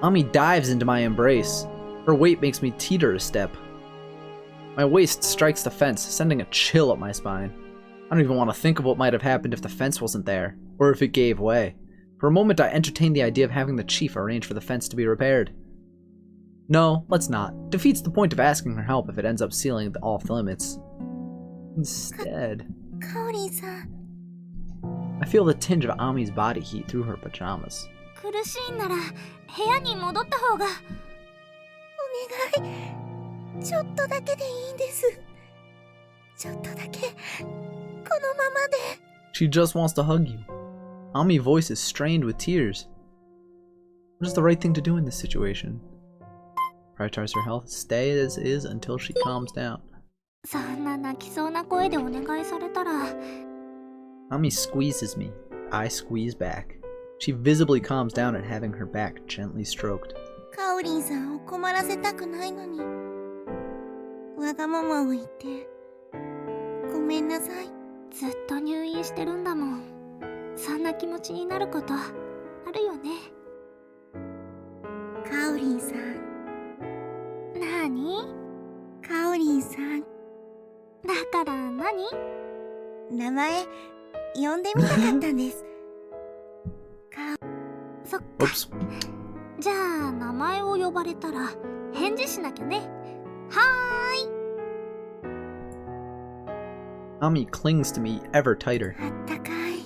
Ami dives into my embrace. Her weight makes me teeter a step. My waist strikes the fence, sending a chill up my spine. I don't even want to think of what might have happened if the fence wasn't there, or if it gave way. For a moment, I entertained the idea of having the chief arrange for the fence to be repaired. No, let's not. Defeats the point of asking her help if it ends up sealing off the limits. Instead, カオリンさん、 I feel the tinge of Ami's body heat through her pajamas. 苦しいんなら部屋に戻った方が。お願い。ちょっとだけでいいんです。ちょっとだけこのままで。 She just wants to hug you. Ami's voice is strained with tears. What is the right thing to do in this situation? Prioritize her health, stay as is until she calms down. そんな泣きそうな声でお願いされたら。 Ami squeezes me. I squeeze back. She visibly calms down at having her back gently stroked. カオリンさんを困らせたくないのに。わがままを言ってごめんなさい。ずっと入院してるんだもん。そんな気持ちになることあるよね。カオリンさん。なに？カオリンさん。だから何？名前呼んでみたかったんです。そっか。 Oops. じゃあ名前を呼ばれたら返事しなきゃね。はーい。 Ami clings to me ever tighter あったかい。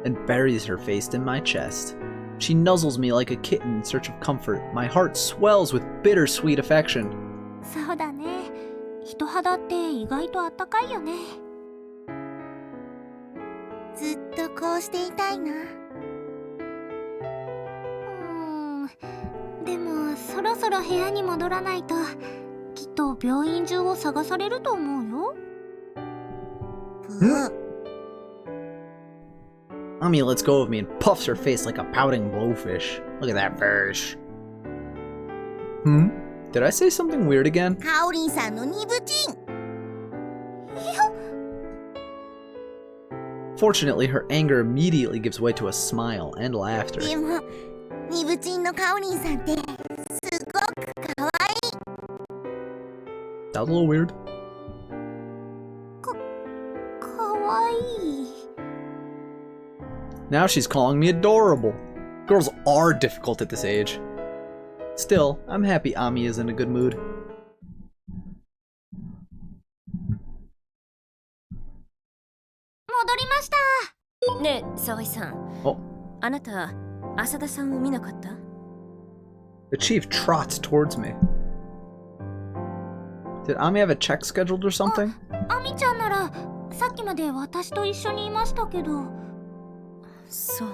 and buries her face in my chest. She nuzzles me like a kitten in search of comfort. My heart swells with bittersweet affection. そうだね。人肌って意外とあったかいよね。ずっとこうしていたいな。でもそろそろ部屋に戻らないときっと病院中を探されると思うよ。Ami lets go of me and puffs her face like a pouting blowfish. Look at that fish. Did I say something weird again? カオリンさんのニブチン。 Fortunately, her anger immediately gives way to a smile and laughter. でもニブチンのカオリンさんってすごくかわいい。 That was a little weird. かわいい。 Now she's calling me adorable. Girls are difficult at this age. Still, I'm happy Ami is in a good mood. 戻りました。ねえ沢井さん、おあなた浅田さんを見なかった？ The chief trots towards me. Did Ami have a check scheduled or something? アミちゃんならさっきまで私と一緒にいましたけど。そう。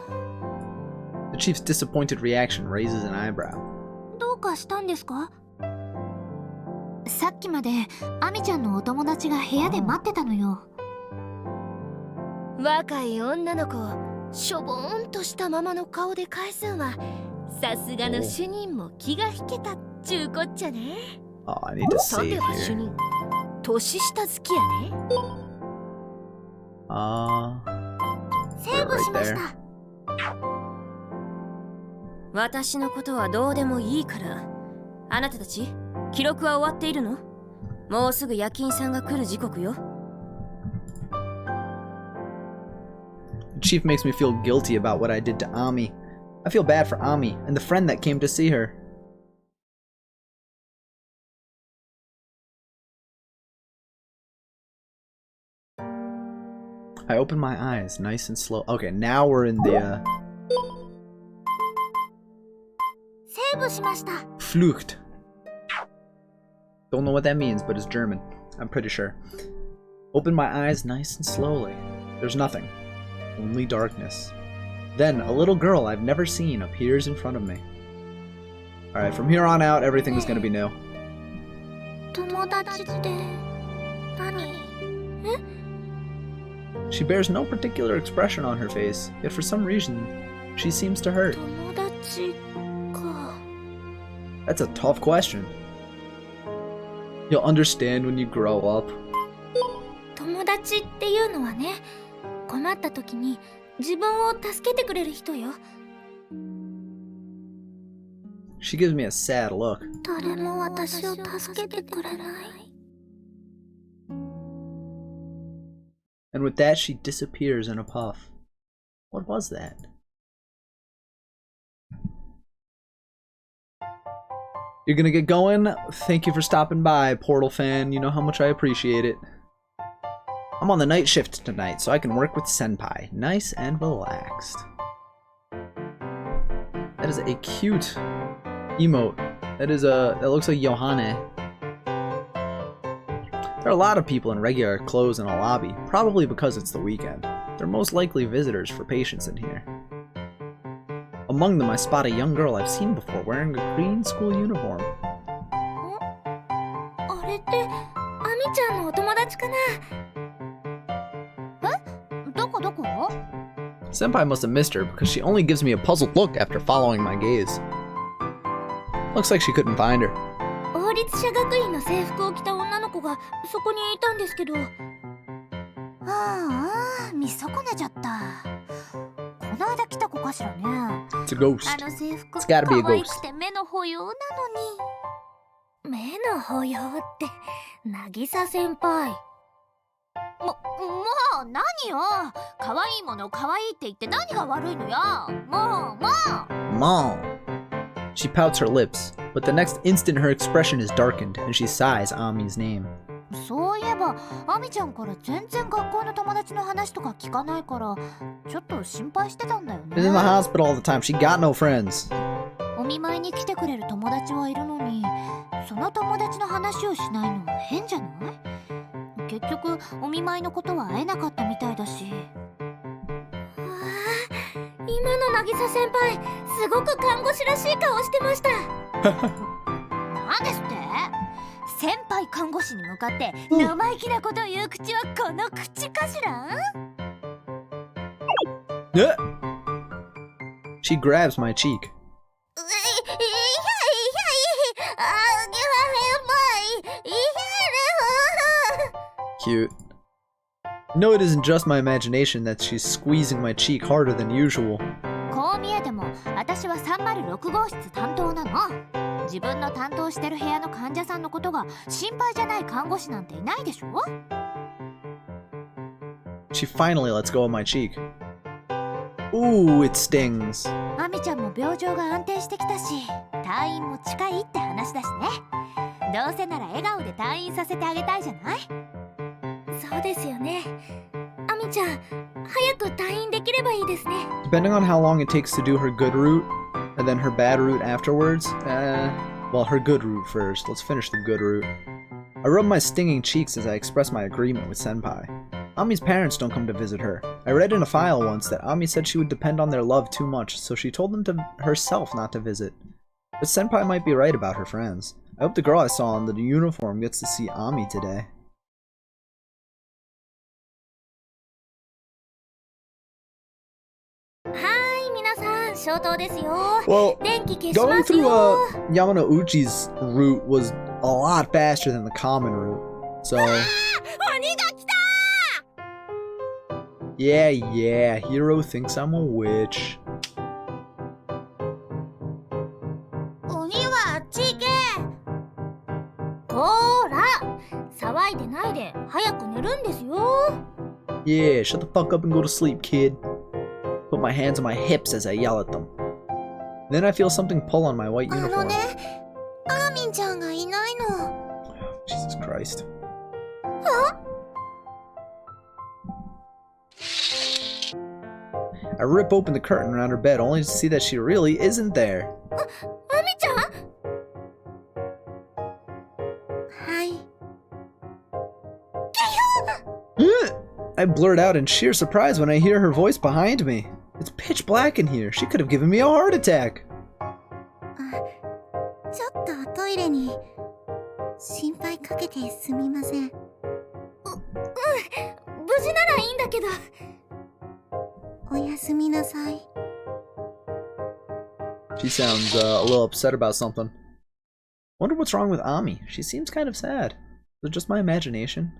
The chief's disappointed reaction raises an eyebrow. どうかしたんですか？さっきまでアミちゃんのお友達が部屋で待ってたのよ。若い女の子をしょぼーんとしたままの顔で返すんはさすがの主任も気が引けたっちゅうこっちゃね。Oh, I need to さ save ては主 here. 任、年下好きやね。セーブしました。私のことはどうでもいいから。あなたたち、記録は終わっているの？もうすぐ夜勤さんが来る時刻よ。The chief makes me feel guilty about what I did to Ami. I feel bad for Ami and the friend that came to see her. I open my eyes, nice and slow. Okay, now we're in the, セーブしました。 Flucht. Don't know what that means, but it's German. I'm pretty sure. Open my eyes nice and slowly. There's nothing. Only darkness. Then, a little girl I've never seen appears in front of me. Alright, from here on out, everything is gonna be new. 友達って何？ She bears no particular expression on her face, yet for some reason, she seems to hurt. 友達か。 That's a tough question. You'll understand when you grow up. 友達っていうのはね、困った時に自分を助けてくれる人よ。 She gives me a sad look. 誰も私を助けてくれない。 And with that, she disappears in a puff. What was that? You're gonna get going? Thank you for stopping by, Portal fan. You know how much I appreciate it. I'm on the night shift tonight, so I can work with Senpai. Nice and relaxed. That is a cute emote. That looks like Yohane. There are a lot of people in regular clothes in a lobby, probably because it's the weekend. They're most likely visitors for patients in here. Among them, I spot a young girl I've seen before wearing a green school uniform. あれってアミちゃんのお友達かな？え？どこ？ Senpai must have missed her because she only gives me a puzzled look after following my gaze. Looks like she couldn't find her. 王立社学院の制服を着た女の子がそこにいたんですけど。見損ねちゃった。この間来た子かしらね。 It's a ghost. あの制服 It's gotta be a 可愛 ghost. くて目の保養なのに。目の保養って渚先輩。もう何よ。可愛いものを可愛いって言って何が悪いのよ。もう。 Mom. She pouts her lips, but the next instant her expression is darkened and she sighs Ami's name. そういえばアミちゃんから全然学校の友達の話とか聞かないからちょっと心配してたんだよね。 She's in the hospital all the time. She got no friends. お見舞いに来てくれる友達はいるのにその友達の話をしないのは変じゃない？結局お見舞いのことは会えなかったみたいだし。今の渚先輩すごく看護師らしい顔してました。なんですって？先輩看護師に向かって生意気なことを言う口はこの口かしら？ She grabs my cheek. Cute. No, it isn't just my imagination that she's squeezing my cheek harder than usual. こう見えても私は306号室担当なの。自分の担当してる部屋の患者さんのことが心配じゃない看護師なんていないでしょ？ She finally lets go of my cheek. Ooh, it stings. アミちゃんも病状が安定してきたし退院も近いって話だしね。どうせなら笑顔で退院させてあげたいじゃない？そうですよね。アミみちゃん、早く退院できればいいですね。 Depending on how long it takes to do her good route, and then her bad route afterwards, well, her good route first. Let's finish the good route. I rub my stinging cheeks as I express my agreement with Senpai. Ami's parents don't come to visit her. I read in a file once that Ami said she would depend on their love too much, so she told them to herself not to visit. But Senpai might be right about her friends. I hope the girl I saw in the uniform gets to see Ami today. Well, going through Yamanouchi's route was a lot faster than the common route, so... Yeah, Hiro thinks I'm a witch. 鬼はあっち行け。ほら、騒いでないで早く寝るんですよ。 Yeah, shut the fuck up and go to sleep, kid. Put my hands on my hips as I yell at them. Then I feel something pull on my white uniform. アーミンちゃんがいないの。 Jesus Christ. I rip open the curtain around her bed only to see that she really isn't there. アミちゃん？はい。 I blurt out in sheer surprise when I hear her voice behind me. It's pitch black in here. She could have given me a heart attack. ちょっとトイレに心配かけてすみません。無事ならいいんだけど。おやすみなさい。 She sounds a little upset about something. Wonder what's wrong with Ami. She seems kind of sad. Is it just my imagination?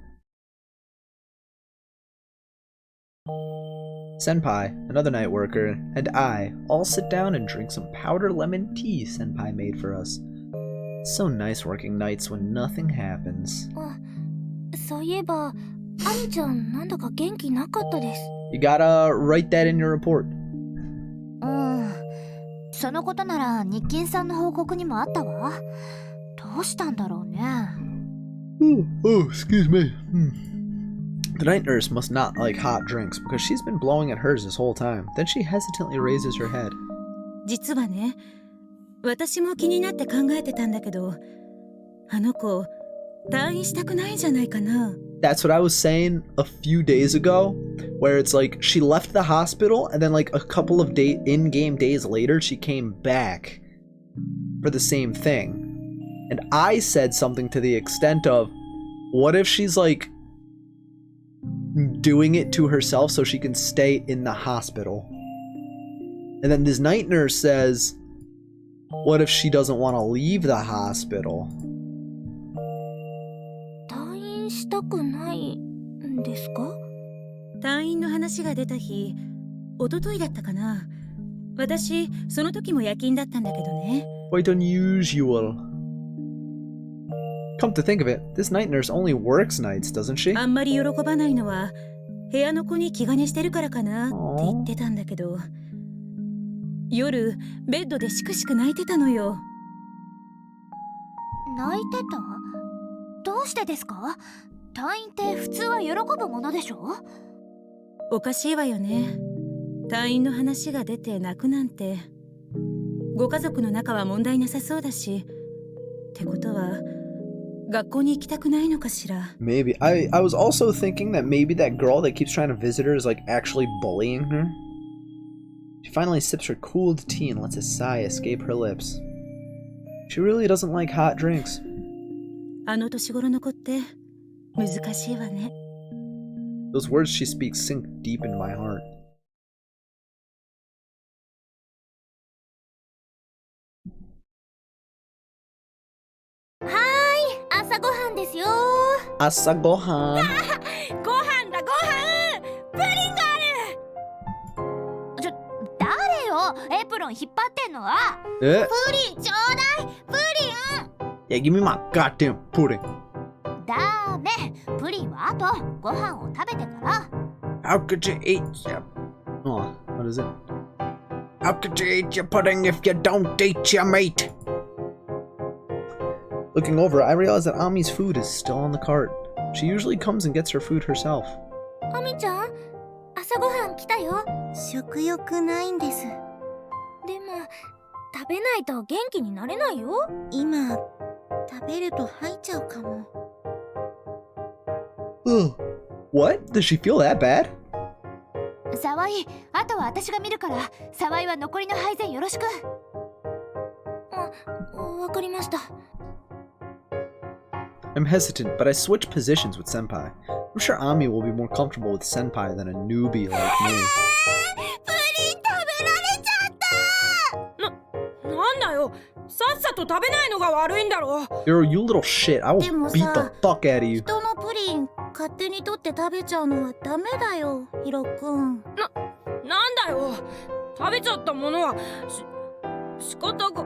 Senpai, another night worker, and I all sit down and drink some powder lemon tea Senpai made for us. It's so nice working nights when nothing happens. そういえば、アミちゃんなんだか元気なかったです。 You gotta write that in your report. そのことなら日勤さんの報告にもあったわ。どうしたんだろうね。Oh, excuse me. The night nurse must not like hot drinks because she's been blowing at hers this whole time. Then she hesitantly raises her head. 実はね、私も気になって考えてたんだけど、あの子退院したくないんじゃないかな。 That's what I was saying a few days ago, where it's like she left the hospital and then like a couple of in-game days later she came back for the same thing. And I said something to the extent of, what if she's like doing it to herself so she can stay in the hospital? And then this night nurse says, what if she doesn't want to leave the hospital? 退院したくないんですか？退院の話が出た日、一昨日だったかな。私、その時も夜勤だったんだけどね。 Quite unusual. Come to think of it, this night nurse only works nights, doesn't she? あんまり喜ばないのは、部屋の子に気兼ねしてるからかなって言ってたんだけど、夜、ベッドでしくしく泣いてたのよ。泣いてた？どうしてですか？退院って普通は喜ぶものでしょ？おかしいわよね。退院の話が出て泣くなんて。ご家族の仲は問題なさそうだし。ってことは、学校に行きたくないのかしら。Maybe. I was also thinking that maybe that girl that keeps trying to visit her is like actually bullying her. She finally sips her cooled tea and lets a sigh escape her lips. She really doesn't like hot drinks. あの年頃の子って難しいわね。 Those words she speaks sink deep into my heart. Hi, 朝ごはんですよ。朝ごはん。ご飯だご飯。プリンがある。誰よ？エプロン引っ張ってんのは。え？プリンちょうだい。プリン。 Yeah, give me my goddamn pudding. ダメ。プリンはあとご飯を食べてから。 How could you eat your... Oh, what is it? How could you eat your pudding if you don't eat your meat? Looking over, I realize that Ami's food is still on the cart. She usually comes and gets her food herself. アミちゃん、朝ごはん来たよ。食欲ないんです。でも食べないと元気になれないよ。今食べると吐いちゃうかも。Ugh. What? Does she feel that bad? 沢井、あとは私が見るから、沢井は残りの配膳よろしく。わかりました。I'm hesitant, but I switch positions with Senpai. I'm sure Ami will be more comfortable with Senpai than a newbie like me. プリン食べられちゃった。なんだよ、さっさと食べないのが悪いんだろ。Yo, you little shit. I will でも beat さ、 the fuck out of you. 人のプリン勝手に取って食べちゃうのはダメだよ、ヒロくん。なんだよ、食べちゃったものは仕方が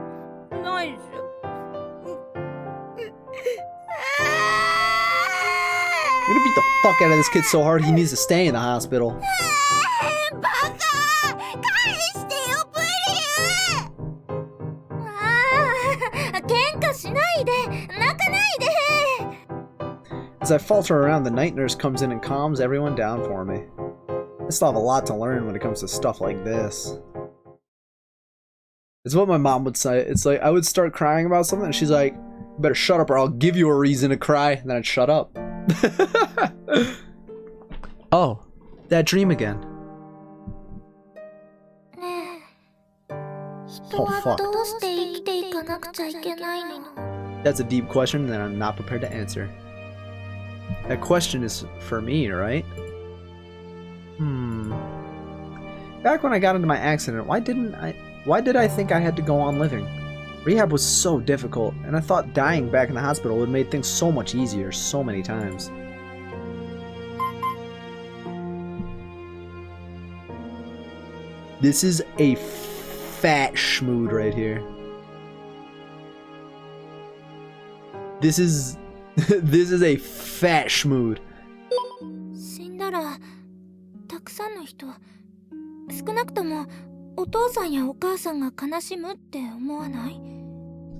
ないし。You're gonna beat the fuck out of this kid so hard he needs to stay in the hospital. バカ！返してよ、プリン！喧嘩しないで、泣かないで。 As I falter around, the night nurse comes in and calms everyone down for me. I still have a lot to learn when it comes to stuff like this. It's what my mom would say. It's like I would start crying about something and she's like, "You better shut up or I'll give you a reason to cry." And then I'd shut up. Oh, that dream again. ねえ、人 Oh, は fuck. どうして生きていかなくちゃいけないの？ That's a deep question that I'm not prepared to answer. That question is for me, right? Back when I got into my accident, why did I think I had to go on living? Rehab was so difficult, and I thought dying back in the hospital would have made things so much easier so many times. This is a fat schmood right here. This is this is a fat schmood. 死んだらたくさんの人、少なくともお父さんやお母さんが悲しむって思わない？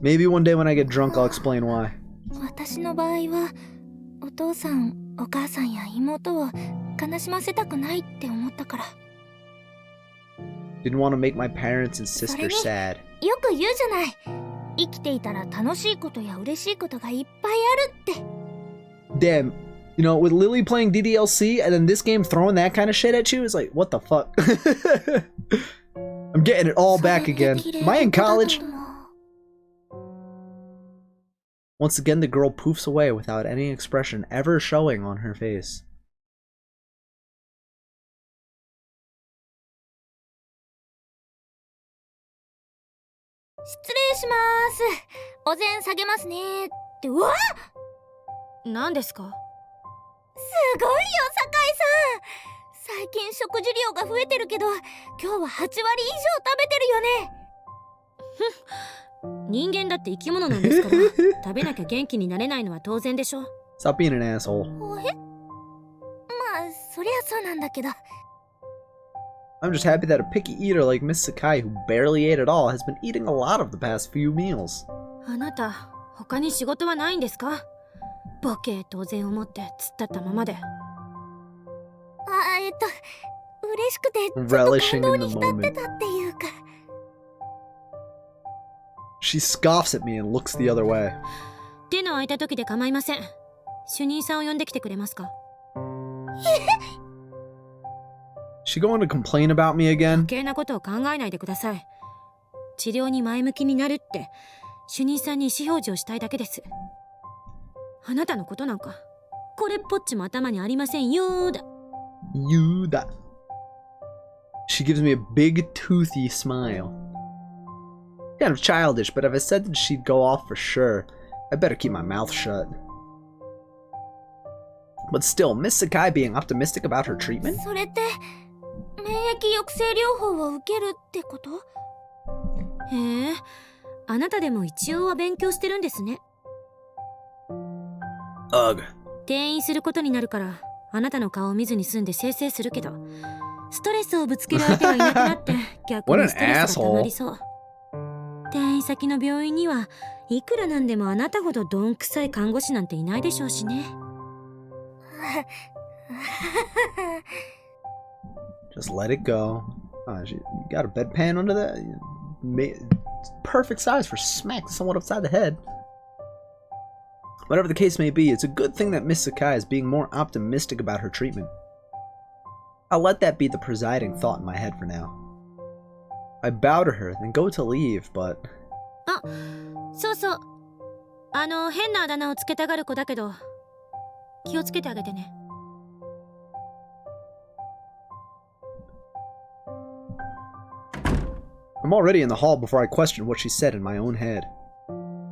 Maybe one day when I get drunk I'll explain why. 私の場合はお父さん、お母さんや妹を悲しませたくないって思ったから。 Didn't want to make my parents and sister sad. よく言うじゃない。生きていたら楽しいことや嬉しいことがいっぱいあるって。 Damn, you know, with Lily playing DDLC and then this game throwing that kind of shit at you is like, what the fuck? I'm getting it all back again. Am I in college? Once again, the girl poofs away without any expression ever showing on her face.「何ですか？」すごいよ、酒井さん。最近食事量が増えてるけど、今日は8割以上食べてるよね。人間だって生き物なんですから、食べなきゃ元気になれないのは当然でしょ。 Stop being an asshole. まあ、そりゃそうなんだけど。 I'm just happy that a picky eater like Miss Sakai, who barely ate at all, has been eating a lot of the past few meals. あなた、他に仕事はないんですか？ボケ当然思って突っ立ったままで。嬉しくてちょっと感 Relishing 動 in に the 浸って moment. たっていうか。 She scoffs at me and looks the other way. 手の空いた時で構いません。主任さんを呼んできてくれますか？ She going to complain about me again? 余計なことを考えないでください。治療に前向きになるって主任さんに意思表示をしたいだけです。あなたのことなんかこれっぽっちも頭にありませんよーだ。 You that. She gives me a big toothy smile. Kind of childish, but if I said that she'd go off for sure, I better keep my mouth shut. But still, Miss Sakai being optimistic about her treatment? それって免疫抑制療法を受けるってこと？へえ、あなたでも一応は勉強してるんですね。 Ugh. 転院することになるからあなたの顔を見ずに済んでせいせいするけど、ストレスをぶつける相手がいなくなって逆にストレスが溜まりそう。転院先の病院にはいくらなんでもあなたほどどんくさい看護師なんていないでしょうしね。Just let it go. You got a bedpan under that? Perfect size for smacking someone upside the head. Whatever the case may be, it's a good thing that Miss Sakai is being more optimistic about her treatment. I'll let that be the presiding thought in my head for now. I bow to her, then go to leave, but... あ、そうそう。変なあだ名をつけたがる子だけど、気をつけてあげてね。I'm already in the hall before I question what she said in my own head.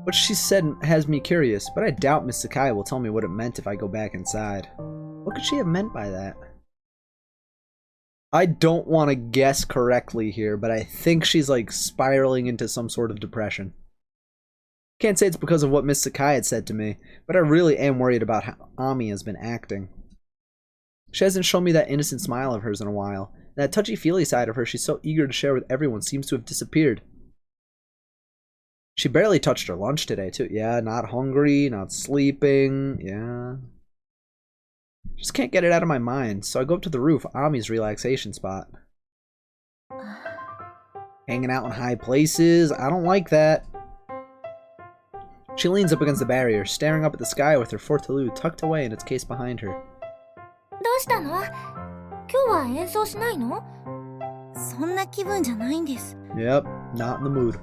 What she said has me curious, but I doubt Miss Sakai will tell me what it meant if I go back inside. What could she have meant by that? I don't want to guess correctly here, but I think she's like spiraling into some sort of depression. Can't say it's because of what Miss Sakai had said to me, but I really am worried about how Ami has been acting. She hasn't shown me that innocent smile of hers in a while. That touchy-feely side of her she's so eager to share with everyone seems to have disappeared. She barely touched her lunch today, too. Yeah, not hungry, not sleeping, yeah. Just can't get it out of my mind, so I go up to the roof, Ami's relaxation spot. Hanging out in high places, I don't like that. She leans up against the barrier, staring up at the sky with her fortaloo tucked away in its case behind her. どうしたの？今日は演奏しないの？そんな気分じゃないんです。Yep, not in the mood.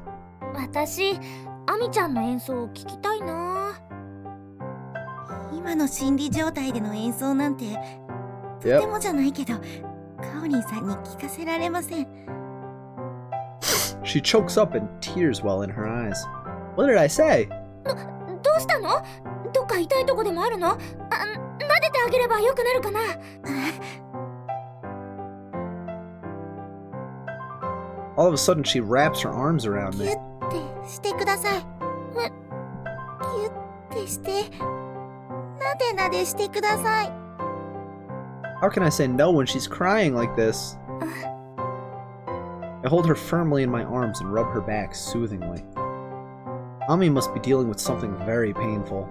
私、アミちゃんの演奏を聞きたいな。今の心理状態での演奏なんて、とてもじゃないけど、カオリンさんに聞かせられません。She chokes up and tears well in her eyes. What did I say? どうしたの？どっか痛いとこでもあるの？撫でてあげればよくなるかな。All of a sudden, she wraps her arms around me. ギュッてしてください。ギュッてして、なでなでしてください。How can I say no when she's crying like this? I hold her firmly in my arms and rub her back soothingly. Ami must be dealing with something very painful.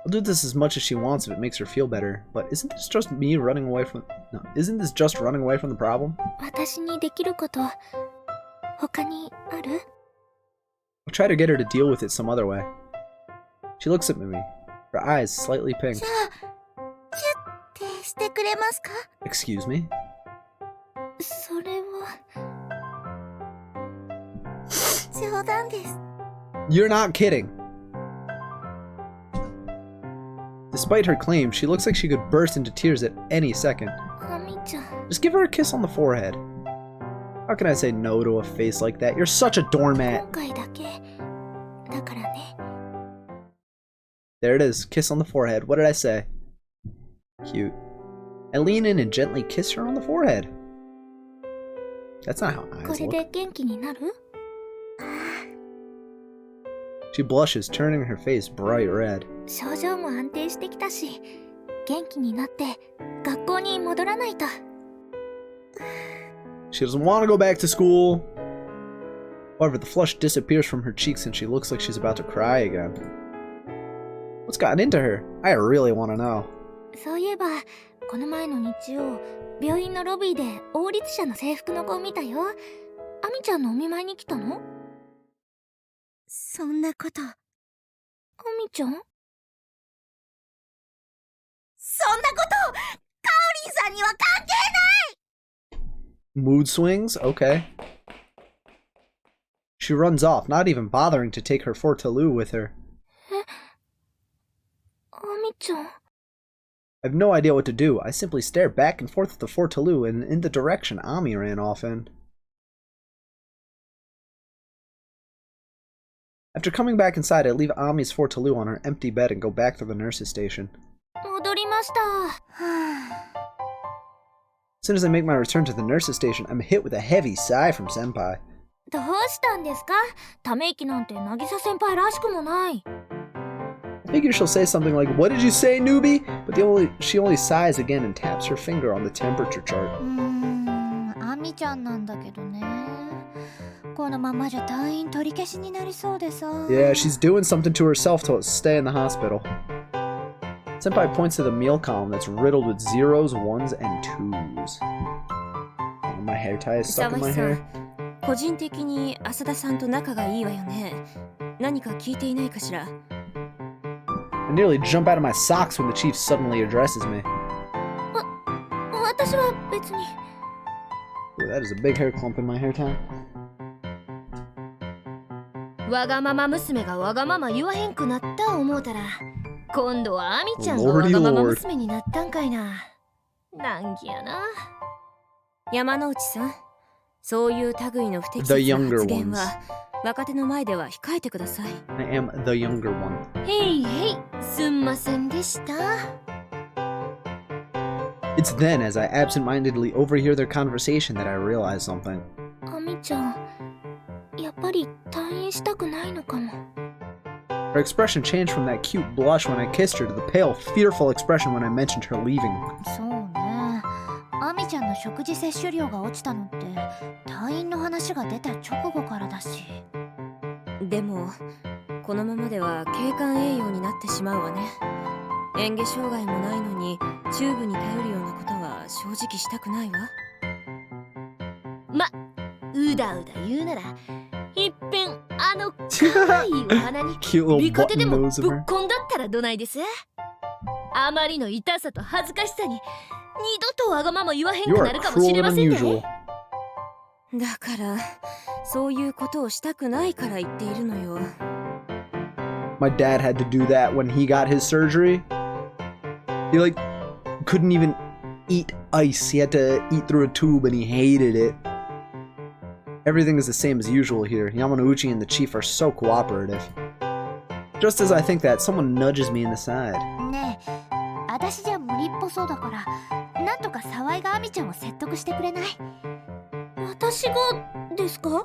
I'll do this as much as she wants if it makes her feel better, but isn't this just me running away from... No, isn't this just running away from the problem? 私にできること、他にある？ I'll try to get her to deal with it some other way. She looks at me, her eyes slightly pink. じゃあ、キュッてしてくれますか？ Excuse me? それは冗談です。 You're not kidding. Despite her claim, she looks like she could burst into tears at any second. アミちゃん。 Just give her a kiss on the forehead. How can I say no to a face like that? You're such a doormat. 今回だけだからね。 There it is. Kiss on the forehead. What did I say? Cute. I lean in and gently kiss her on the forehead. That's not how こ eyes れ look. で元気になる？ She blushes, turning her face bright red. 症状も安定してきたし、元気になって学校に戻らないと。 She doesn't want to go back to school. However, the flush disappears from her cheeks and she looks like she's about to cry again. What's gotten into her? I really want to know. そういえば、この前の日曜、病院のロビーで王立者の制服の子を見たよ。アミちゃんのお見舞いに来たの？そんなこと。アミちゃん？そんなこと、カオリンさんには関係ない！ Mood swings? Okay. She runs off, not even bothering to take her fortaloo with her. アミちゃん。 I have no idea what to do. I simply stare back and forth with the fortaloo and in the direction Ami ran off in. After coming back inside, I leave Ami's fortaloo on her empty bed and go back to the nurse's station. 戻りました。 As soon as I make my return to the nurse's station, I'm hit with a heavy sigh from Senpai. どうしたんですか？ため息なんて渚先輩らしくもない。 I figure she'll say something like, "What did you say, newbie?" But she only sighs again and taps her finger on the temperature chart. アミちゃんなんだけどね。このままじゃ退院取り消しになりそうでさ。 Yeah, she's doing something to herself to stay in the hospital. Senpai points to the meal column that's riddled with zeros, ones, and twos. my hair tie is stuck in my 沢井さ hair. ん、個人的に浅田さんと仲がいいわよね。何か聞いていないかしら。 I nearly jump out of my socks when the chief suddenly addresses me. 私は別に。 Ooh, that is a big hair clump in my hair tie. わがまま娘がわがまま言わへんくなった思うたら、今度はアミちゃんがわがまま娘になったんかいな。難儀やな。山之内さん、そういう類の不適切な発言は若手の前では控えてください。 I am the younger one. へいへい、すんませんでした。 It's then, as I absent-mindedly overhear their conversation, that I realize something. アミちゃん、やっぱり退院したくないのかも。 Her expression changed from that cute blush when I kissed her to the pale, fearful expression when I mentioned her leaving. そうね。アミちゃんの食事摂取量が落ちたのって退院の話が出た直後からだし。でもこのままでは経管栄養になってしまうわね。嚥下障害もないのにチューブに頼るようなことは正直したくないわ。ま、うだうだ言うなら、いっぺんあの可愛いお花に Cute little リカテで button もぶっ nose of her. 込んだったらどないです？あまりの痛さと恥ずかしさに二度とわがまま言わへん You く are なるかもしれ cruel ま and せんね。 unusual. だからそういうことをしたくないから言っているのよ。 My dad had to do that when he got his surgery. He couldn't even eat ice. He had to eat through a tube and he hated it. Everything is the same as usual here. Yamanouchi and the chief are so cooperative. Just as I think that, someone nudges me in the side. ねえ、私じゃ無理っぽそうだから、なんとか沢井がアミちゃんを説得してくれない？私がですか？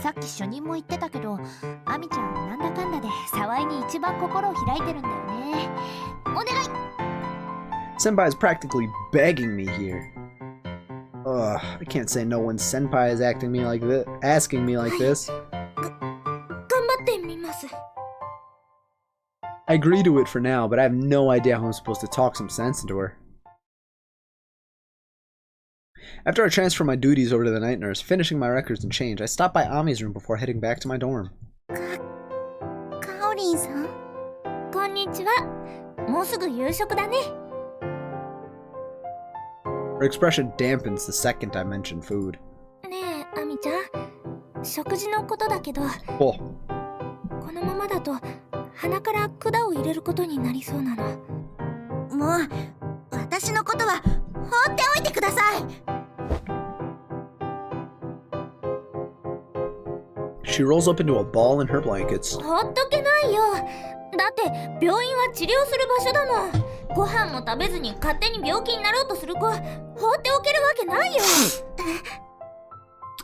さっき主任も言ってたけど、アミちゃんなんだかんだで沢井に一番心を開いてるんだよね。お願い。 Senpai is practically begging me here. Ugh, I can't say no when Senpai is asking me like this. 頑張ってみます。 I agree to it for now, but I have no idea how I'm supposed to talk some sense into her. After I transfer my duties over to the night nurse, finishing my records and change, I stop by Ami's room before heading back to my dorm. カオリンさん、こんにちは。もうすぐ夕食だね。 Her expression dampens the second I mention food. ねえ、アミちゃん。食事のことだけど、 Oh, このままだと鼻から管を入れることになりそうなの。もう私のことは放っておいてください。 she rolls up into a ball in her blankets. ほっとけないよ。だって病院は治療する場所だもん。ご飯も食べずに勝手に病気になろうとする子、放っておけるわけないよ。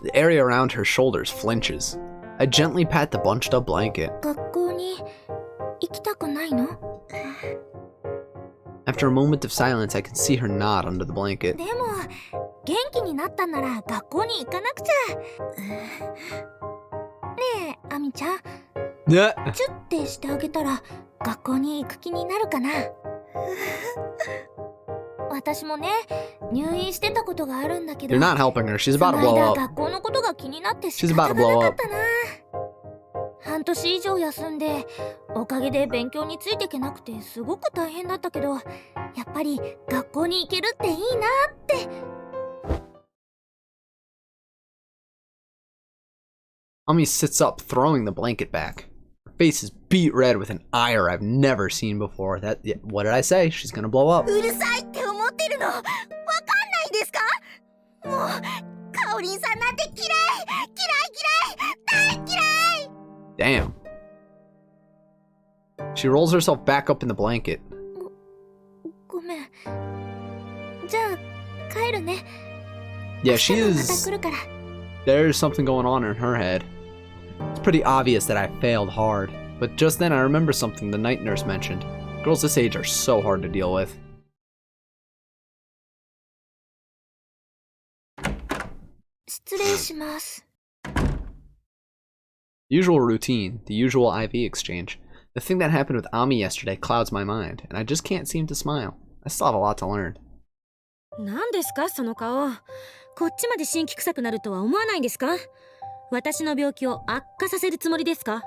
The area around her shoulders flinches. I gently pat the bunched up blanket. 学校に行きたくないの？ After a moment of silence, I can see her nod under the blanket. でも元気になったんなら学校に行かなくちゃ。ねえ、アミちゃん、 Yeah. チュッてしてあげたら学校に行く気になるかな。私もね、入院してたことがあるんだけど、 You're not helping her. She's そ about の to blow 間 up. 学校のことが気になって仕 She's 方 about が to blow なか up. ったな。半年以上休んで、おかげで勉強についていけなくてすごく大変だったけど、やっぱり学校に行けるっていいなって。 Ami sits up, throwing the blanket back. Her face is beet red with an ire I've never seen before. What did I say? She's gonna blow up. うるさいって思ってるのわかんないですか？もうカオリンさんなんて嫌い大嫌い。 Damn. She rolls herself back up in the blanket. ごめん。じゃあ帰るね。 Yeah, she 明日もまた is... 来るから。 There's something going on in her head. It's pretty obvious that I failed hard, but just then I remember something the night nurse mentioned. Girls this age are so hard to deal with. 失礼します。 Usual routine, the usual IV exchange. The thing that happened with Ami yesterday clouds my mind, and I just can't seem to smile. I still have a lot to learn. 何ですかその顔。こっちまで辛気臭くなるとは思わないんですか？私の病気を悪化させるつもりですか？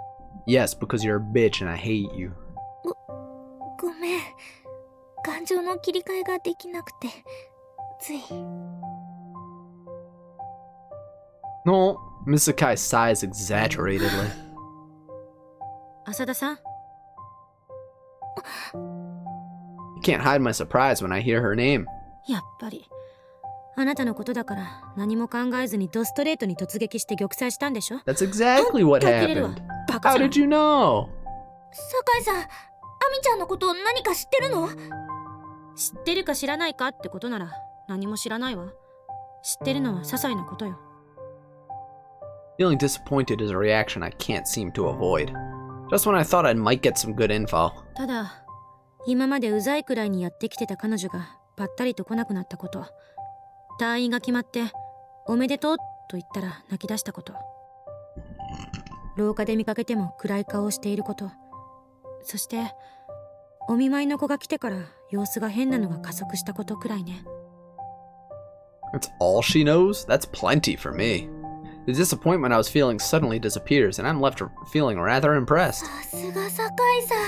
Yes, because you're a bitch and I hate you. ごめん。感情の切り替えができなくて、つい。No, Mr. Kai sighs exaggeratedly. 浅田さん、 You can't hide my surprise when I hear her name. やっぱりあなたのことだから何も考えずにドストレートに突撃して玉砕したんでしょ？ That's exactly what 本当に切れるわ。 happened. バカ How じゃん。 did you know? 酒井さん、アミちゃんのこと何か知ってるの？知ってるか知らないかってことなら何も知らないわ。知ってるのは些細なことよ。 Feeling disappointed is a reaction I can't seem to avoid. Just when I thought I might get some good info. ただ今までうざいくらいにやってきてた彼女がぱったりと来なくなったこと、退院が決まっておめでとうと言ったら泣き出したこと、廊下で見かけても暗い顔をしていること、そしてお見舞いの子が来てから様子が変なのが加速したことくらいね。 That's all she knows? That's plenty for me. The disappointment I was feeling suddenly disappears, and I'm left feeling rather impressed. さすが酒井さん。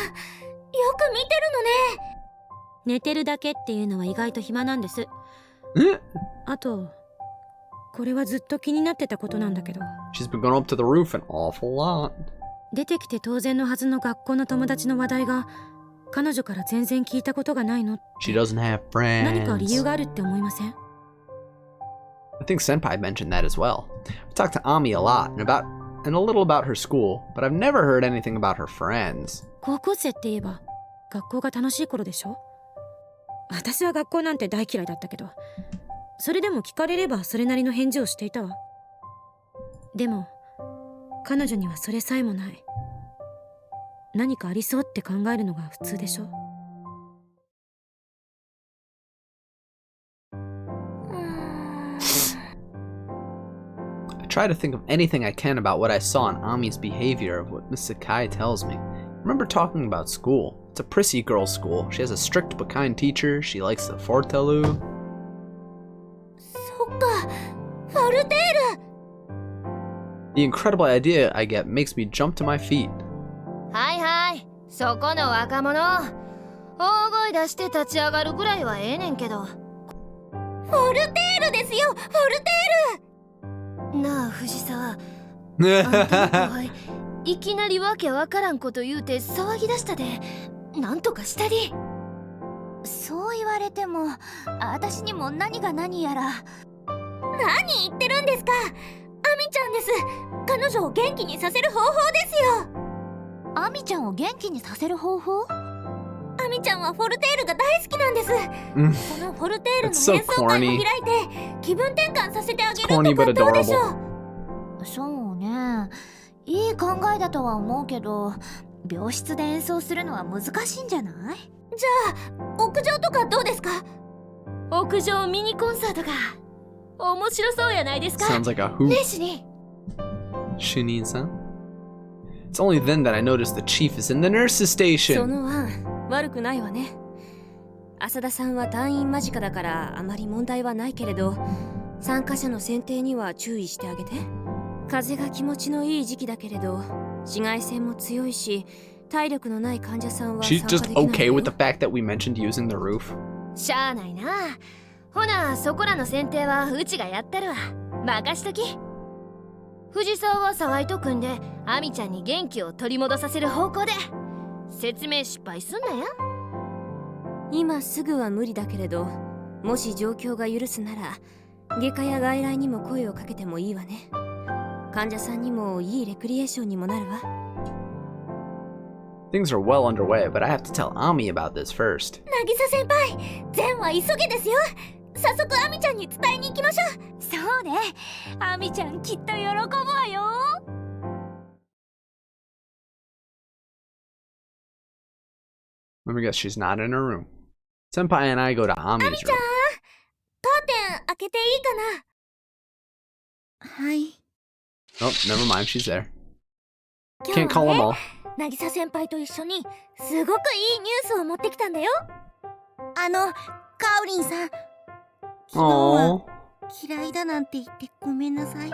よく見てるのね。寝てるだけっていうのは意外と暇なんです。 Eh? あとこれはずっと気になってたことなんだけど、 She's been going up to the roof an awful lot. 出てきて当然のはずの学校の友達の話題が彼女から全然聞いたことがないの。 She doesn't have 何か理由 friends. があるって思いません？ I think Senpai mentioned that as well. I've talked to Ami a lot and a little about her school, but I've never heard anything about her friends. 高校生って言えば学校が楽しい頃でしょ？私は学校なんて大嫌いだったけど、それでも聞かれればそれなりの返事をしていたわ。でも彼女にはそれさえもない。何かありそうって考えるのが普通でしょ？ I try to think of anything I can about what I saw in Ami's behavior of what Miss Sakai tells me. I remember talking about school. It's a prissy girls' school. She has a strict but kind teacher. She likes the fortelu. そっか、フォルテール。 The incredible idea I get makes me jump to my feet. はいはい、そこの若者、大声出して立ち上がるぐらいはええねんけど。フォルテールですよ、フォルテなあ藤沢、あんたの後輩いきなりわけわからんこと言うて騒ぎ出したで、なんとかしたり。ール。そう言われても、私にも何が何やら。何言ってるんですか？アミちゃんです。彼女を元気にさせる方法ですよ。アミちゃんを元気にさせる方法？アミちゃんはフォルテールが大好きなんです。そのフォルテールの That's so 演奏会を corny. 開いて気分転換させてあげる It's corny と but かどうでしょ adorable. う？そうね、いい考えだとは思うけど、病室で演奏するのは難しいんじゃない？じゃあ屋上とかどうですか？屋上ミニコンサートが面白そうやないですか。 Sounds like a hoot. ねえ主任。 Shinin-san? It's only then that I notice the chief is in the nurse's そ station. の案悪くないわね。浅田さんは退院間近だからあまり問題はないけれど、参加者の選定には注意してあげて。風が気持ちのいい時期だけれど紫外線も強いし、体力のない患者さんは参 She's 加 just できないわ okay よ。 with the fact that we mentioned using the roof. しゃあないな。ほなそこらの選定はうちがやったるわ。任しとき。藤沢は沢井と組んでアミちゃんに元気を取り戻させる方向で。説明失敗すんなや。今すぐは無理だけれど、もし状況が許すなら外科や外来にも声をかけてもいいわね。患者さんにもいいレクリエーションにもなるわ。 Things are well underway, but I have to tell Ami about this first. 渚先輩、善は急げですよ。早速アミちゃんに伝えに行きましょう。そうね、アミちゃんきっと喜ぶわよ。 Let me guess, she's not in her room. Senpai and I go to Ami's アミちゃん、 room. カーテン開けていいかな？はい。 Oh, never mind, she's there. 今 Can't 日 call は them ね、 all. 渚先輩と一緒にすごくいいニュースを持ってきたんだよ。カオリンさん、昨日は Oh, 嫌いだなんて言ってごめんなさい。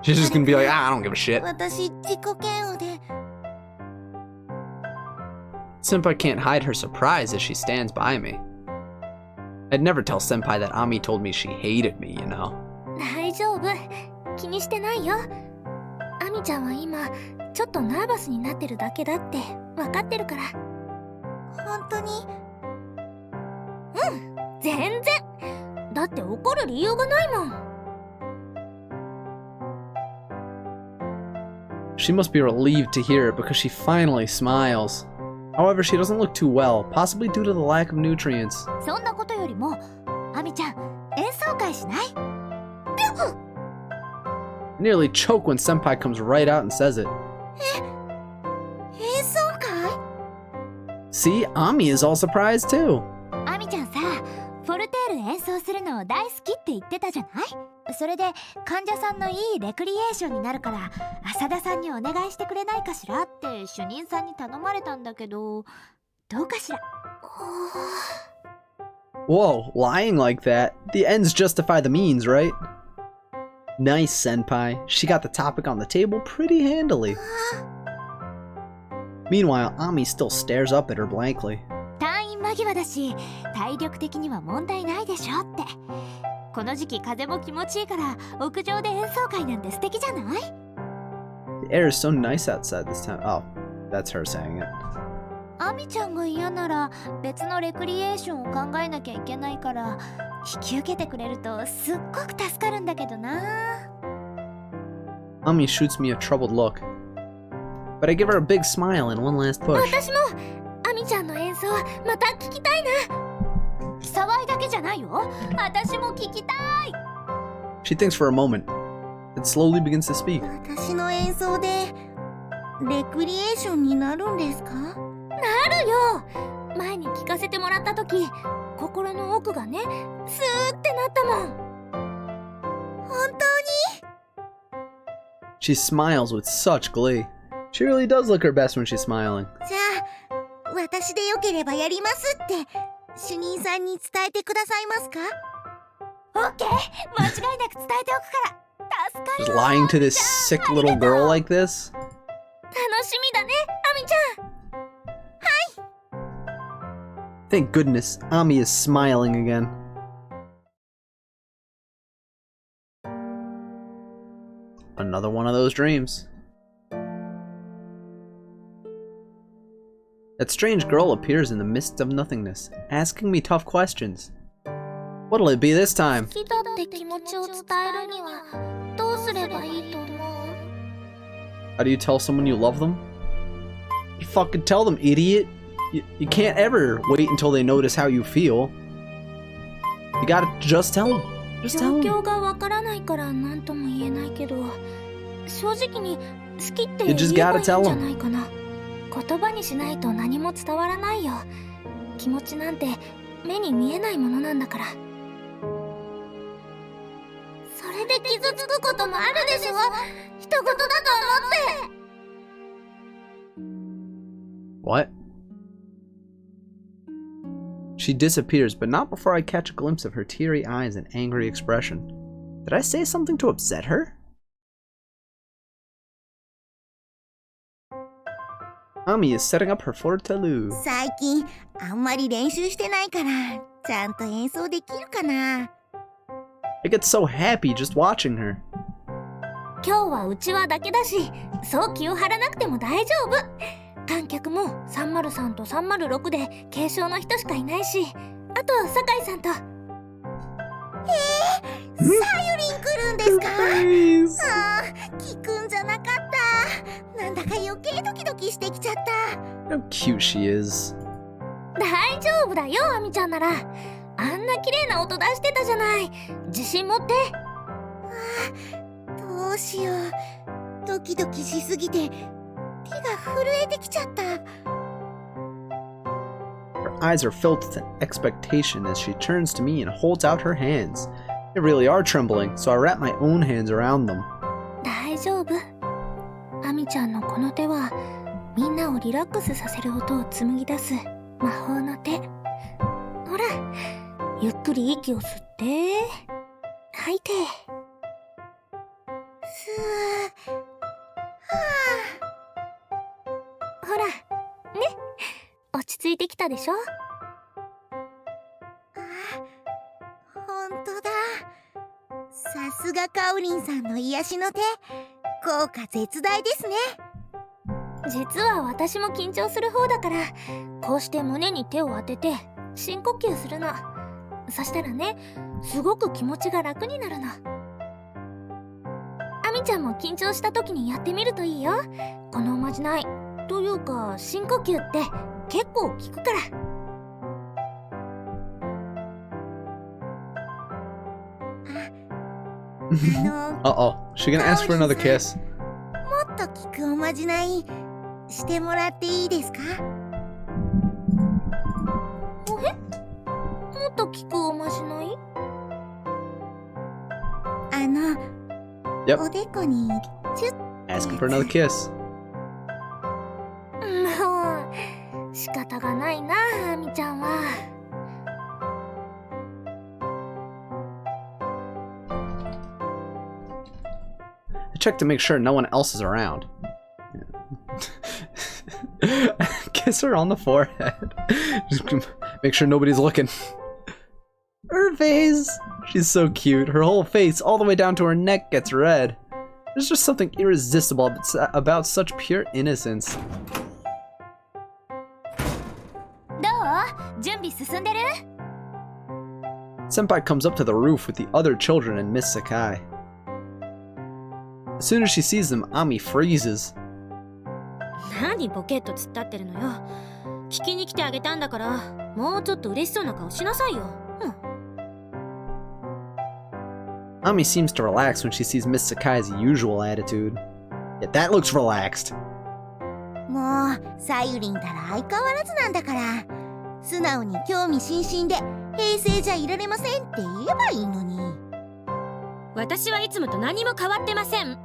She's just gonna be like, I don't give a shit. 私自己嫌悪で。 Senpai can't hide her surprise as she stands by me. I'd never tell Senpai that Ami told me she hated me, you know. 大丈夫、気にしてないよ。アミちゃんは今ちょっとナーバスになってるだけだって分かってるから。本当に？全然。だって怒る理由がないもん。 She must be relieved to hear it because she finally smiles. However, she doesn't look too well, possibly due to the lack of nutrients. そんなことよりも、アミちゃん、演奏会しない？ Nearly choke when Senpai comes right out and says it. 演奏会？ See, Ami is all surprised too. アミちゃんさ、フォルテール演奏するの大好きって言ってたじゃない？それで患者さんのいいレクリエーションになるから浅田さんにお願いしてくれないかしらって主任さんに頼まれたんだけど、どうかしら？ Whoa, lying like that. The ends justify the means, right? Nice, Senpai. She got the topic on the table pretty handily. Meanwhile, Ami still stares up at her blankly. 退院間際だし体力的には問題ないでしょって。この時期風も気持ちいいから屋上で演奏会なんて素敵じゃない？ The air is so nice outside this time. Oh, that's her saying it. アミちゃんが嫌なら別のレクリエーションを考えなきゃいけないから引き受けてくれるとすっごく助かるんだけどな。 Ami shoots me a troubled look, but I give her a big smile and one last push. 私もアミちゃんの演奏また聞きたいな。騒いだけじゃないよ。私も聞きたい。 She thinks for a moment, then slowly begins to speak. 私の演奏でレクリエーションになるんですか？なるよ。前に聞かせてもらった時、心の奥がね、スーってなったもん。本当に？ She smiles with such glee. She really does look her best when she's smiling. じゃあ私でよければやりますって主任さんに伝えてくださいますか？オッケー、間違いなく伝えておくから。助かる。 Just lying to this sick little girl like this? 楽しみだね、アミちゃん。 Thank goodness, Ami is smiling again. Another one of those dreams. That strange girl appears in the midst of nothingness, asking me tough questions. What'll it be this time? 好きだって気持ちを伝えるにはどうすればいいと思う？ How do you tell someone you love them? You fucking tell them, idiot! You can't ever wait until they notice how you feel. You gotta just tell them. Just 状 tell 況 them. がわからないから何とも言えないけど、正直に好きって言 You え just ばいいん gotta じ tell ゃないかな。言葉にしないと何も伝わらないよ。気持ちなんて目に見えないものなんだから。それで傷つくこともあるでしょ。一言だと思って。 What? She disappears, but not before I catch a glimpse of her teary eyes and angry expression. Did I say something to upset her? Ami is setting up her fortelou. 最近あんまり練習してないからちゃんと演奏できるかな。 I get so happy just watching her. 今日はうちわだけだし、そう気を張らなくても大丈夫。観客も303と306で軽症の人しかいないし、あと酒井さんと。さゆりん来るんですか？ Please. あー、聞くんじゃなかった。なんだか余計ドキドキしてきちゃった。 How cute she is. 大丈夫だよ、アミちゃんなら。あんな綺麗な音出してたじゃない。自信持って。どうしよう。ドキドキしすぎて手が震えてきちゃった。 Her eyes are filled with expectation as she turns to me and holds out her hands. They really are trembling, so I wrap my own hands around them. 大丈夫。アミちゃんのこの手はみんなをリラックスさせる音を紡ぎ出す魔法の手。ほら、ゆっくり息を吸って吐吐いて。ふー。はあ。ほら、ね。落ち着いてきたでしょ。ほんとだ。さすがカオリンさんの癒しの手。効果絶大ですね。実は私も緊張する方だから、こうして胸に手を当てて深呼吸するの。そしたらね、すごく気持ちが楽になるの。アミちゃんも緊張した時にやってみるといいよ。このおまじないというか深呼吸って結構効くから。Uh-oh. She gonna ask for another kiss? もっと効くおまじないしてもらっていいですか？もっと効くおまじない？Yep. おでこにチュッ。 Asking for another kiss. もう仕方がないな、アミちゃんは。I check to make sure no one else is around. Kiss her on the forehead. Just make sure nobody's looking. Her face! She's so cute. Her whole face, all the way down to her neck, gets red. There's just something irresistible about such pure innocence. どう？準備進んでる？ Senpai comes up to the roof with the other children and Miss Sakai. As soon as she sees them, Ami freezes. 何ボケっと突っ立ってるのよ。聞きに来てあげたんだから、もうちょっと嬉しそうな顔しなさいよ。Ami seems to relax when she sees Miss Sakai's usual attitude. Yeah, that looks relaxed. もうさゆりんたら相変わらずなんだから、素直に興味津々で平成じゃいられませんって言えばいいのに。私はいつもと何も変わってません。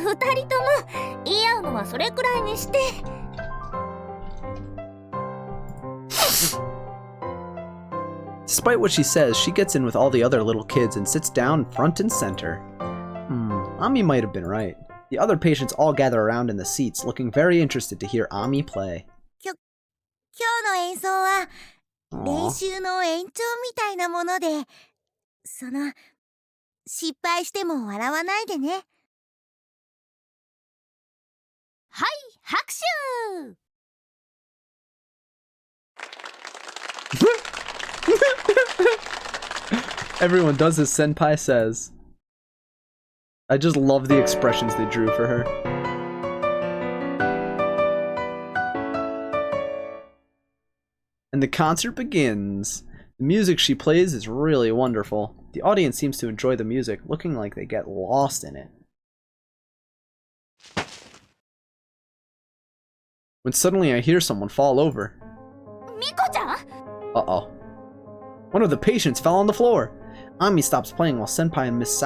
二人とも言い合うのはそれくらいにして。Despite what she says, she gets in with all the other little kids and sits down front and center. Ami might have been right. The other patients all gather around in the seats, looking very interested to hear Ami play. 今日の演奏は Aw. 練習の延長みたいなもので、失敗しても笑わないでね。はい、拍手。Everyone does as Senpai says. I just love the expressions they drew for her. And the concert begins. The music she plays is really wonderful. The audience seems to enjoy the music, looking like they get lost in it. When suddenly I hear someone fall over. Miko-chan? Uh-oh. One of the patients fell on the floor. Ami stops playing while Senpai and Miss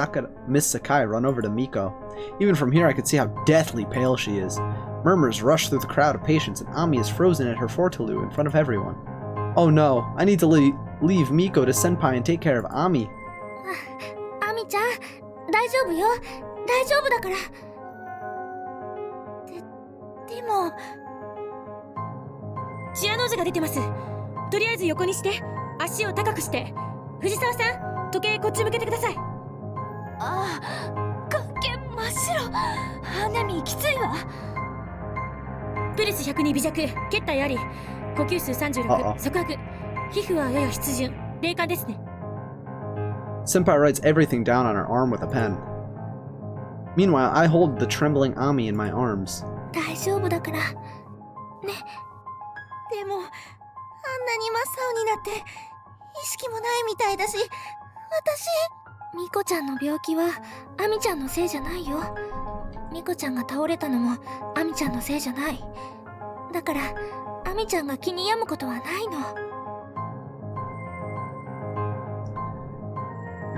Sakai run over to Miko. Even from here I could see how deathly pale she is. Murmurs rush through the crowd of patients and Ami is frozen at her fortelu in front of everyone. Oh no, I need to leave Miko to Senpai and take care of Ami. Ami-chan, 大丈夫よ。大丈夫だから。でもチアノーズが出てます。とりあえず横にして、足を高くして。藤沢さん、時計こっち向けてください。ああ、眼真っ白。花見きついわ。プルス100に微弱、血体あり、呼吸数36、側拍、皮膚はやや湿潤、冷感ですね。Senpai writes everything down on her arm with a pen. Meanwhile, I hold the trembling Ami in my arms. 大丈夫だから。ね。でも、あんなに真っ青になって、意識もないみたいだし、ミコちゃんの病気はアミちゃんのせいじゃないよ。ミコちゃんが倒れたのもアミちゃんのせいじゃない。だからアミちゃんが気に病むことはないの。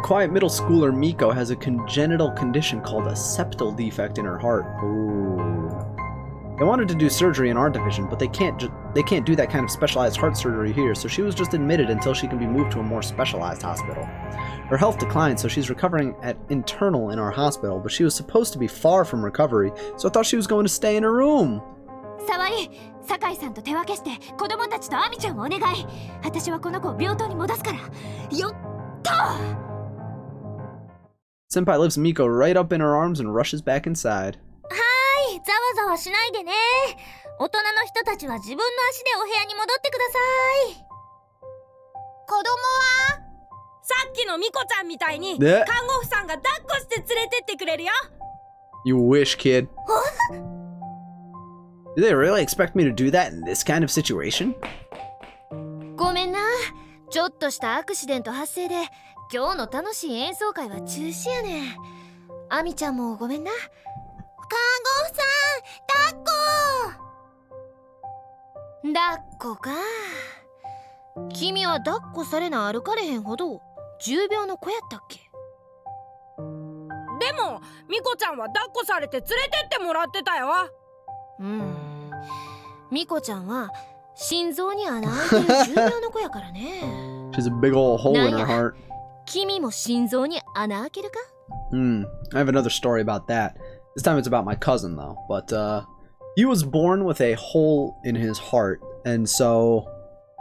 Quiet middle schooler Miko has a congenital condition called a septal defect in her heart. Ooh. They wanted to do surgery in our division, but they can't they can't do that kind of specialized heart surgery here, so she was just admitted until she can be moved to a more specialized hospital. Her health declined, so she's recovering at internal in our hospital, but she was supposed to be far from recovery, so I thought she was going to stay in her room. 沢井、酒井さんと手分けして子供たちとアミちゃんをお願い。私はこの子を病棟に戻すから。よっと。 Senpai lifts Miko right up in her arms and rushes back inside. はい、ざわざわしないでね。大人の人たちは自分の足でお部屋に戻ってください。子供はさっきのミコちゃんみたいにね看護婦さんが抱っこして連れてってくれるよ。 You wish, kid. Do they really expect me to do that in this kind of situation? ごめんな。ちょっとしたアクシデント発生で今日の楽しい演奏会は中止やねん。アミちゃんもごめんな。看護婦さん、抱っこ。抱っこか。君は抱っこされな歩かれへんほど重病の子やったっけ？でもミコちゃんは抱っこされて連れてってもらってたよ。ミコちゃんは心臓に穴開いてる重病の子やからね。She's a big old hole in her heart. 君も心臓に穴開けるか？ I have another story about that. This time it's about my cousin though, but he was born with a hole in his heart, and so,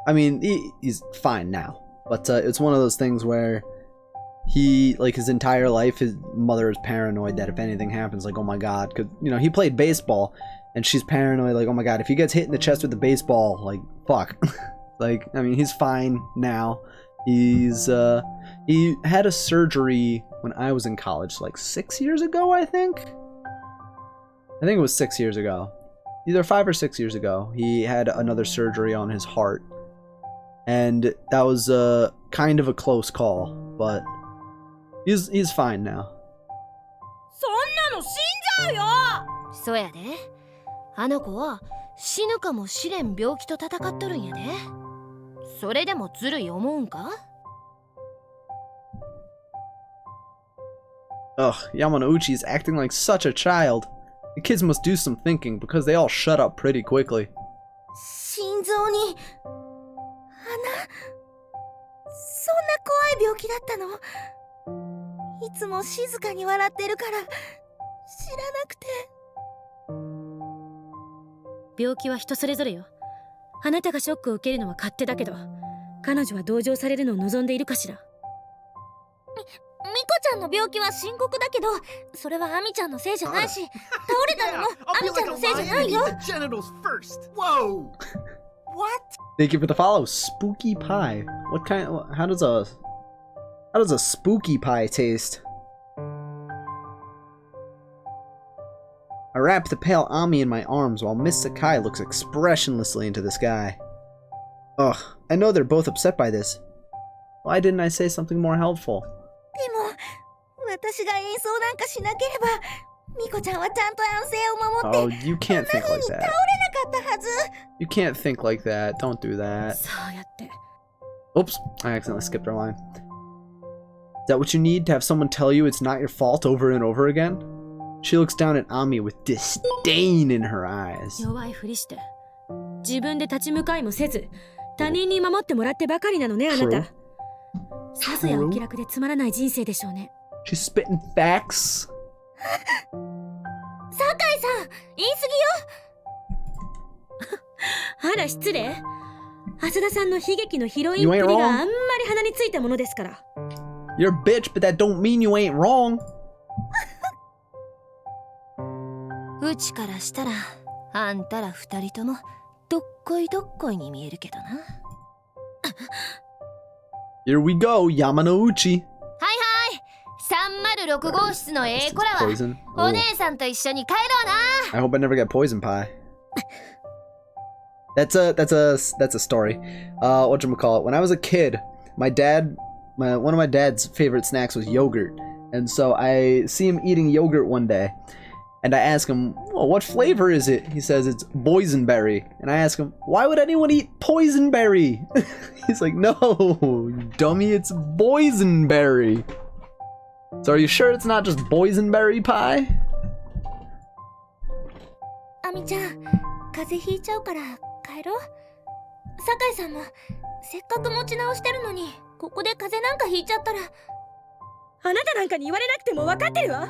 I mean, he's fine now, but it's one of those things where he, like, his entire life, his mother is paranoid that if anything happens, like, oh my god, because, you know, he played baseball, and she's paranoid, like, oh my god, if he gets hit in the chest with the baseball, like, fuck. Like, I mean, he's fine now. He's, he had a surgery when I was in college, like 6 years ago, I think? I think it was 6 years ago. Either 5 or 6 years ago, he had another surgery on his heart. And that was, kind of a close call, but he's fine now. そんなの死んじゃうよ。そうやで。あの子は死ぬかもしれん病気と戦っとるんやで。それでもずるい思うんか？ Ugh, Yamanouchi is acting like such a child. The kids must do some thinking because they all shut up pretty quickly. 心臓に穴、そんな怖い病気だったの？いつも静かに笑ってるから知らなくて。病気は人それぞれよ。あなたがショックを受けるのは勝手だけど、彼女は同情されるのを望んでいるかしら。ミコちゃんの病気は深刻だけど、それはアミちゃんのせいじゃないし、倒れたのもアミちゃんのせいじゃないよ。Thank you for the follow, Spooky Pie. What kind? How does a spooky pie taste? I wrap the pale Ami in my arms while Miss Sakai looks expressionlessly into the sky. Ugh, I know they're both upset by this. Why didn't I say something more helpful? でも、私が演奏なんかしなければ、ミコちゃんはちゃんと安静を守って、 Oh, you can't think こんな風 like に倒れ that. なかったはず。You can't think like that. Don't do that. そうやって。 Oops, I accidentally skipped our line. Is that what you need, to have someone tell you it's not your fault over and over again? She looks down at Ami with disdain in her eyes. 弱いふりして、自分で立ち向かいもせず、他人に守ってもらってばかりなのね、あなた。さぞやお気楽でつまらない人生でしょうね。She's spitting facts. 酒井さん、言い過ぎよ。あら失礼。浅田さんの悲劇のヒロインっぷりがあんまり鼻についたものですから。You're a bitch, but that don't mean you ain't wrong. うちからしたらあんたら二人ともどっこいどっこいに見えるけどな。Here we go, Yamanouchi. はいはい、306号室のコラは Poison. お姉さんと一緒に帰ろうな。 I hope I never get poison pie. That's a story. Whatchamacallit? When I was a kid, one of my dad's favorite snacks was yogurt. And so I see him eating yogurt one day. And I ask him, well, what flavor is it? He says it's boysenberry. And I ask him, why would anyone eat poisonberry? He's like, no, you dummy, it's boysenberry. So are you sure it's not just boysenberry pie? アミちゃん、風邪ひいちゃうから帰ろう。酒井さんもせっかく持ち直してるのにここで風邪なんかひいちゃったら。あなたなんかに言われなくても分かってるわ。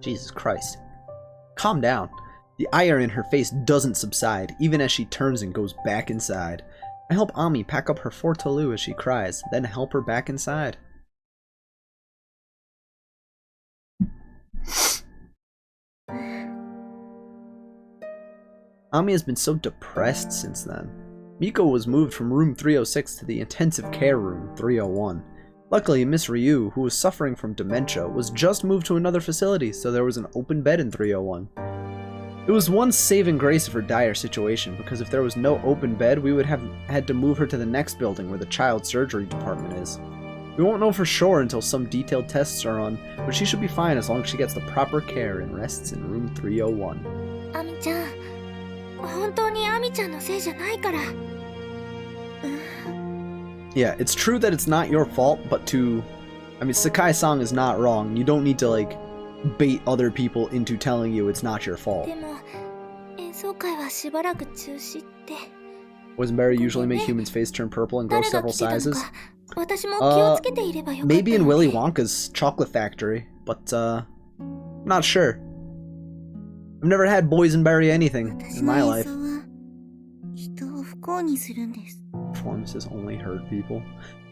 Jesus Christ. Calm down. The ire in her face doesn't subside, even as she turns and goes back inside. I help Ami pack up her fortaloo as she cries, then help her back inside. Ami has been so depressed since then. Miko was moved from room 306 to the intensive care room 301. Luckily, Miss Ryu, who was suffering from dementia, was just moved to another facility, so there was an open bed in 301. It was one saving grace of her dire situation, because if there was no open bed, we would have had to move her to the next building where the child surgery department is. We won't know for sure until some detailed tests are run, but she should be fine as long as she gets the proper care and rests in room 301. アミちゃん、本当にアミちゃんのせいじゃないから。Yeah, it's true that it's not your fault, but I mean, Sakai-san is not wrong. You don't need to, like, bait other people into telling you it's not your fault. でも演奏会はしばらく中止って。Boysenberry usually make humans' face turn purple and grow 誰が several 来てたの sizes. か私も気をつけていればよかったのに。 Maybe in Willy Wonka's chocolate factory, but not sure. I've never had boysenberry anything 私 in の my 演 life. 奏は人を不幸にするんです。 Performances only hurt people.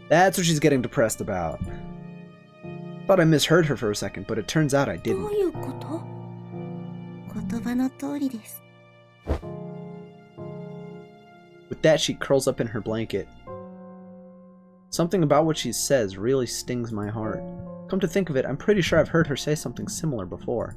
That's what she's getting depressed about. Thought I misheard her for a second, but it turns out I ど didn't. ういうこと？言葉の通りです。 With that, she curls up in her blanket. Something about what she says really stings my heart. Come to think of it, I'm pretty sure I've heard her say something similar before.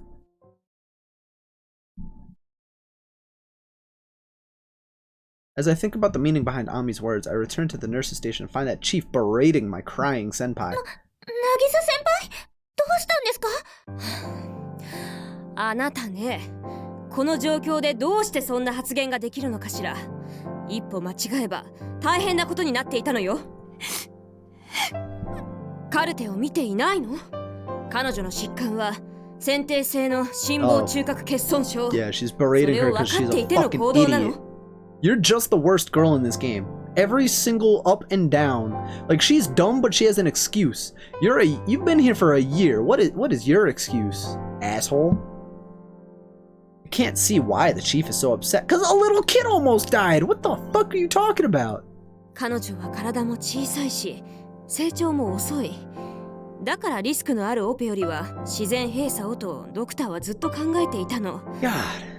As I think about the meaning behind Ami's words, I return to the nurse's station and find that chief berating my crying senpai. 渚先輩、どうしたんですか？あなたね、この状況でどうしてそんな発言ができるのかしら。一歩間違えば大変なことになっていたのよ。カルテを見ていないの？彼女の疾患は先天性の心房中核欠損症。 Yeah, she's berating her because she's a fucking 行動なの？ idiot. You're just the worst girl in this game. Every single up and down. Like, she's dumb, but she has an excuse. You've been here for a year. What is your excuse, asshole? I can't see why the chief is so upset. Cause a little kid almost died. What the fuck are you talking about? 彼女は体も小さいし、成長も遅い。だからリスクのあるオペよりは自然閉鎖をとドクターはずっと考えていたの。 God.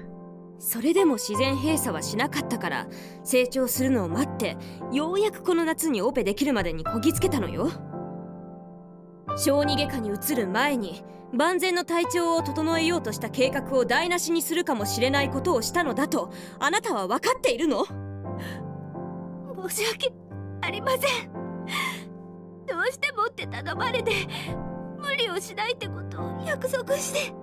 それでも自然閉鎖はしなかったから成長するのを待ってようやくこの夏にオペできるまでにこぎつけたのよ。小児外科に移る前に万全の体調を整えようとした計画を台無しにするかもしれないことをしたのだとあなたは分かっているの？申し訳ありません。どうしてもって頼まれて無理をしないってことを約束して。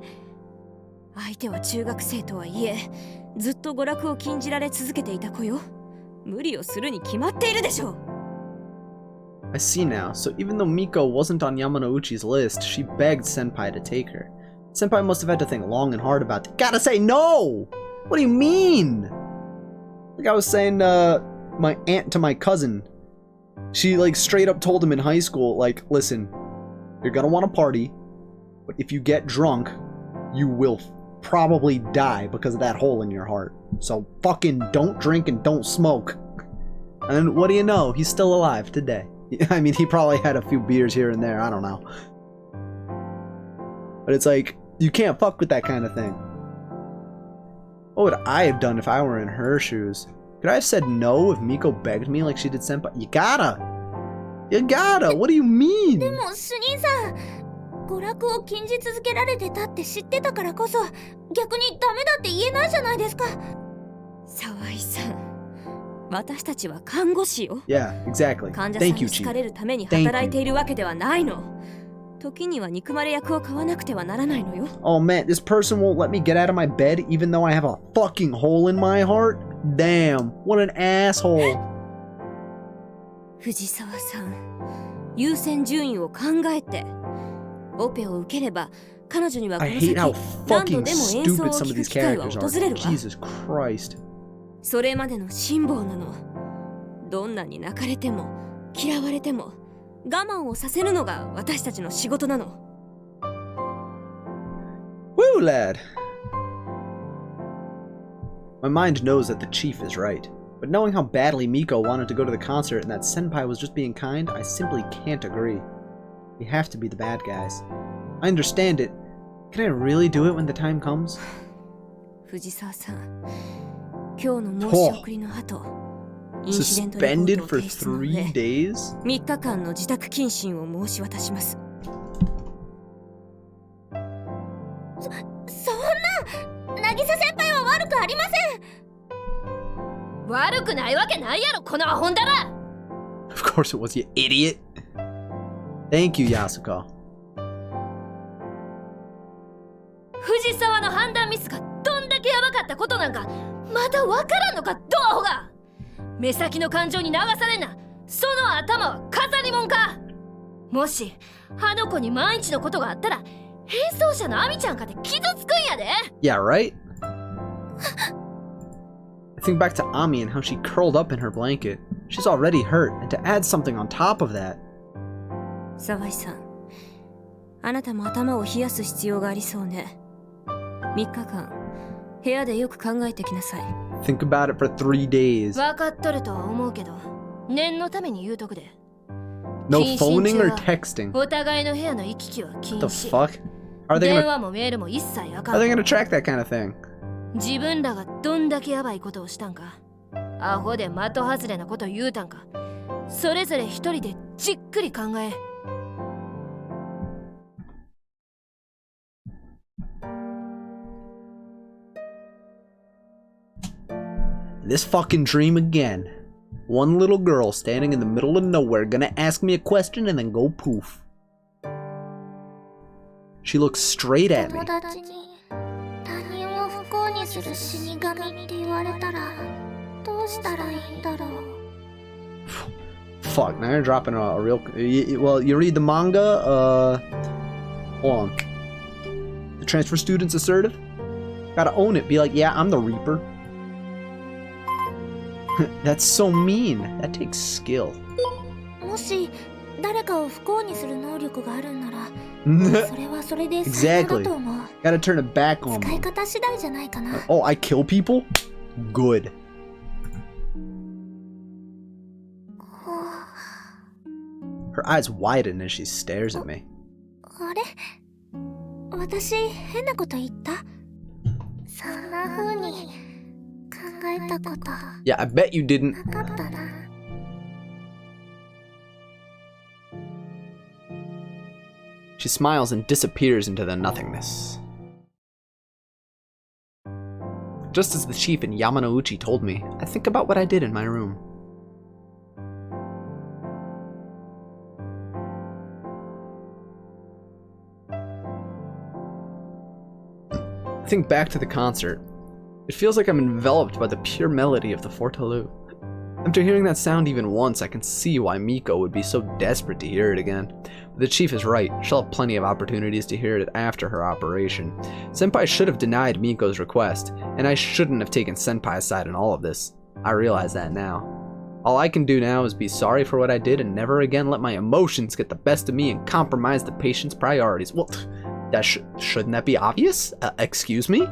相手は中学生とはいえずっと娯楽を禁じられ続けていた子よ。無理をするに決まっているでしょ。 I see now. So even though Miko wasn't on Yamanouchi's list, she begged Senpai to take her. Senpai must have had to think long and hard about it. Gotta say no! What do you mean? Like I was saying, my aunt to my cousin. She, like, straight up told him in high school, like, listen, you're gonna want to party, but if you get drunk, you will probably die because of that hole in your heart. So fucking don't drink and don't smoke. And what do you know? He's still alive today. I mean, he probably had a few beers here and there. I don't know. But it's like, you can't fuck with that kind of thing. What would I have done if I were in her shoes? Could I have said no if Miko begged me like she did Senpai? You gotta! What do you mean? でも主任さん、娯楽を禁じ続けられてたって知ってたからこそ逆にダメだって言えないじゃないですか。沢井さん、私たちは看護師よ。 Yeah, exactly. 患者さん Thank に you, 好 Chief. かれるために働いているわけではないの。時には憎まれ役を買わなくてはならないのよ。 Oh man, this person won't let me get out of my bed even though I have a fucking hole in my heart? Damn, what an asshole. 藤沢さん、優先順位を考えて。オペを受ければ彼女にはこ I の hate how 先何度 fucking でも演奏を stupid some of 聴く these 機会は characters 訪れ are. るわ。 Jesus Christ. それまでの辛抱なの。どんなに泣かれても嫌われても我慢をさせるのが私たちの仕事なの。 Woo, lad! My mind knows that the chief is right, but knowing how badly Miko wanted to go to the concert and that Senpai was just being kind, I simply can't agree. We have to be the bad guys. I understand it. Can I really do it when the time comes? 藤沢さん、今日の申し送りの後、インシデントレポー Suspended トを for 提出の上、 3 days? 3日間の自宅謹慎を申し渡します。そんな渚先輩は悪くありません。悪くないわけないやろ、このアホンダラ。 Of course it was, you idiot! Thank you, Yasuko. 藤沢の判断ミスがどんだけヤバかったことなんかまだわからんのか、ドアホが。目先の感情に流されんな。その頭は飾りもんか。もしあの子に万一のことがあったら変装者のアミちゃんかて傷つくんやで。 Yeah, right? I think back to Ami and how she curled up in her blanket. She's already hurt, and to add something on top of that. 沢井さん、あなたも頭を冷やす必要がありそうね。3日間、部屋でよく考えてきなさい。Think about it for 3 days. 分かっとるとは思うけど、念のために言うとくで。 No 謹慎 phoning 中 or は texting. お互いの部屋の行き来は禁 What the 止。 fuck? How are they 電 gonna, 話もメールも一切あか how are they ん。 gonna track that kind of thing? 自分らがどんだけヤバいことをしたんか、アホで的外れなこと言うたんか、それぞれ一人でじっくり考え。This fucking dream again. One little girl standing in the middle of nowhere gonna ask me a question and then go poof. She looks straight at me. 友達に他人を不幸にする死神って言われたらどうしたらいいんだろう。 Fuck, now you're dropping a real... Well, you read the manga, hold on. The transfer student's assertive? Gotta own it, be like, yeah, I'm the Reaper. That's so mean. That takes skill. もし誰かを不幸にする能力があるんならそれはそれで才能だと思う。 Gotta turn it back on 使い me. 方次第じゃないかな。 Oh, I kill people? Good. Her eyes widen as she stares at me. あれ私変なこと言った？そんな風に考えたこと Yeah, I bet you didn't. なかったな。 She smiles and disappears into the nothingness. Just as the chief and Yamanouchi told me, I think about what I did in my room. I think back to the concert. It feels like I'm enveloped by the pure melody of the Fortaloo. After hearing that sound even once, I can see why Miko would be so desperate to hear it again. But the chief is right, she'll have plenty of opportunities to hear it after her operation. Senpai should have denied Miko's request, and I shouldn't have taken Senpai's side in all of this. I realize that now. All I can do now is be sorry for what I did and never again let my emotions get the best of me and compromise the patient's priorities. Well, that shouldn't that be obvious? Excuse me?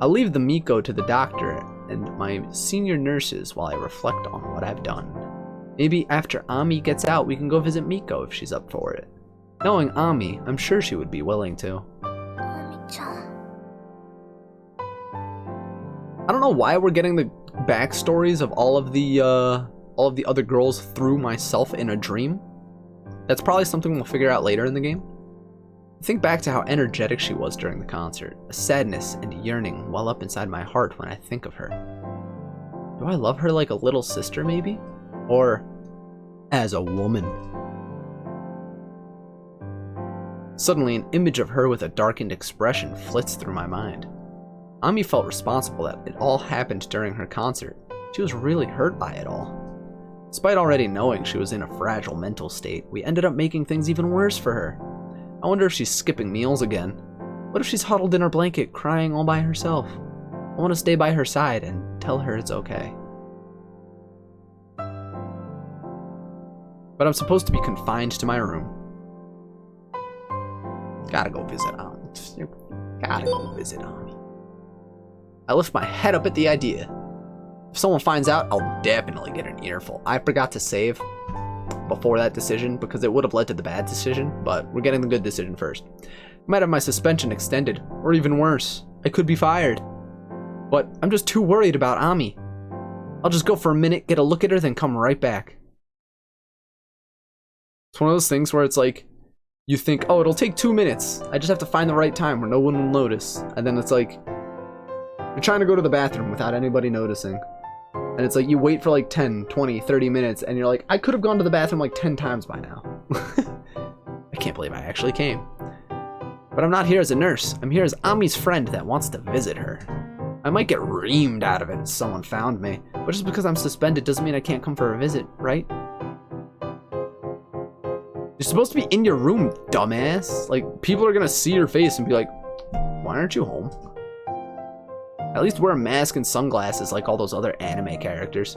I'll leave the Miko to the doctor and my senior nurses while I reflect on what I've done. Maybe after Ami gets out, we can go visit Miko if she's up for it. Knowing Ami, I'm sure she would be willing to. あみちゃん。 I don't know why we're getting the backstories of all of the other girls through myself in a dream. That's probably something we'll figure out later in the game. Think back to how energetic she was during the concert. A sadness and yearning well up inside my heart when I think of her. Do I love her like a little sister, maybe? Or as a woman? Suddenly, an image of her with a darkened expression flits through my mind. Ami felt responsible that it all happened during her concert. She was really hurt by it all. Despite already knowing she was in a fragile mental state, we ended up making things even worse for her. I wonder if she's skipping meals again. What if she's huddled in her blanket crying all by herself? I want to stay by her side and tell her it's okay. But I'm supposed to be confined to my room. Gotta go visit Ami. Gotta go visit Ami. I lift my head up at the idea. If someone finds out, I'll definitely get an earful. I forgot to save before that decision because it would have led to the bad decision, but we're getting the good decision first. I might have my suspension extended, or even worse, I could be fired. But I'm just too worried about Ami. I'll just go for a minute, get a look at her, then come right back. It's one of those things where it's like, you think, oh, it'll take 2 minutes. I just have to find the right time where no one will notice. And then it's like, you're trying to go to the bathroom without anybody noticing. And it's like, you wait for like 10, 20, 30 minutes, and you're like, I could have gone to the bathroom like 10 times by now. I can't believe I actually came. But I'm not here as a nurse. I'm here as Ami's friend that wants to visit her. I might get reamed out of it if someone found me, but just because I'm suspended doesn't mean I can't come for a visit, right? You're supposed to be in your room, dumbass. Like, people are gonna see your face and be like, why aren't you home? At least wear a mask and sunglasses like all those other anime characters.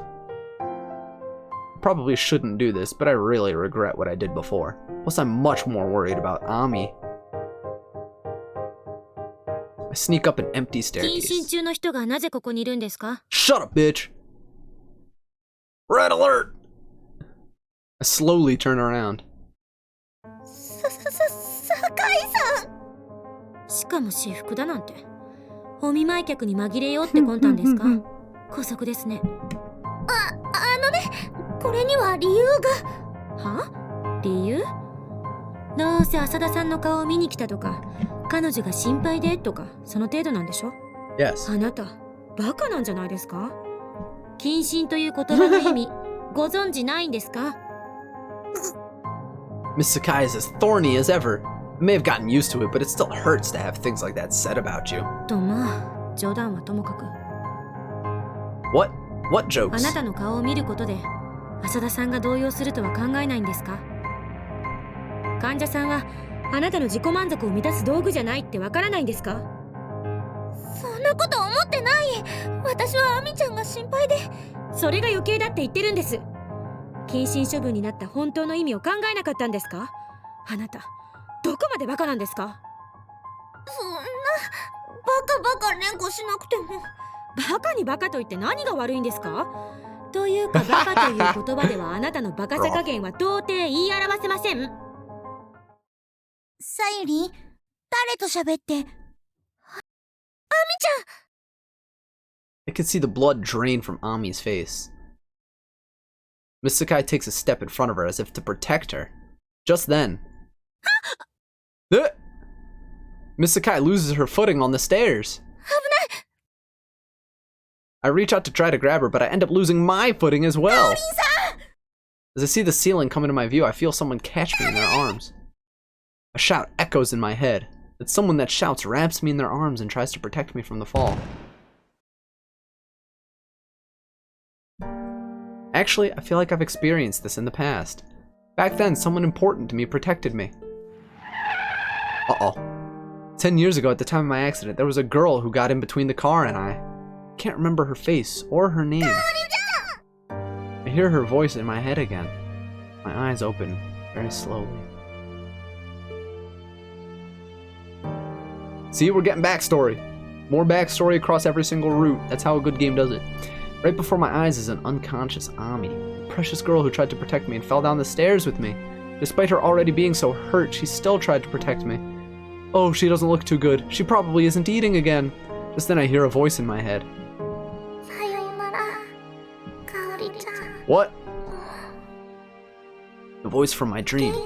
Probably shouldn't do this, but I really regret what I did before. Plus, I'm much more worried about Ami. I sneak up an empty staircase. Shut up, bitch! Red alert! I slowly turn around. しかも私服だなんて。お見舞い客に紛れようって魂胆ですか？姑息ですね。これには理由が。は？理由？どうせ浅田さんの顔を見に来たとか、彼女が心配でとか、その程度なんでしょ？ Yes. あなた、バカなんじゃないですか？謹慎という言葉の意味、ご存知ないんですか？ Miss Sakai is as thorny as ever. I may have gotten used to it, but it still hurts to have things like that said about you. とまあ、冗談はともかく。What jokes? あなたの顔を見ることで、浅田さんが動揺するとは考えないんですか？患者さんはあなたの自己満足を満たす道具じゃないってわからないんですか？そんなこと思ってない。私はアミちゃんが心配で。それが余計だって言ってるんです。謹慎処分になった本当の意味を考えなかったんですか？あなた、どこまでバカなんですか？そんなバカ連呼しなくても。バカにバカと言って何が悪いんですか？というかバカという言葉ではあなたのバカさ加減は到底言い表せません。さゆり、誰と喋って。アミちゃん。 I could see the blood drain from Ami's face. Miss Sakai takes a step in front of her as if to protect her. Just then, Miss Sakai loses her footing on the stairs. I reach out to try to grab her, but I end up losing my footing as well. As I see the ceiling come into my view, I feel someone catch me in their arms. A shout echoes in my head. It's someone that shouts, wraps me in their arms, and tries to protect me from the fall. Actually, I feel like I've experienced this in the past. Back then, someone important to me protected me. Uh-oh. 10 years ago, at the time of my accident, there was a girl who got in between the car and I. Can't remember her face or her name. I hear her voice in my head again. My eyes open very slowly. See, we're getting backstory. More backstory across every single route. That's how a good game does it. Right before my eyes is an unconscious Ami, a precious girl who tried to protect me and fell down the stairs with me. Despite her already being so hurt, she still tried to protect me. Oh, she doesn't look too good. She probably isn't eating again. Just then I hear a voice in my head. What? The voice from my dream. I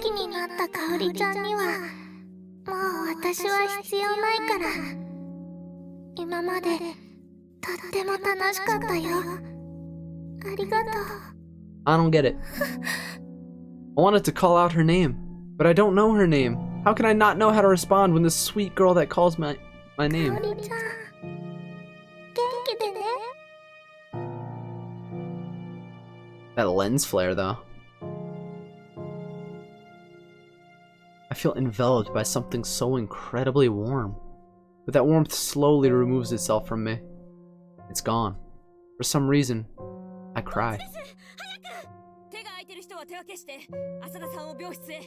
don't get it. I wanted to call out her name, but I don't know her name. How can I not know how to respond when this sweet girl that calls my name? That lens flare, though. I feel enveloped by something so incredibly warm. But that warmth slowly removes itself from me. It's gone. For some reason, I cry. は手分けして浅田さんを病室へ。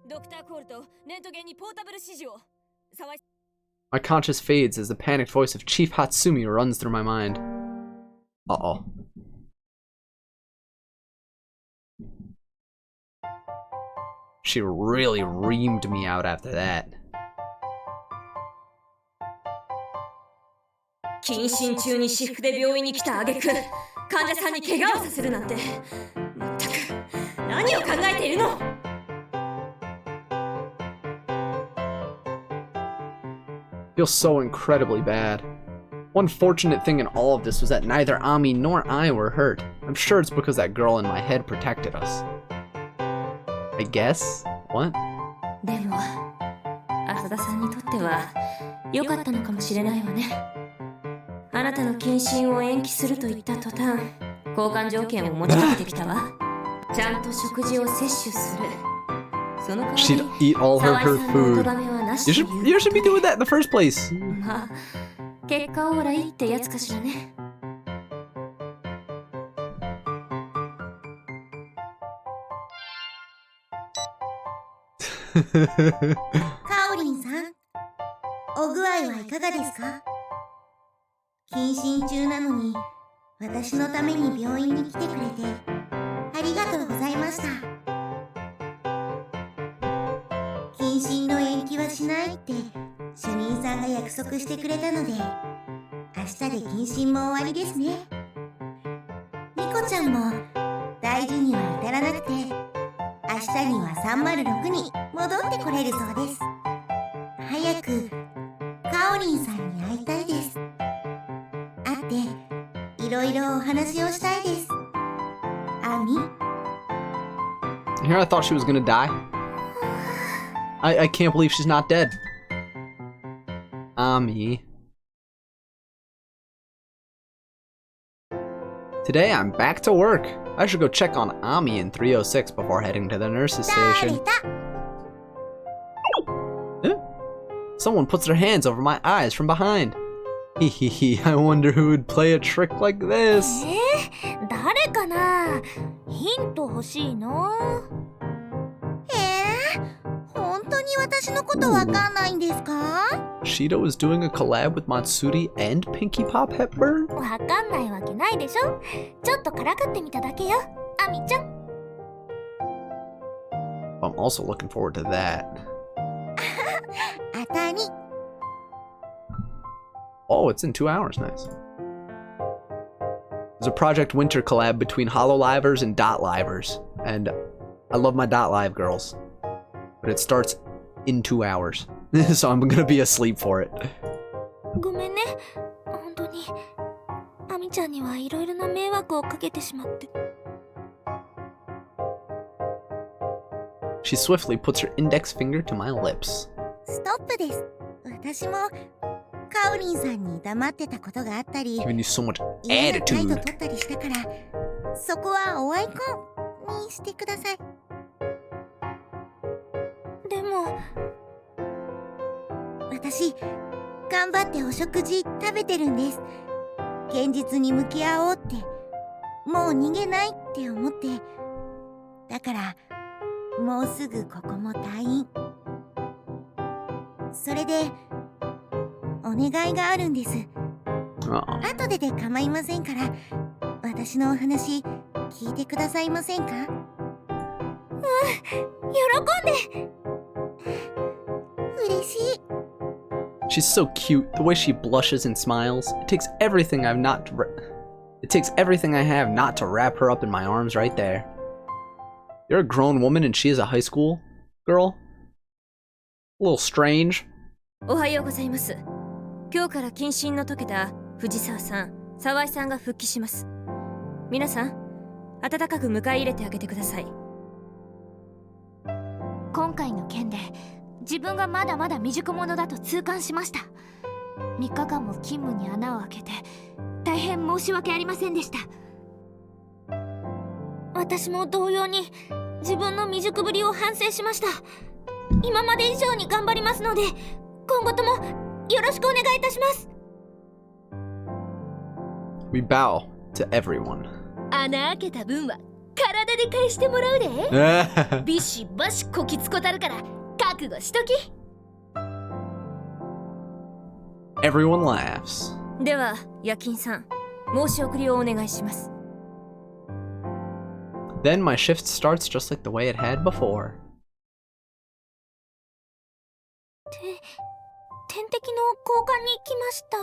ドクターコールとレントゲンにポータブル指示を。沢井 My conscience fades as the panicked voice of Chief Hatsumi runs through my mind. Uh-oh. She really reamed me out after that. 謹慎中に私服で病院に来た挙句、患者さんに怪我をさせるなんて、まったく何を考えているの。Feels so incredibly bad. One fortunate thing in all of this was that neither Ami nor I were hurt. I'm sure it's because that girl in my head protected us. I guess? What? でも、浅田さんにとっては良かったのかもしれないわね。あなたの謹慎を延期すると言った途端、交換条件を持ちかけてきたわ。ちゃんと食事を摂取する。その代わり、 She'd eat all her 沢井さんのお food. 咎めはなし You という should be doing that in the first place. まあ、結果オーライってやつかしらね。カオリンさん、お具合はいかがですか？謹慎中なのに私のために病院に来てくれてありがとうございました。謹慎の延期はしないって主任さんが約束してくれたので、明日で謹慎も終わりですね。ニコちゃんも大事には至らなくて、明日には306に戻ってこれるそうです。早くカオリンさんに会いたいです。会っていろいろお話をしたいです。アミ。 Here I thought she was gonna die. I can't believe she's not dead. Ami. Today I'm back to work. I should go check on Ami in 306 before heading to the nurse's 誰 station. だ？ Huh? Someone puts their hands over my eyes from behind. Hehehe, I wonder who would play a trick like this. 誰かな。ヒント欲しいの。本当に私のことわかんないんですか？ Shido is doing a collab with Matsuri and Pinky Pop Hepburn? わかんないわけないでしょ。ちょっとからかってみただけよ、アミちゃん。I'm also looking forward to that. 当たり。 Oh, it's in 2 hours. Nice. There's a Project Winter collab between Hololivers and Dot Livers, and I love my Dot Live girls. But it starts in 2 hours, so I'm gonna be asleep for it. ごめんね、本当に。アミちゃんにはいろいろな迷惑をかけてしまって。She swiftly puts her index finger to my lips. ストップです。私もカオリンさんに黙ってたことがあったり、 Giving you so much 嫌な態度 attitude. 取ったりしたから、そこはおアイコンにしてください。でも私、頑張ってお食事食べてるんです。現実に向き合おうって、もう逃げないって思って。だから、もうすぐここも退院。それで、お願いがあるんです。 Aw. 後で構いませんから、私のお話聞いてくださいませんか？喜んで。嬉しい。 She's so cute. The way she blushes and smiles. It takes everything I have not to wrap her up in my arms right there. You're a grown woman and she is a high school girl? A little strange. おはようございます。今日から謹慎の解けた藤沢さん、沢井さんが復帰します。皆さん、温かく迎え入れてあげてください。今回の件で自分がまだまだ未熟者だと痛感しました。3日間も勤務に穴を開けて大変申し訳ありませんでした。私も同様に自分の未熟ぶりを反省しました。今まで以上に頑張りますので、今後ともよろしくお願いいたします。 We bow to everyone. 穴開けた分は体で返してもらうで。ビシバシこきつこたるから覚悟しとき。Everyone laughs. では夜勤さん、申し送りをお願いします。 Then my shift starts just like the way it had before. 点滴の交換に来ました。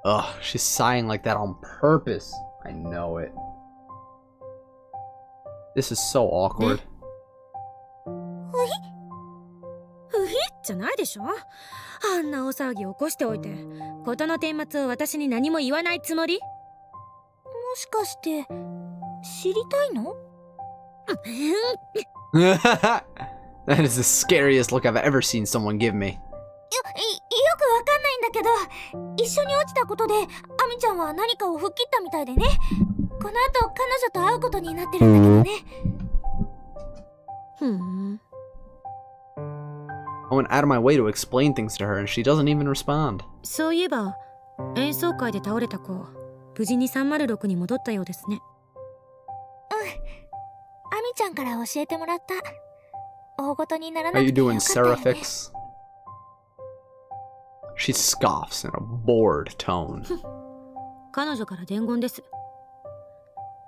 Ugh, she's sighing like that on purpose. I know it. This is so awkward. ふひじゃないでしょ。あんな大騒ぎ起こしておいて、事の顛末を私に何も言わないつもり？もしかして知りたいの？ That is the scariest look I've ever seen someone give me. よくわかんないんだけど、一緒に落ちたことでアミちゃんは何かを吹っ切ったみたいでね。この後彼女と会うことになってるんだけどね。I went out of my way to explain things to her and she doesn't even respond. そういえば演奏会で倒れた子、無事に306に戻ったようですね。アミちゃんから教えてもらった。大ごとにならな How く you てよ doing, かったよね。Seraphix? She scoffs in a bored tone. 彼女から伝言です。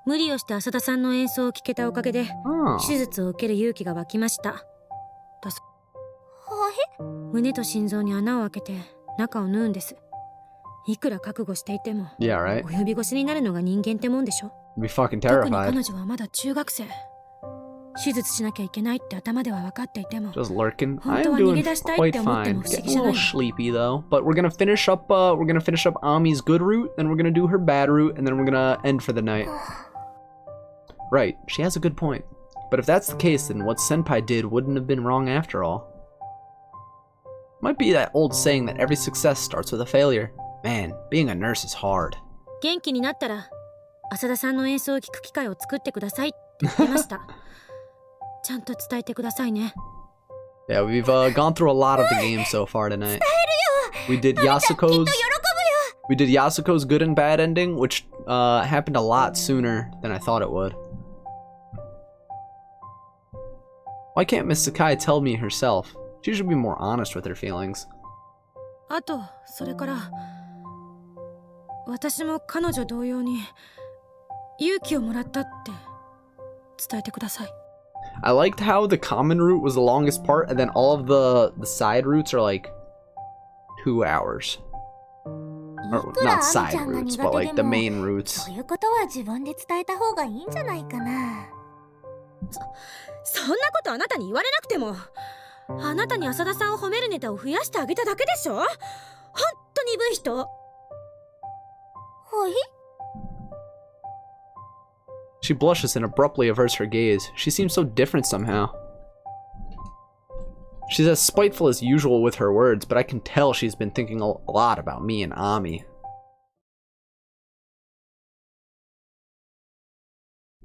無理をして浅田さんの演奏を聴けたおかげで、Oh. 手術を受ける勇気が湧きました。はい？胸と心臓に穴を開けて中を縫うんです。いくら覚悟していても、 Yeah, right? お呼び越しになるのが人間ってもんでしょ。 Be fucking 特に terrified. 彼女はまだ中学生。手術しなきゃいけないって頭では分かっていても、 Just lurking. I'm 本当は doing 逃げ出したいっ quite て思っても fine. 不思 Getting 議じ a ゃな little い。 sleepy though. But we're gonna finish up Ami's good route, then we're gonna do her bad route, and then we're gonna end for the night. Right, she has a good point. But if that's the case, then what Senpai did wouldn't have been wrong after all. Might be that old saying that every success starts with a failure. Man, being a nurse is hard. 元気になったら浅田さんの演奏を聴く機会を作ってくださいって言ってました。ちゃんと伝えてくださいね。 Yeah, we've gone through a lot of the game so far tonight. We did Yasuko's good and bad ending, which happened a lot sooner than I thought it would. Why can't Miss Sakai tell me herself? She should be more honest with her feelings. あとそれから私も彼女同様に勇気をもらったって伝えてください。 I liked how the common route was the longest part, and then all of the side routes are like 2 hours. Or いくら not アミ side ちゃんが routes, 苦 but 手 like で the も、 main routes. そういうことは自分で伝えた方がいいんじゃないかな。そんなことあなたに言われなくても、あなたに浅田さんを褒めるネタを増やしてあげただけでしょ。ほんと鈍い人。はい？ She blushes and abruptly averts her gaze. She seems so different somehow. She's as spiteful as usual with her words, but I can tell she's been thinking a lot about me and Ami.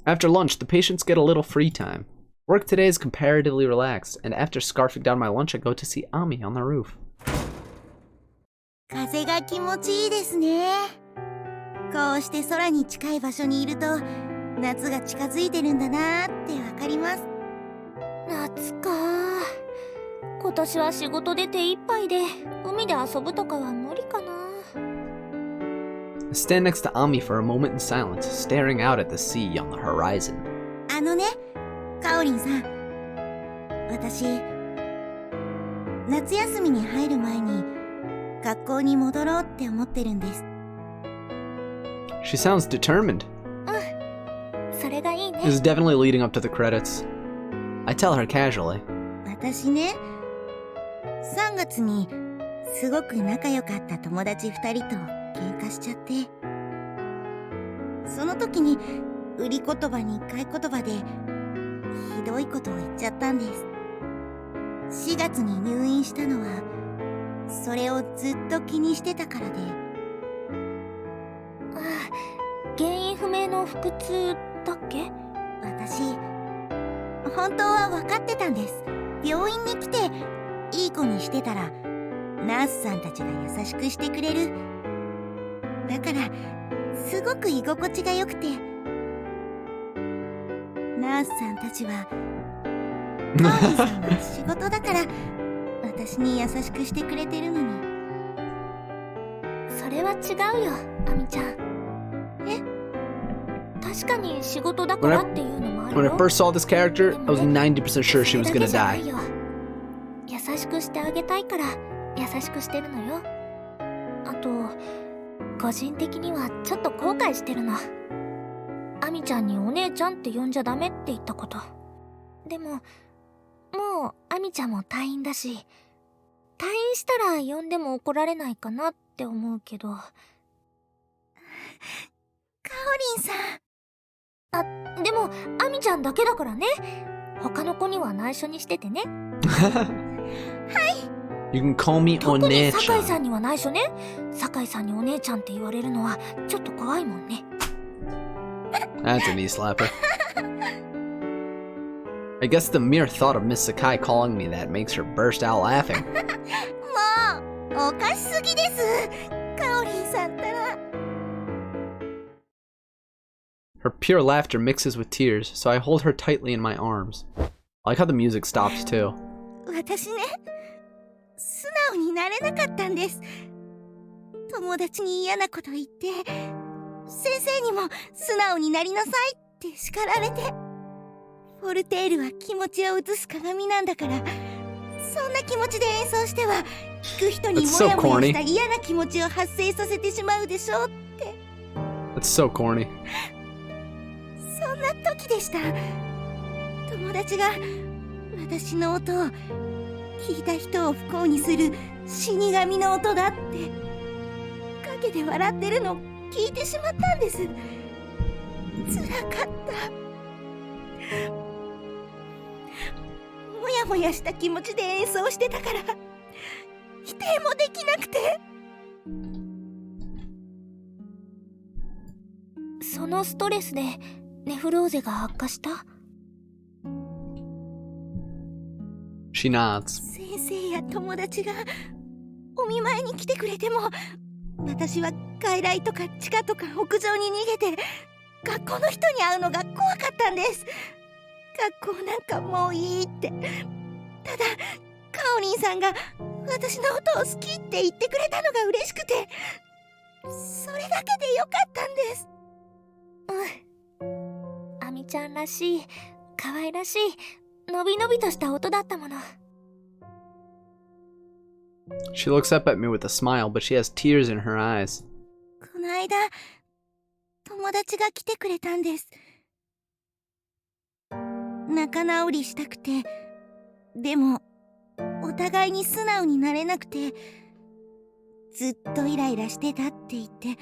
After lunch, the patients get a little free time. Work today is comparatively relaxed, and after scarfing down my lunch, I go to see Ami on the roof. 風が気持ちいいですね。こうして空に近い場所にいると夏が近づいてるんだなーってわかります。夏か。今年は仕事で手一杯で海で遊ぶとかは無理かな。 I stand next to Ami for a moment in silence, staring out at the sea on the horizon. あのね、かおりんさん。私、夏休みに入る前に学校に戻ろうって思ってるんです。 She sounds determined. それがいいね。 This is definitely leading up to the credits. I tell her casually. 私ね、3月にすごく仲良かった友達2人と喧嘩しちゃって、その時に売り言葉に買い言葉でひどいことを言っちゃったんです。4月に入院したのはそれをずっと気にしてたからで、原因不明の腹痛だっけ？私本当は分かってたんです。病院に来ていい子にしてたらナースさんたちが優しくしてくれる。だからすごく居心地が良くて、ナースさんたちはカオリンさんは仕事だから私に優しくしてくれてるのに。それは違うよ、アミちゃん。え？確かに仕事だからっていうのもある When よ。 I first saw this character, I was 90% sure she was それ gonna だけじゃない die. よ。優しくしてあげたいから優しくしてるのよ。あと個人的にはちょっと後悔してるの。アミちゃんにお姉ちゃんって呼んじゃダメって言ったこと。でももうアミちゃんも退院だし、退院したら呼んでも怒られないかなって思うけど。カオリンさん。でもアミちゃんだけだからね。他の子には内緒にしててね。You can call me 特に酒井さ Onecha. んには内緒ね。酒井さんにお姉ちゃんって言われるのはちょっと怖いもんね。That's a knee slapper. I guess the mere thought of Miss Sakai calling me that makes her burst out laughing. もうおかしすぎです。カオリンさんったら。Her pure laughter mixes with tears, so I hold her tightly in my arms. I like how the music stops too. 私ね、素直になれなかったんです。友達に嫌なこと言って、先生にも素直になりなさいって叱られて。フォルテールは気持ちを映す鏡なんだから、そんな気持ちで演奏しては聞く人に That's so モヤモヤ corny. した嫌な気持ちを発生させてしまうでしょうって。 That's so corny. そんな時でした。友達が私の音を聞いた人を不幸にする死神の音だって陰で笑ってるのを聞いてしまったんです。辛かった。もやもやした気持ちで演奏してたから否定もできなくて。そのストレスでネフローゼが悪化した？ She nods. 先生や友達がお見舞いに来てくれても、私は外来とか地下とか屋上に逃げて学校の人に会うのが怖かったんです。学校なんかもういいって。ただカオリンさんが私の音を好きって言ってくれたのが嬉しくて、それだけでよかったんです。アミちゃんらしい、可愛らしい、のびのびとした音だったもの。 She looks up at me with a smile, but she has tears in her eyes. この間友達が来てくれたんです。仲直りしたくて、でもお互いに素直になれなくて、ずっとイライラしてたって言って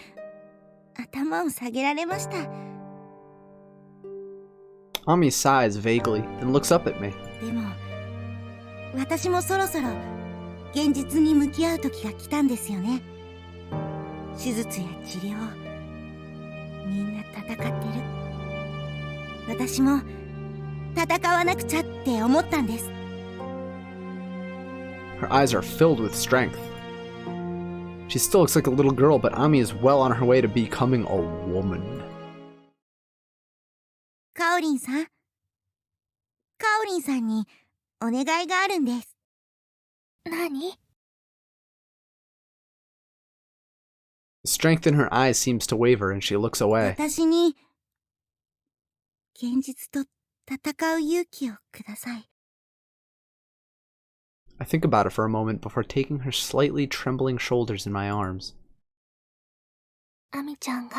頭を下げられました。 Ami sighs vaguely, then looks up at me. でも私もそろそろ現実に向き合う時が来たんですよね。手術や治療、みんな戦ってる。私も戦わなくちゃって思ったんです。 Her eyes are filled with strength. She still looks like a little girl, but Ami is well on her way to becoming a woman. カオリンさん、カオリンさんにお願いがあるんです。何？ The strength in her eyes seems to waver, and she looks away. 私に現実と戦う勇気をください。 I think about it for a moment before taking her slightly trembling shoulders in my arms. アミちゃんが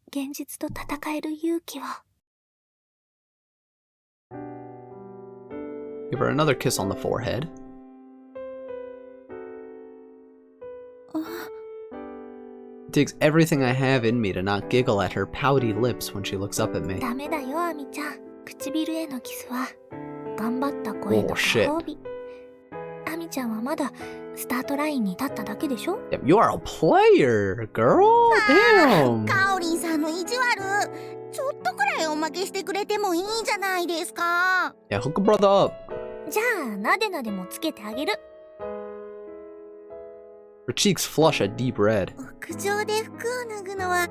現実と戦える勇気を。 Give her another kiss on the forehead. It takes everything I have in me to not giggle at her pouty lips when she looks up at me. ダメだよ、アミちゃん。唇へのキスは頑張った声のご褒美。アミちゃんはまだスタートラインに立っただけでしょ？ Yep, you are a player, girl. Damn. カオリンさんの意地悪、ちょっとくらいおまけしてくれてもいいじゃないですか。 Yeah, hook a brother up. じゃあなでなでもつけてあげる。 Her cheeks flush a deep red. 屋上で服を脱ぐのは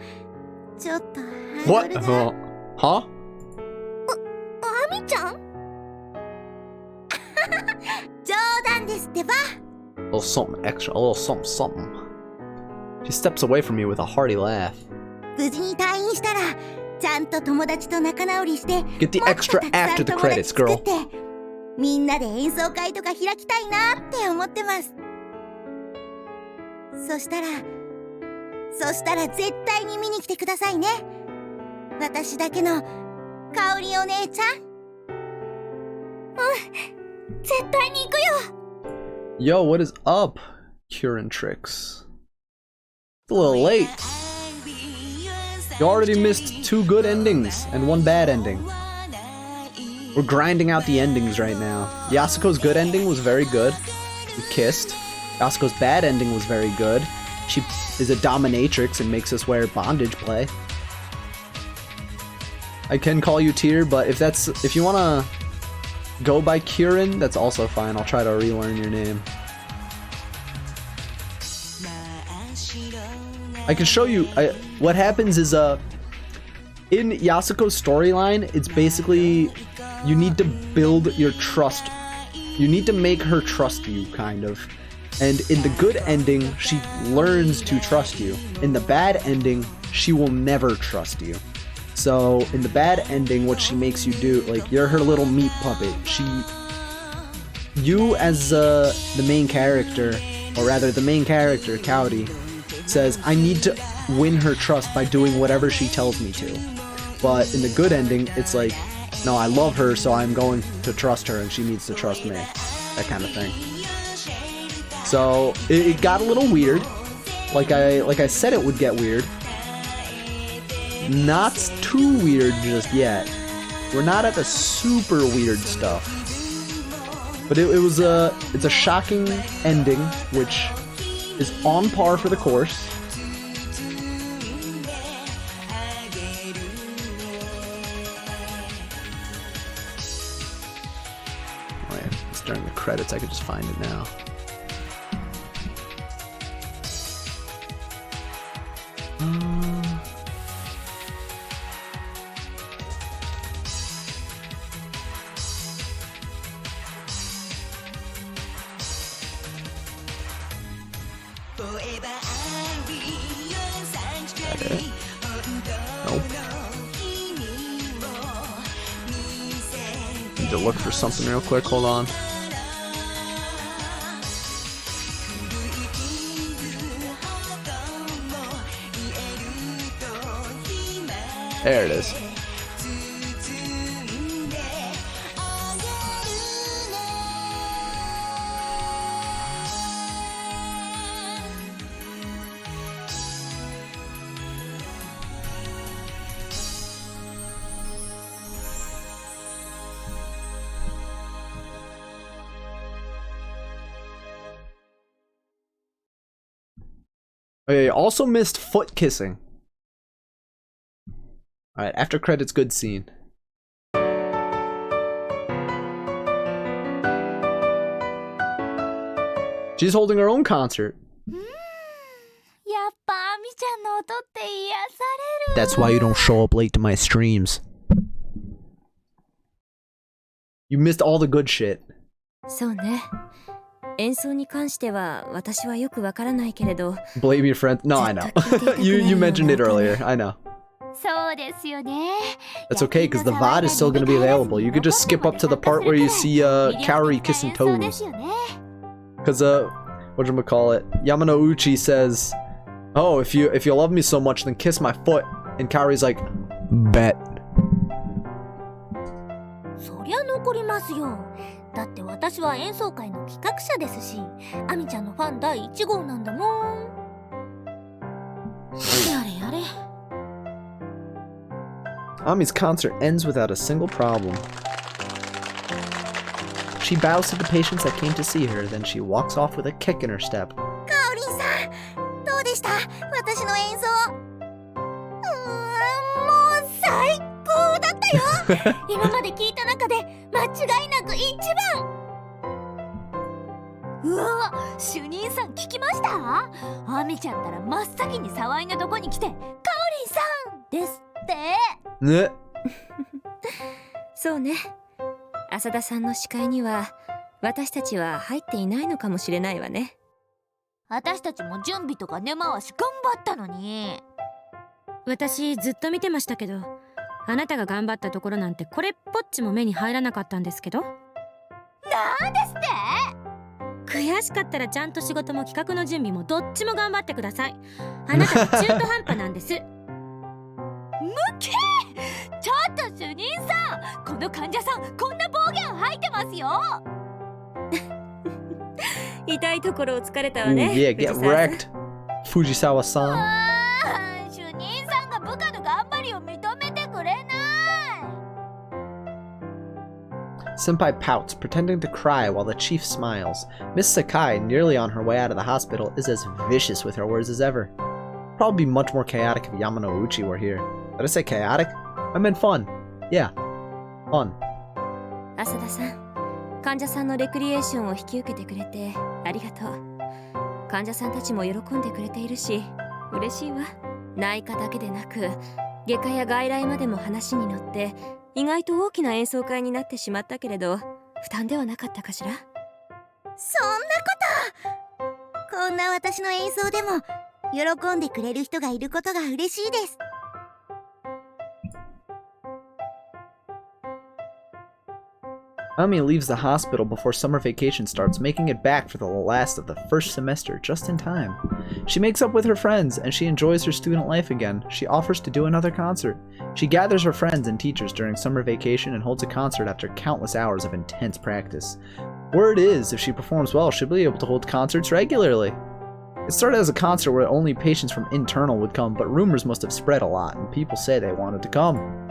ちょっとハー What? ドルが。 Huh? アミちゃん冗談ですってば。 A little something extra, a little something something. She steps away from me with a hearty laugh. 無事に退院したらちゃんと友達と仲直りして Get the もっと extra たくさん after the 友達 credits, 作 girl. ってみんなで演奏会とか開きたいなって思ってます。そしたら絶対に見に来てくださいね。私だけの香織お姉ちゃん。絶対に行くよ。 Yo, what is up, Kieran Tricks? It's a little late. You already missed 2 good endings and 1 bad ending. We're grinding out the endings right now. Yasuko's good ending was very good. We kissed. Yasuko's bad ending was very good. She is a dominatrix and makes us wear bondage play. I can call you Tyr, but if you wanna go by Kieran, that's also fine. I'll try to relearn your name. I can show you. What happens is in Yasuko's storyline, it's basically you need to build your trust. You need to make her trust you, kind of. And in the good ending, she learns to trust you. In the bad ending, she will never trust you. So in the bad ending, what she makes you do, like, you're her little meat puppet. You as the main character, or rather the main character, Kaori, says, I need to win her trust by doing whatever she tells me to. But in the good ending, it's like, no, I love her, so I'm going to trust her, and she needs to trust me. That kind of thing. So it got a little weird. Like I said, it would get weird. Not too weird just yet. We're not at the super weird stuff. But it's a shocking ending, which is on par for the course. Oh yeah, it's during the credits. I could just find it now. Nope. Need to look for something real quick. Hold on. There it is. Okay, also missed foot kissing. Alright, after credits, good scene. She's holding her own concert. That's why you don't show up late to my streams. You missed all the good shit. そうね。演奏に関しては私はよくわからないけれど。Blame your friend. No, I know. you mentioned it earlier. I know. そうですよね。 That's okay, because the VOD is still going to be available. You could just skip up to the part where you see Kaori kissing toes. Because whatchamacallit, Yamanouchi says, oh, if you love me so much, then kiss my foot. And Kaori's like, bet. そりゃ残りますよ。だって私は演奏会の企画者ですし、アミちゃんのファン第1号なんだもん。やれやれ。Ami's concert ends without a single problem. She bows to the patients that came to see her, then she walks off with a kick in her step. カオリンさん、どうでした？私の演奏。もう最高だったよ。今まで聞いた中で間違いなく一番。うわ、主任さん聞きました？アミちゃんったら真っ先に沢井のとこに来て、カオリンさんっですって。ね。そうね。浅田さんの視界には私たちは入っていないのかもしれないわね。私たちも準備とか根回し頑張ったのに。私ずっと見てましたけど、あなたが頑張ったところなんてこれっぽっちも目に入らなかったんですけど。なんですって？悔しかったらちゃんと仕事も企画の準備もどっちも頑張ってください。あなたは中途半端なんです。むけー！ちょっと主任さん、この患者さんこんな暴言吐いてますよ。痛いところを突かれたわ Ooh, ね。 yeah, get 藤沢さん wrecked. Fujisawa-san. 主任さんが部下の頑張りを認めてくれない。Senpai pouts, pretending to cry while the chief smiles. Miss Sakai, nearly on her way out of the hospital, is as vicious with her words as ever. Probably be much more chaotic if Yamanouchi were here. Did I say chaotic? I meant fun. Yeah, fun. 浅田さん、患者さんのレクリエーションを引き受けてくれてありがとう。患者さんたちも喜んでくれているし嬉しいわ。内科だけでなく外科や外来までも話に乗って意外と大きな演奏会になってしまったけれど負担ではなかったかしら。そんなこと、こんな私の演奏でも喜んでくれる人がいることが嬉しいです。Ami leaves the hospital before summer vacation starts, making it back for the last of the first semester just in time. She makes up with her friends, and she enjoys her student life again. She offers to do another concert. She gathers her friends and teachers during summer vacation and holds a concert after countless hours of intense practice. Word is, if she performs well, she'll be able to hold concerts regularly. It started as a concert where only patients from internal would come, but rumors must have spread a lot, and people say they wanted to come.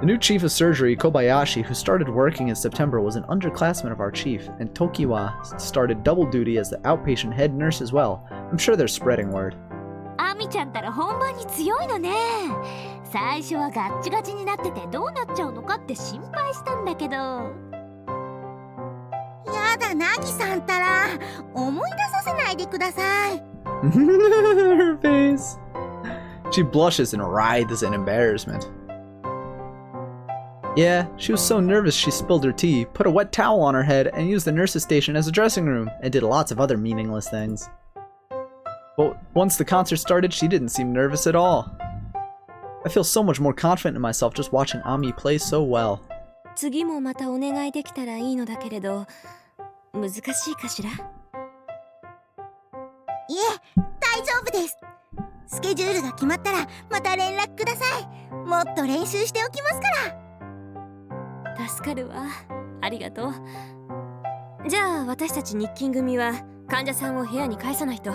The new chief of surgery, Kobayashi, who started working in September, was an underclassman of our chief, and Tokiwa started double duty as the outpatient head nurse as well. I'm sure they're spreading word. アミちゃんたら本番に強いのね。最初はガッチガチになっててどうなっちゃうのかって心配したんだけど。やだ、ナギさんたら思い出させないでください。Her face. She blushes and writhes in embarrassment. Yeah, she was so nervous she spilled her tea, put a wet towel on her head, and used the nurse's station as a dressing room, and did lots of other meaningless things. But once the concert started, she didn't seem nervous at all. I feel so much more confident in myself just watching Ami play so well. 次もまたお願いできたらいいのだけれど難しいかしら。いえ、大丈夫です。スケジュールが決まったらまた連絡ください。もっと練習しておきますから。助かるわ。ありがとう。じゃあ私たち日勤組は患者さんを部屋に返さないと。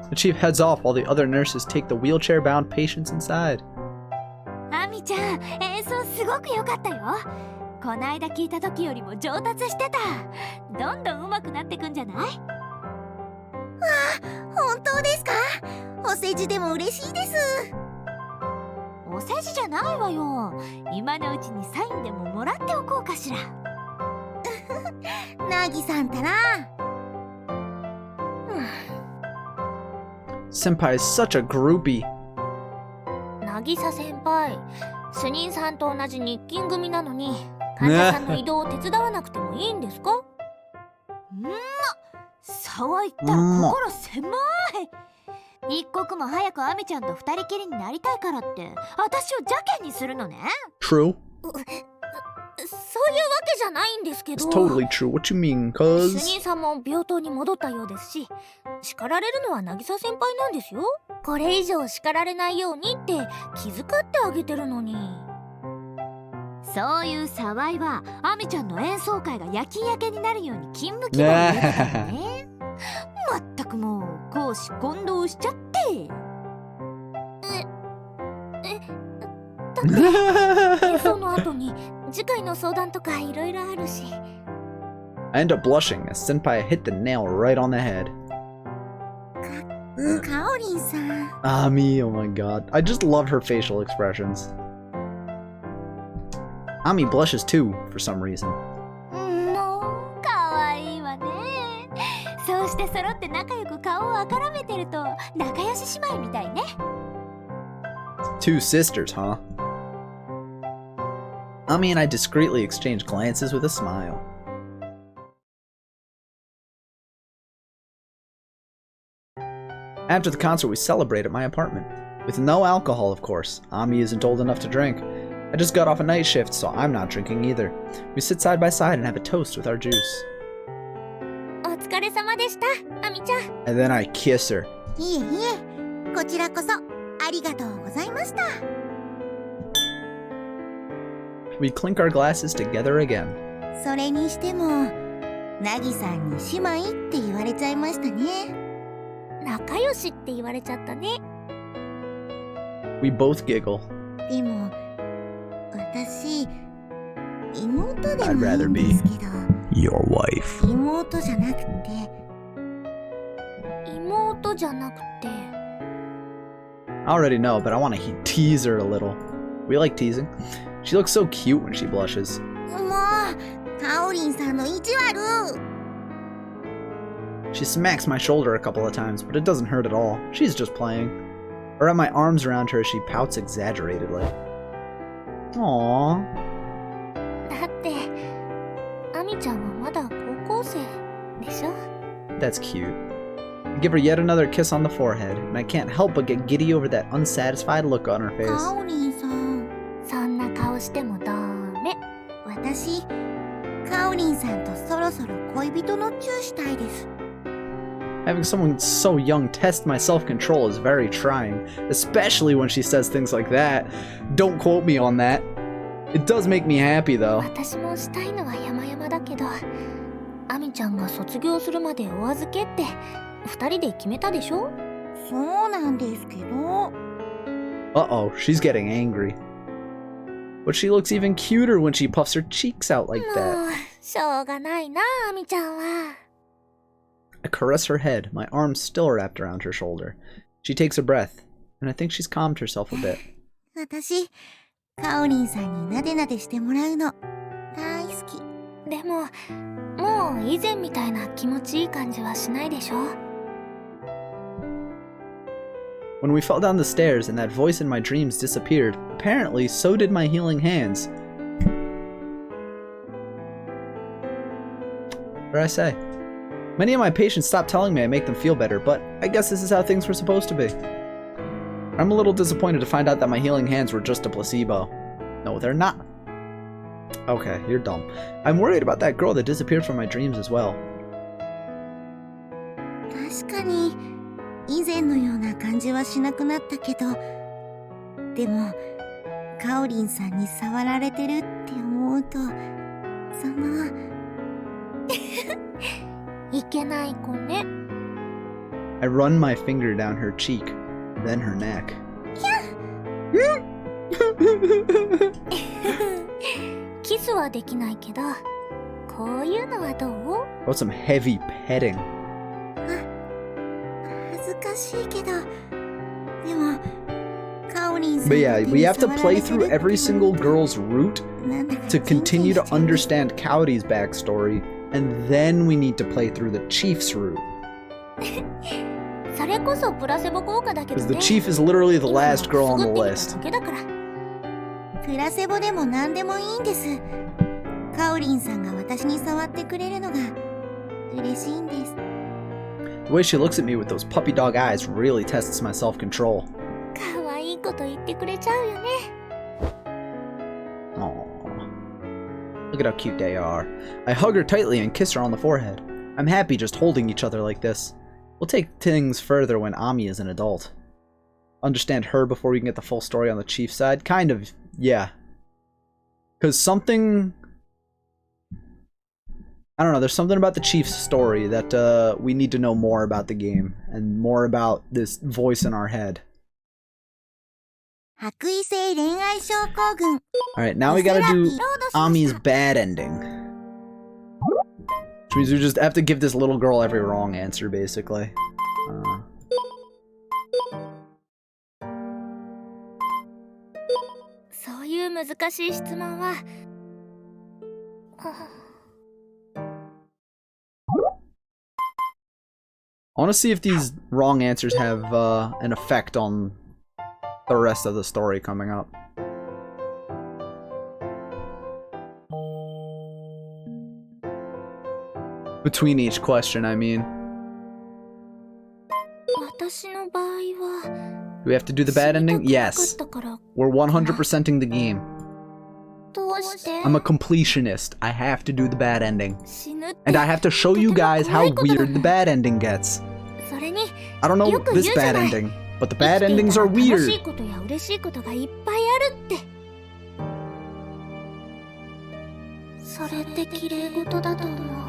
The chief heads off while the other nurses take the wheelchair-bound patients inside. アミちゃん、演奏すごく良かったよ。こないだ聞いた時よりも上達してた。どんどん上手くなってくんじゃない？わあ、本当ですか？お世辞でも嬉しいです。お世辞じゃないわよ。今のうちにサインでももらっておこうかしら。ナギさんたら。Senpai is such a groupie. 渚先輩、主任さんと同じ日勤組なのに患者さんの移動を手伝わなくてもいいんですか？そう言ったら心狭い。一刻も早くアミちゃんと二人きりになりたいからって私を邪険にするのね。 True. そういうわけじゃないんですけど。 It's totally true. What you mean, 主 cuz? 任さんも病棟に戻ったようですし、叱られるのは渚先輩なんですよ。これ以上叱られないようにって気遣ってあげてるのに。そういう騒いはアミちゃんの演奏会が夜勤明けになるように勤務規模に入れてたのね。まったくもう公私混同しちゃって。だって演奏の後に次回の相談とかいろいろあるし。I end up blushing as Senpai hit the nail right on the head. カオリンさん。Ami, oh my god. I just love her facial expressions. Ami blushes too, for some reason. もうかわいいわね。そうしてで揃って仲良く顔をあからめてると仲良し姉妹みたいね。Two sisters, huh? Ami and I discreetly exchanged glances with a smile. After the concert, we celebrate at my apartment. With no alcohol, of course. Ami isn't old enough to drink. I just got off a night shift, so I'm not drinking either. We sit side by side and have a toast with our juice. お疲れ様でした、アミちゃん。 And then I kiss her. いえいえ、こちらこそありがとうございました。 We clink our glasses together again. それにしても、なぎさんに姉妹って言われちゃいましたね。仲良しって言われちゃったね。 We both giggle. でも、私、妹でもいいんですけど、 Your wife. 妹じゃなくて、妹じゃなくて。 I already know, but I want to tease her a little. We like teasing. She looks so cute when she blushes. もう、かおりんさんの意地悪。 She smacks my shoulder a couple of times, but it doesn't hurt at all. She's just playing. I wrap my arms around her as she pouts exaggeratedly. Aww. だってアミちゃんはまだ高校生でしょ。 That's cute. I give her yet another kiss on the forehead, and I can't help but get giddy over that unsatisfied look on her か face. おりんさん、そんな顔してもダメ。私、かおりんさんとそろそろ恋人のチューしたいです。 Having someone so young test my self-control is very trying, especially when she says things like that. Don't quote me on that. It does make me happy, though. 私もしたいのは山々だけど、アミちゃんが卒業するまでお預けって二人で決めたでしょ。そうなんですけど。 Uh-oh, she's getting angry. But she looks even cuter when she puffs her cheeks out like も that. うしょうがないな、アミちゃんは。 I caress her head, my arms still wrapped around her shoulder. She takes a breath, and I think she's calmed herself a bit. 私、かおりんさんになでなでしてもらうの大好き。でももう以前みたいな気持ちいい感じはしないでしょ。 When we fell down the stairs and that voice in my dreams disappeared, apparently so did my healing hands. What did I say? Many of my patients stopped telling me I make them feel better, but I guess this is how things were supposed to be. I'm a little disappointed to find out that my healing hands were just a placebo. No, they're not. Okay, you're dumb. I'm worried about that girl that disappeared from my dreams as well. 確かに、以前のような感じはしなくなったけど、でも、かおりんさんに触られてるって思うと、その、いけない子ね。 I run my finger down her cheek, then her neck. キスはできないけど、こういうのはどう？ How about some heavy petting? 恥ずかしいけど、でも、かおりんさん But yeah, の手 we に have to 触ら play れてる through って every single girl's route なんだか to continue to キンキンしちゃう understand Cowdy's backstory, and then we need to play through the Chief's route. それこそプラセボ効果だけど Because ね。 the Chief is literally the 今は last girl on く the すぐってみた list. だけだから。プラセボでも何でもいいんです。かおりんさんが私に触ってくれるのが嬉しいんです。 The way she looks at me with those puppy dog eyes really tests my self-control. かわいいこと言ってくれちゃうよね。 Aww. Look at how cute they are. I hug her tightly and kiss her on the forehead. I'm happy just holding each other like this. We'll take things further when Ami is an adult. Understand her before we can get the full story on the Chief's side? Kind of, yeah. Because something... I don't know, there's something about the Chief's story that we need to know more about the game. And more about this voice in our head. 白衣性恋愛症候群。 Alright, now we gotta do Ami's bad ending. Which means we just have to give this little girl every wrong answer, basically. そういう難しい質問は。I want to see if these wrong answers have an effect on the rest of the story coming up. Between each question, I mean. 私の場合は Do we have to do the bad ending? Yes. We're 100%ing the game. どうして I'm a completionist. I have to do the bad ending. 死ぬって And I have to show you guys how とても怖いことだね。 weird the bad ending gets. それに I don't know よく this 言うじゃ bad ない。 ending, but the bad endings are 楽しい weird. ことや嬉しいことがいっぱいあるって。それって綺麗事だと思う。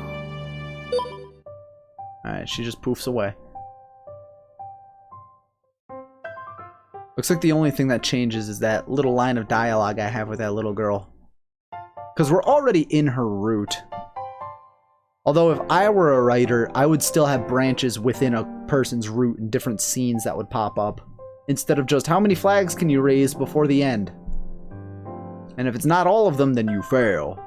Alright, she just poofs away. Looks like the only thing that changes is that little line of dialogue I have with that little girl. Because we're already in her route. Although if I were a writer, I would still have branches within a person's route and different scenes that would pop up. Instead of just how many flags can you raise before the end? And if it's not all of them, then you fail.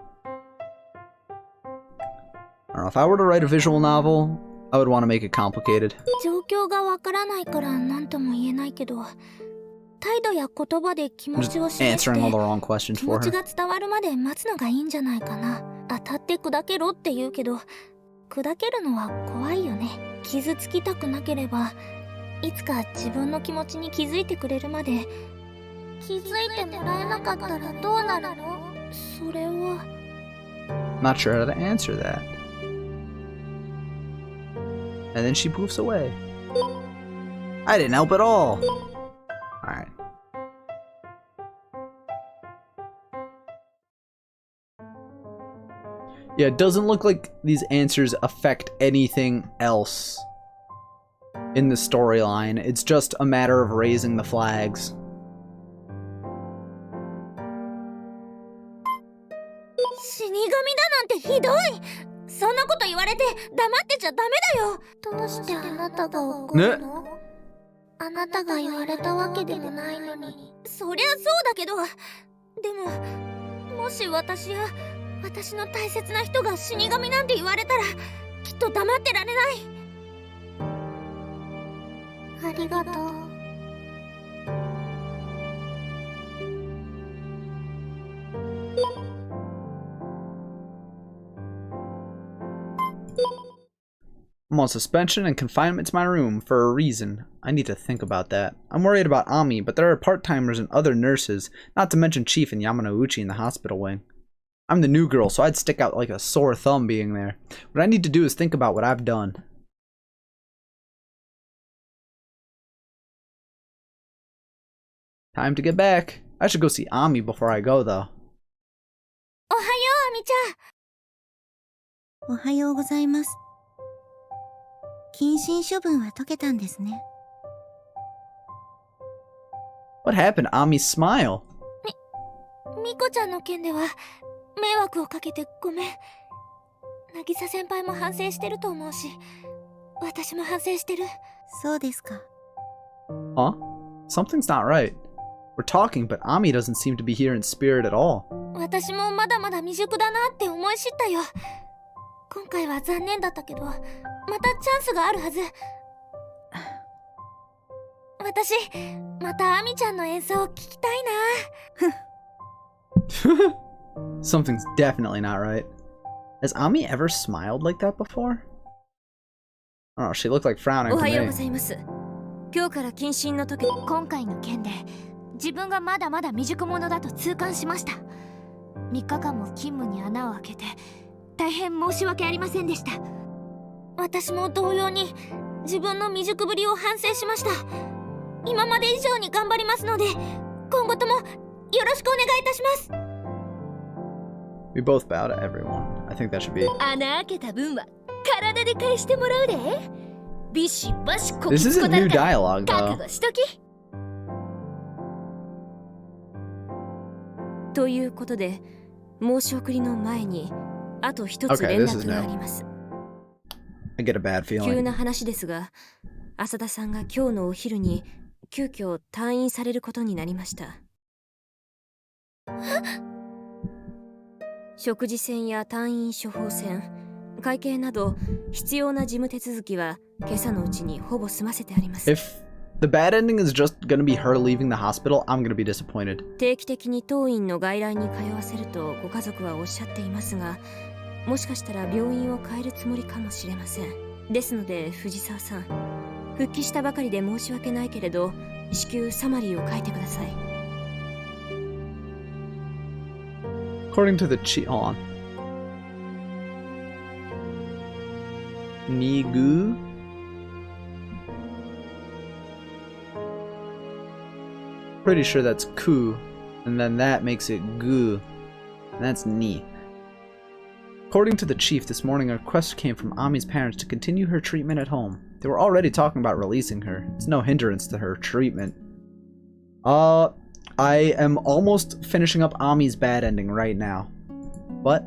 I don't know, if I were to write a visual novel, I would want to make it complicated. 状況がわからないから何とも言えないけど、態度や言葉で気持 I'm ちを just 示して answering all the wrong questions 気 for 持ち her. が伝わるまで待つのがいいんじゃないかな。当たって砕けろって言うけど、砕けるのは怖いよね。傷つきたくなければ、いつか自分の気持ちに気づいてくれるまで、気づいてもらえなかったらどうなるの？それは。 Not sure how to answer that. And then she poofs away. I didn't help at all. Alright. Yeah, it doesn't look like these answers affect anything else in the storyline. It's just a matter of raising the flags. 死神だなんてひどい。そんなこと言われて黙ってちゃダメだよ。どうしてあなたが怒るの？あなたが言われたわけでもないのに。そりゃそうだけど、でももし私や私の大切な人が死神なんて言われたらきっと黙ってられない。ありがとう。 I'm on suspension and confinement to my room for a reason. I need to think about that. I'm worried about Ami, but there are part-timers and other nurses, not to mention Chief and Yamanouchi in the hospital wing. I'm the new girl, so I'd stick out like a sore thumb being there. What I need to do is think about what I've done. Time to get back. I should go see Ami before I go, though. おはよう、アミちゃん。おはようございます。謹慎処分は解けたんですね。What happened to Ami's smile? ミコちゃんの件では迷惑をかけてごめん。渚先輩も反省してると思うし、私も反省してる。そうですか。 Huh? Something's not right. We're talking, but Ami doesn't seem to be here in spirit at all. 私もまだまだ未熟だなって思い知ったよ。今回は残念だったけど、またチャンスがあるはず。私、またアミちゃんの演奏を聞きたいな。Something's definitely not right. Has Ami ever smiled like that before? I don't know, she looked like frowning お to はようご me. ざいます。今日から謹慎の時、今回の件で自分がまだまだ未熟者だと痛感しました。3日間も勤務に穴を開けて大変申し訳ありませんでした。私も同様に自分の未熟ぶりを反省しました。今まで以上に頑張りますので、今後ともよろしくお願いいたします。 We both bow to everyone. I think that should be. 穴開けた分は体で返してもらうで。ビシバシこ This きつこ isn't だ new から dialogue 覚 though. 悟しとき。ということで、申し送りの前にあと一つ Okay, 連 this is 絡が new. あります。 I get a bad 急 feeling. な話ですが、浅田さんが今日のお昼に急遽退院されることになりました。食事船や退院処方箋、会計など必要な事務手続きは今朝のうちにほぼ済ませてあります。 If the bad ending is just gonna be her leaving the hospital, I'm gonna be disappointed. 定期的に当院の外来に通わせるとご家族はおっしゃっていますが、もしかしたら病院を変えるつもりかもしれません。ですので藤沢さん、復帰したばかりで申し訳ないけれど至急サマリーを書いてください。 According to the chief, hold on. Nigu? Pretty sure that's ku, and then that makes it gu, and that's ni. According to the chief, this morning a request came from Ami's parents to continue her treatment at home. They were already talking about releasing her. It's no hindrance to her treatment. I am almost finishing up Ami's bad ending right now. What?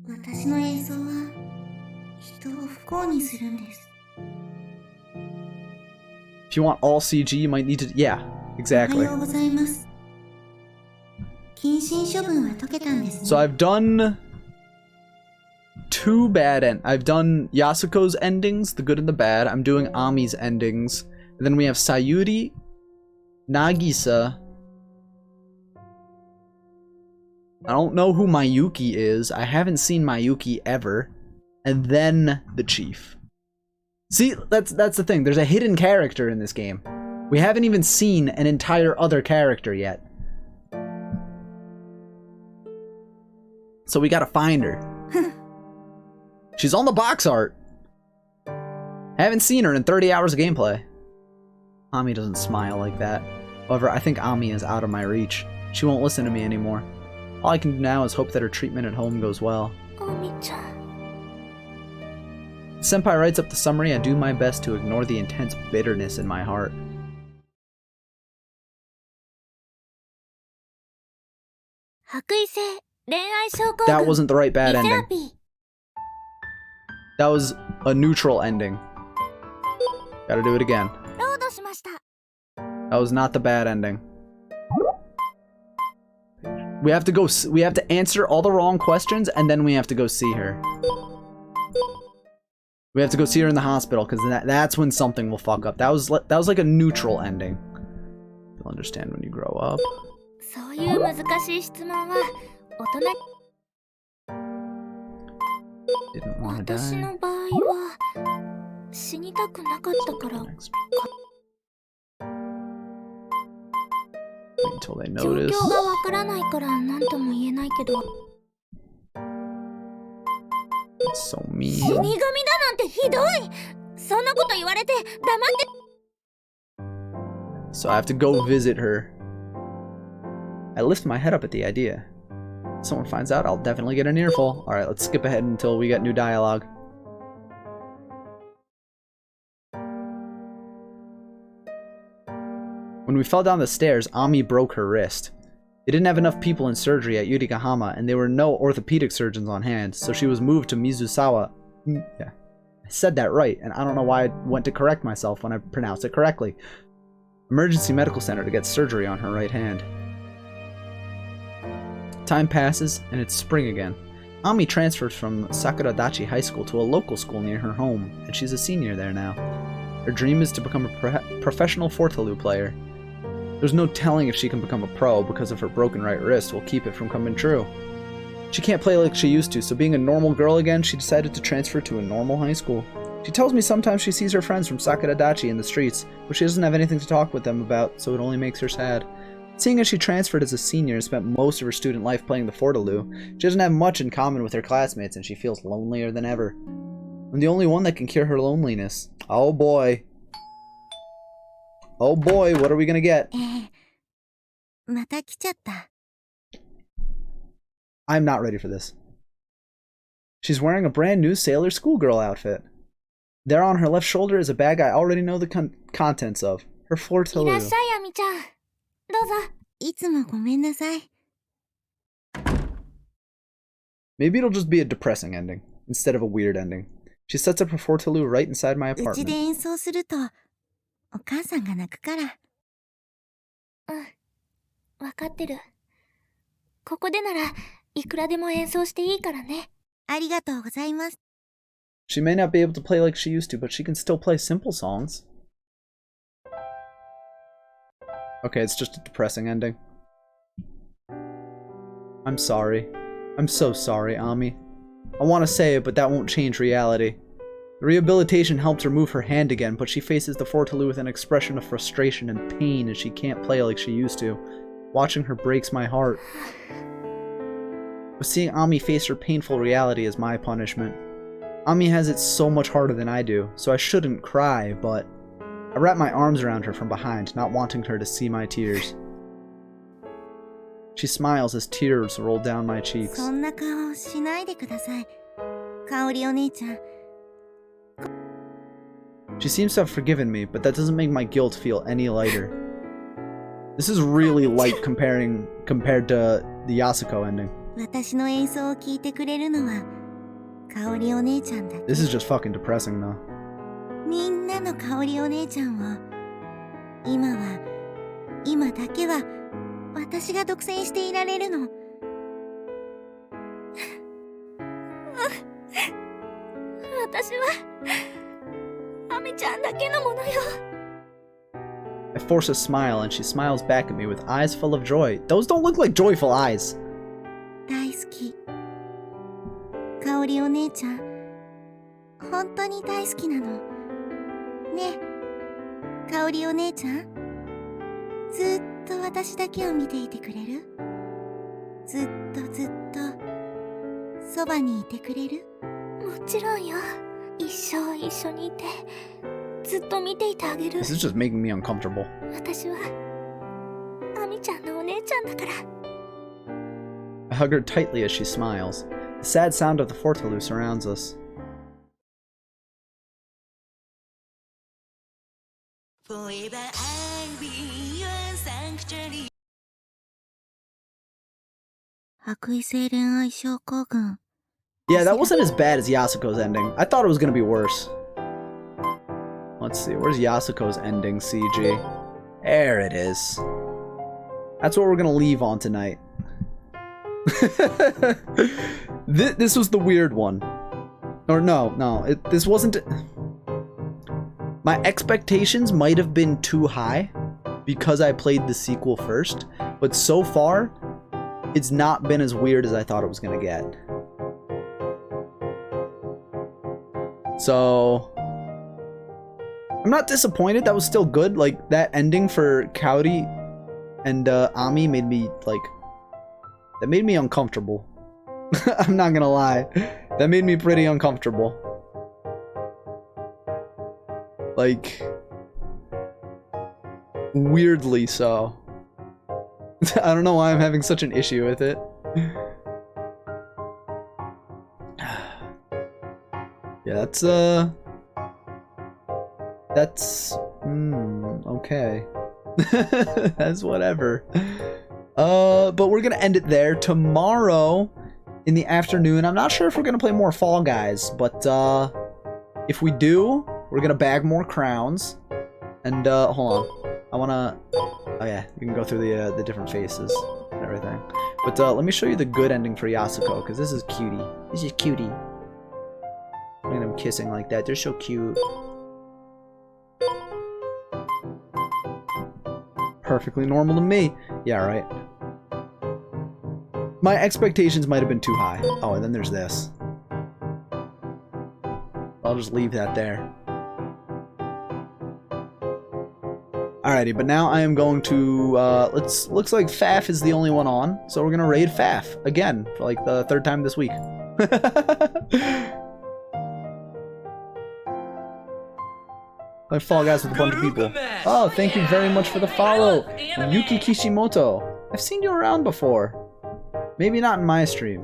私の映像は人を不幸にするんです。 If you want all CG, you might need to... Yeah, お exactly. はようございます。謹慎処分は解けたんですね。 So I've done two bad I've done Yasuko's endings, the good and the bad. I'm doing Ami's endings. And then we have Sayuri, Nagisa. I don't know who Mayuki is. I haven't seen Mayuki ever. And then the chief. See, that's the thing. There's a hidden character in this game. We haven't even seen an entire other character yet. So we gotta find her. She's on the box art. Haven't seen her in 30 hours of gameplay. Ami doesn't smile like that. However, I think Ami is out of my reach. She won't listen to me anymore. All I can do now is hope that her treatment at home goes well. Ami-chan. Senpai writes up the summary. I do my best to ignore the intense bitterness in my heart. That wasn't the right bad ending. That was a neutral ending. Gotta do it again. That was not the bad ending. We have to go. We have to answer all the wrong questions, and then we have to go see her. We have to go see her in the hospital, because that's when something will fuck up. That was like a neutral ending. You'll understand when you grow up. Didn't want to die. Wait until they notice. It's so mean. So I have to go visit her. I lift my head up at the idea. If someone finds out, I'll definitely get an earful. Alright, let's skip ahead until we get new dialogue. When we fell down the stairs, Ami broke her wrist. They didn't have enough people in surgery at Yurikahama, and there were no orthopedic surgeons on hand, so she was moved to Mizusawa. Yeah, I said that right, and I don't know why I went to correct myself when I pronounced it correctly. Emergency medical center to get surgery on her right hand. Time passes, and it's spring again. Ami transferred from Sakuradachi High School to a local school near her home, and she's a senior there now. Her dream is to become a professional Fortalu player. There's no telling if she can become a pro because of her broken right wrist will keep it from coming true. She can't play like she used to, so being a normal girl again, she decided to transfer to a normal high school. She tells me sometimes she sees her friends from Sakuradachi in the streets, but she doesn't have anything to talk with them about, so it only makes her sad. Seeing as she transferred as a senior and spent most of her student life playing the Fortalu, she doesn't have much in common with her classmates and she feels lonelier than ever. I'm the only one that can cure her loneliness. Oh boy. Oh boy, what are we gonna get? I'm not ready for this. She's wearing a brand new sailor schoolgirl outfit. There on her left shoulder is a bag I already know the contents of. Her Fortalu. Maybe it'll just be a depressing ending, instead of a weird ending. She sets up her Fortalu right inside my apartment. お母さんが泣くから。わかってる。ここでならいくらでも演奏していいからね。ありがとうございます。She may not be able to play like she used to, but she can still play simple songs. Okay, it's just a depressing ending. I'm sorry. I'm so sorry, Ami. I want to say it, but that won't change reality. The rehabilitation helped her move her hand again, but she faces the Fortaloo with an expression of frustration and pain as she can't play like she used to. Watching her breaks my heart. But seeing Ami face her painful reality is my punishment. Ami has it so much harder than I do, so I shouldn't cry, but I wrap my arms around her from behind, not wanting her to see my tears. She smiles as tears roll down my cheeks. そんな顔しないでください。かおりお姉ちゃん。 She seems to have forgiven me, but that doesn't make my guilt feel any lighter. This is really light compared to the Yasuko ending. 私の演奏を聴いてくれるのはかおりお姉ちゃんだけ。 This is just fucking depressing though. みんなのかおりお姉ちゃんを今だけは私が独占していられるの。私はアミちゃんだけのものよ。 I force a smile and she smiles back at me with eyes full of joy. Those don't look like joyful eyes. 大好き。かおりお姉ちゃん、本当に大好きなの。ねえ、かおりお姉ちゃん、ずっと私だけを見ていてくれる？ずっとそばにいてくれる？もちろんよ。一生一緒にいて、ずっと見ていてあげる。 This is just making me uncomfortable. 私はアミちゃんのお姉ちゃんだから。 I hug her tightly as she smiles. The sad sound of the Fortaloo surrounds us. Forever I'll be your sanctuary. 白衣性恋愛症候群。 Yeah, that wasn't as bad as Yasuko's ending. I thought it was gonna be worse. Let's see, where's Yasuko's ending, CG? There it is. That's what we're gonna leave on tonight. This was the weird one. Or no, this wasn't... My expectations might have been too high because I played the sequel first, but so far, it's not been as weird as I thought it was gonna get. So... I'm not disappointed, that was still good. Like, that ending for Kaori and Ami made me, like... That made me uncomfortable. I'm not gonna lie. That made me pretty uncomfortable. Like... Weirdly so. I don't know why I'm having such an issue with it. Yeah, that's okay. That's whatever. But we're gonna end it there. Tomorrow in the afternoon, I'm not sure if we're gonna play more Fall Guys, but if we do, we're gonna bag more crowns. And hold on, I wanna... Oh yeah, you can go through the different faces and everything. But let me show you the good ending for Yasuko, because this is cutie. This is cutie. Look at them kissing like that. They're so cute. Perfectly normal to me. Yeah, right. My expectations might have been too high. Oh, and then there's this. I'll just leave that there. Alrighty, but now I am going to, looks like Faf is the only one on, so we're gonna raid Faf again for like the third time this week. I Fall Guys with a bunch of people. Oh, thank you very much for the follow, Yuki Kishimoto. I've seen you around before. Maybe not in my stream,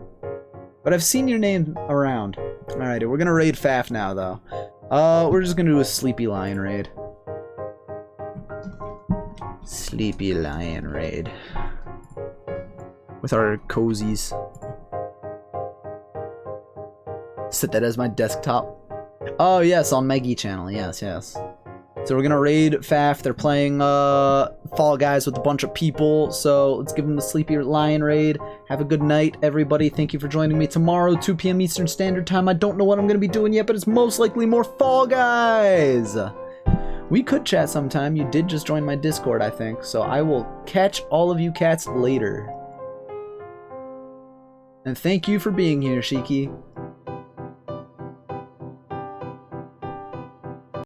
but I've seen your name around. Alrighty, we're gonna raid Faf now, though. We're just gonna do a Sleepy Lion raid. Sleepy Lion raid. With our cozies. Set that as my desktop. Oh yes, on Meggy channel, yes. So we're gonna raid Faf. They're playing Fall Guys with a bunch of people, so let's give them the Sleepy Lion raid. Have a good night, everybody. Thank you for joining me tomorrow, 2 p.m. Eastern Standard Time. I don't know what I'm going to be doing yet, but it's most likely more Fall Guys. We could chat sometime. You did just join my Discord, I think, so I will catch all of you cats later. And thank you for being here, Shiki.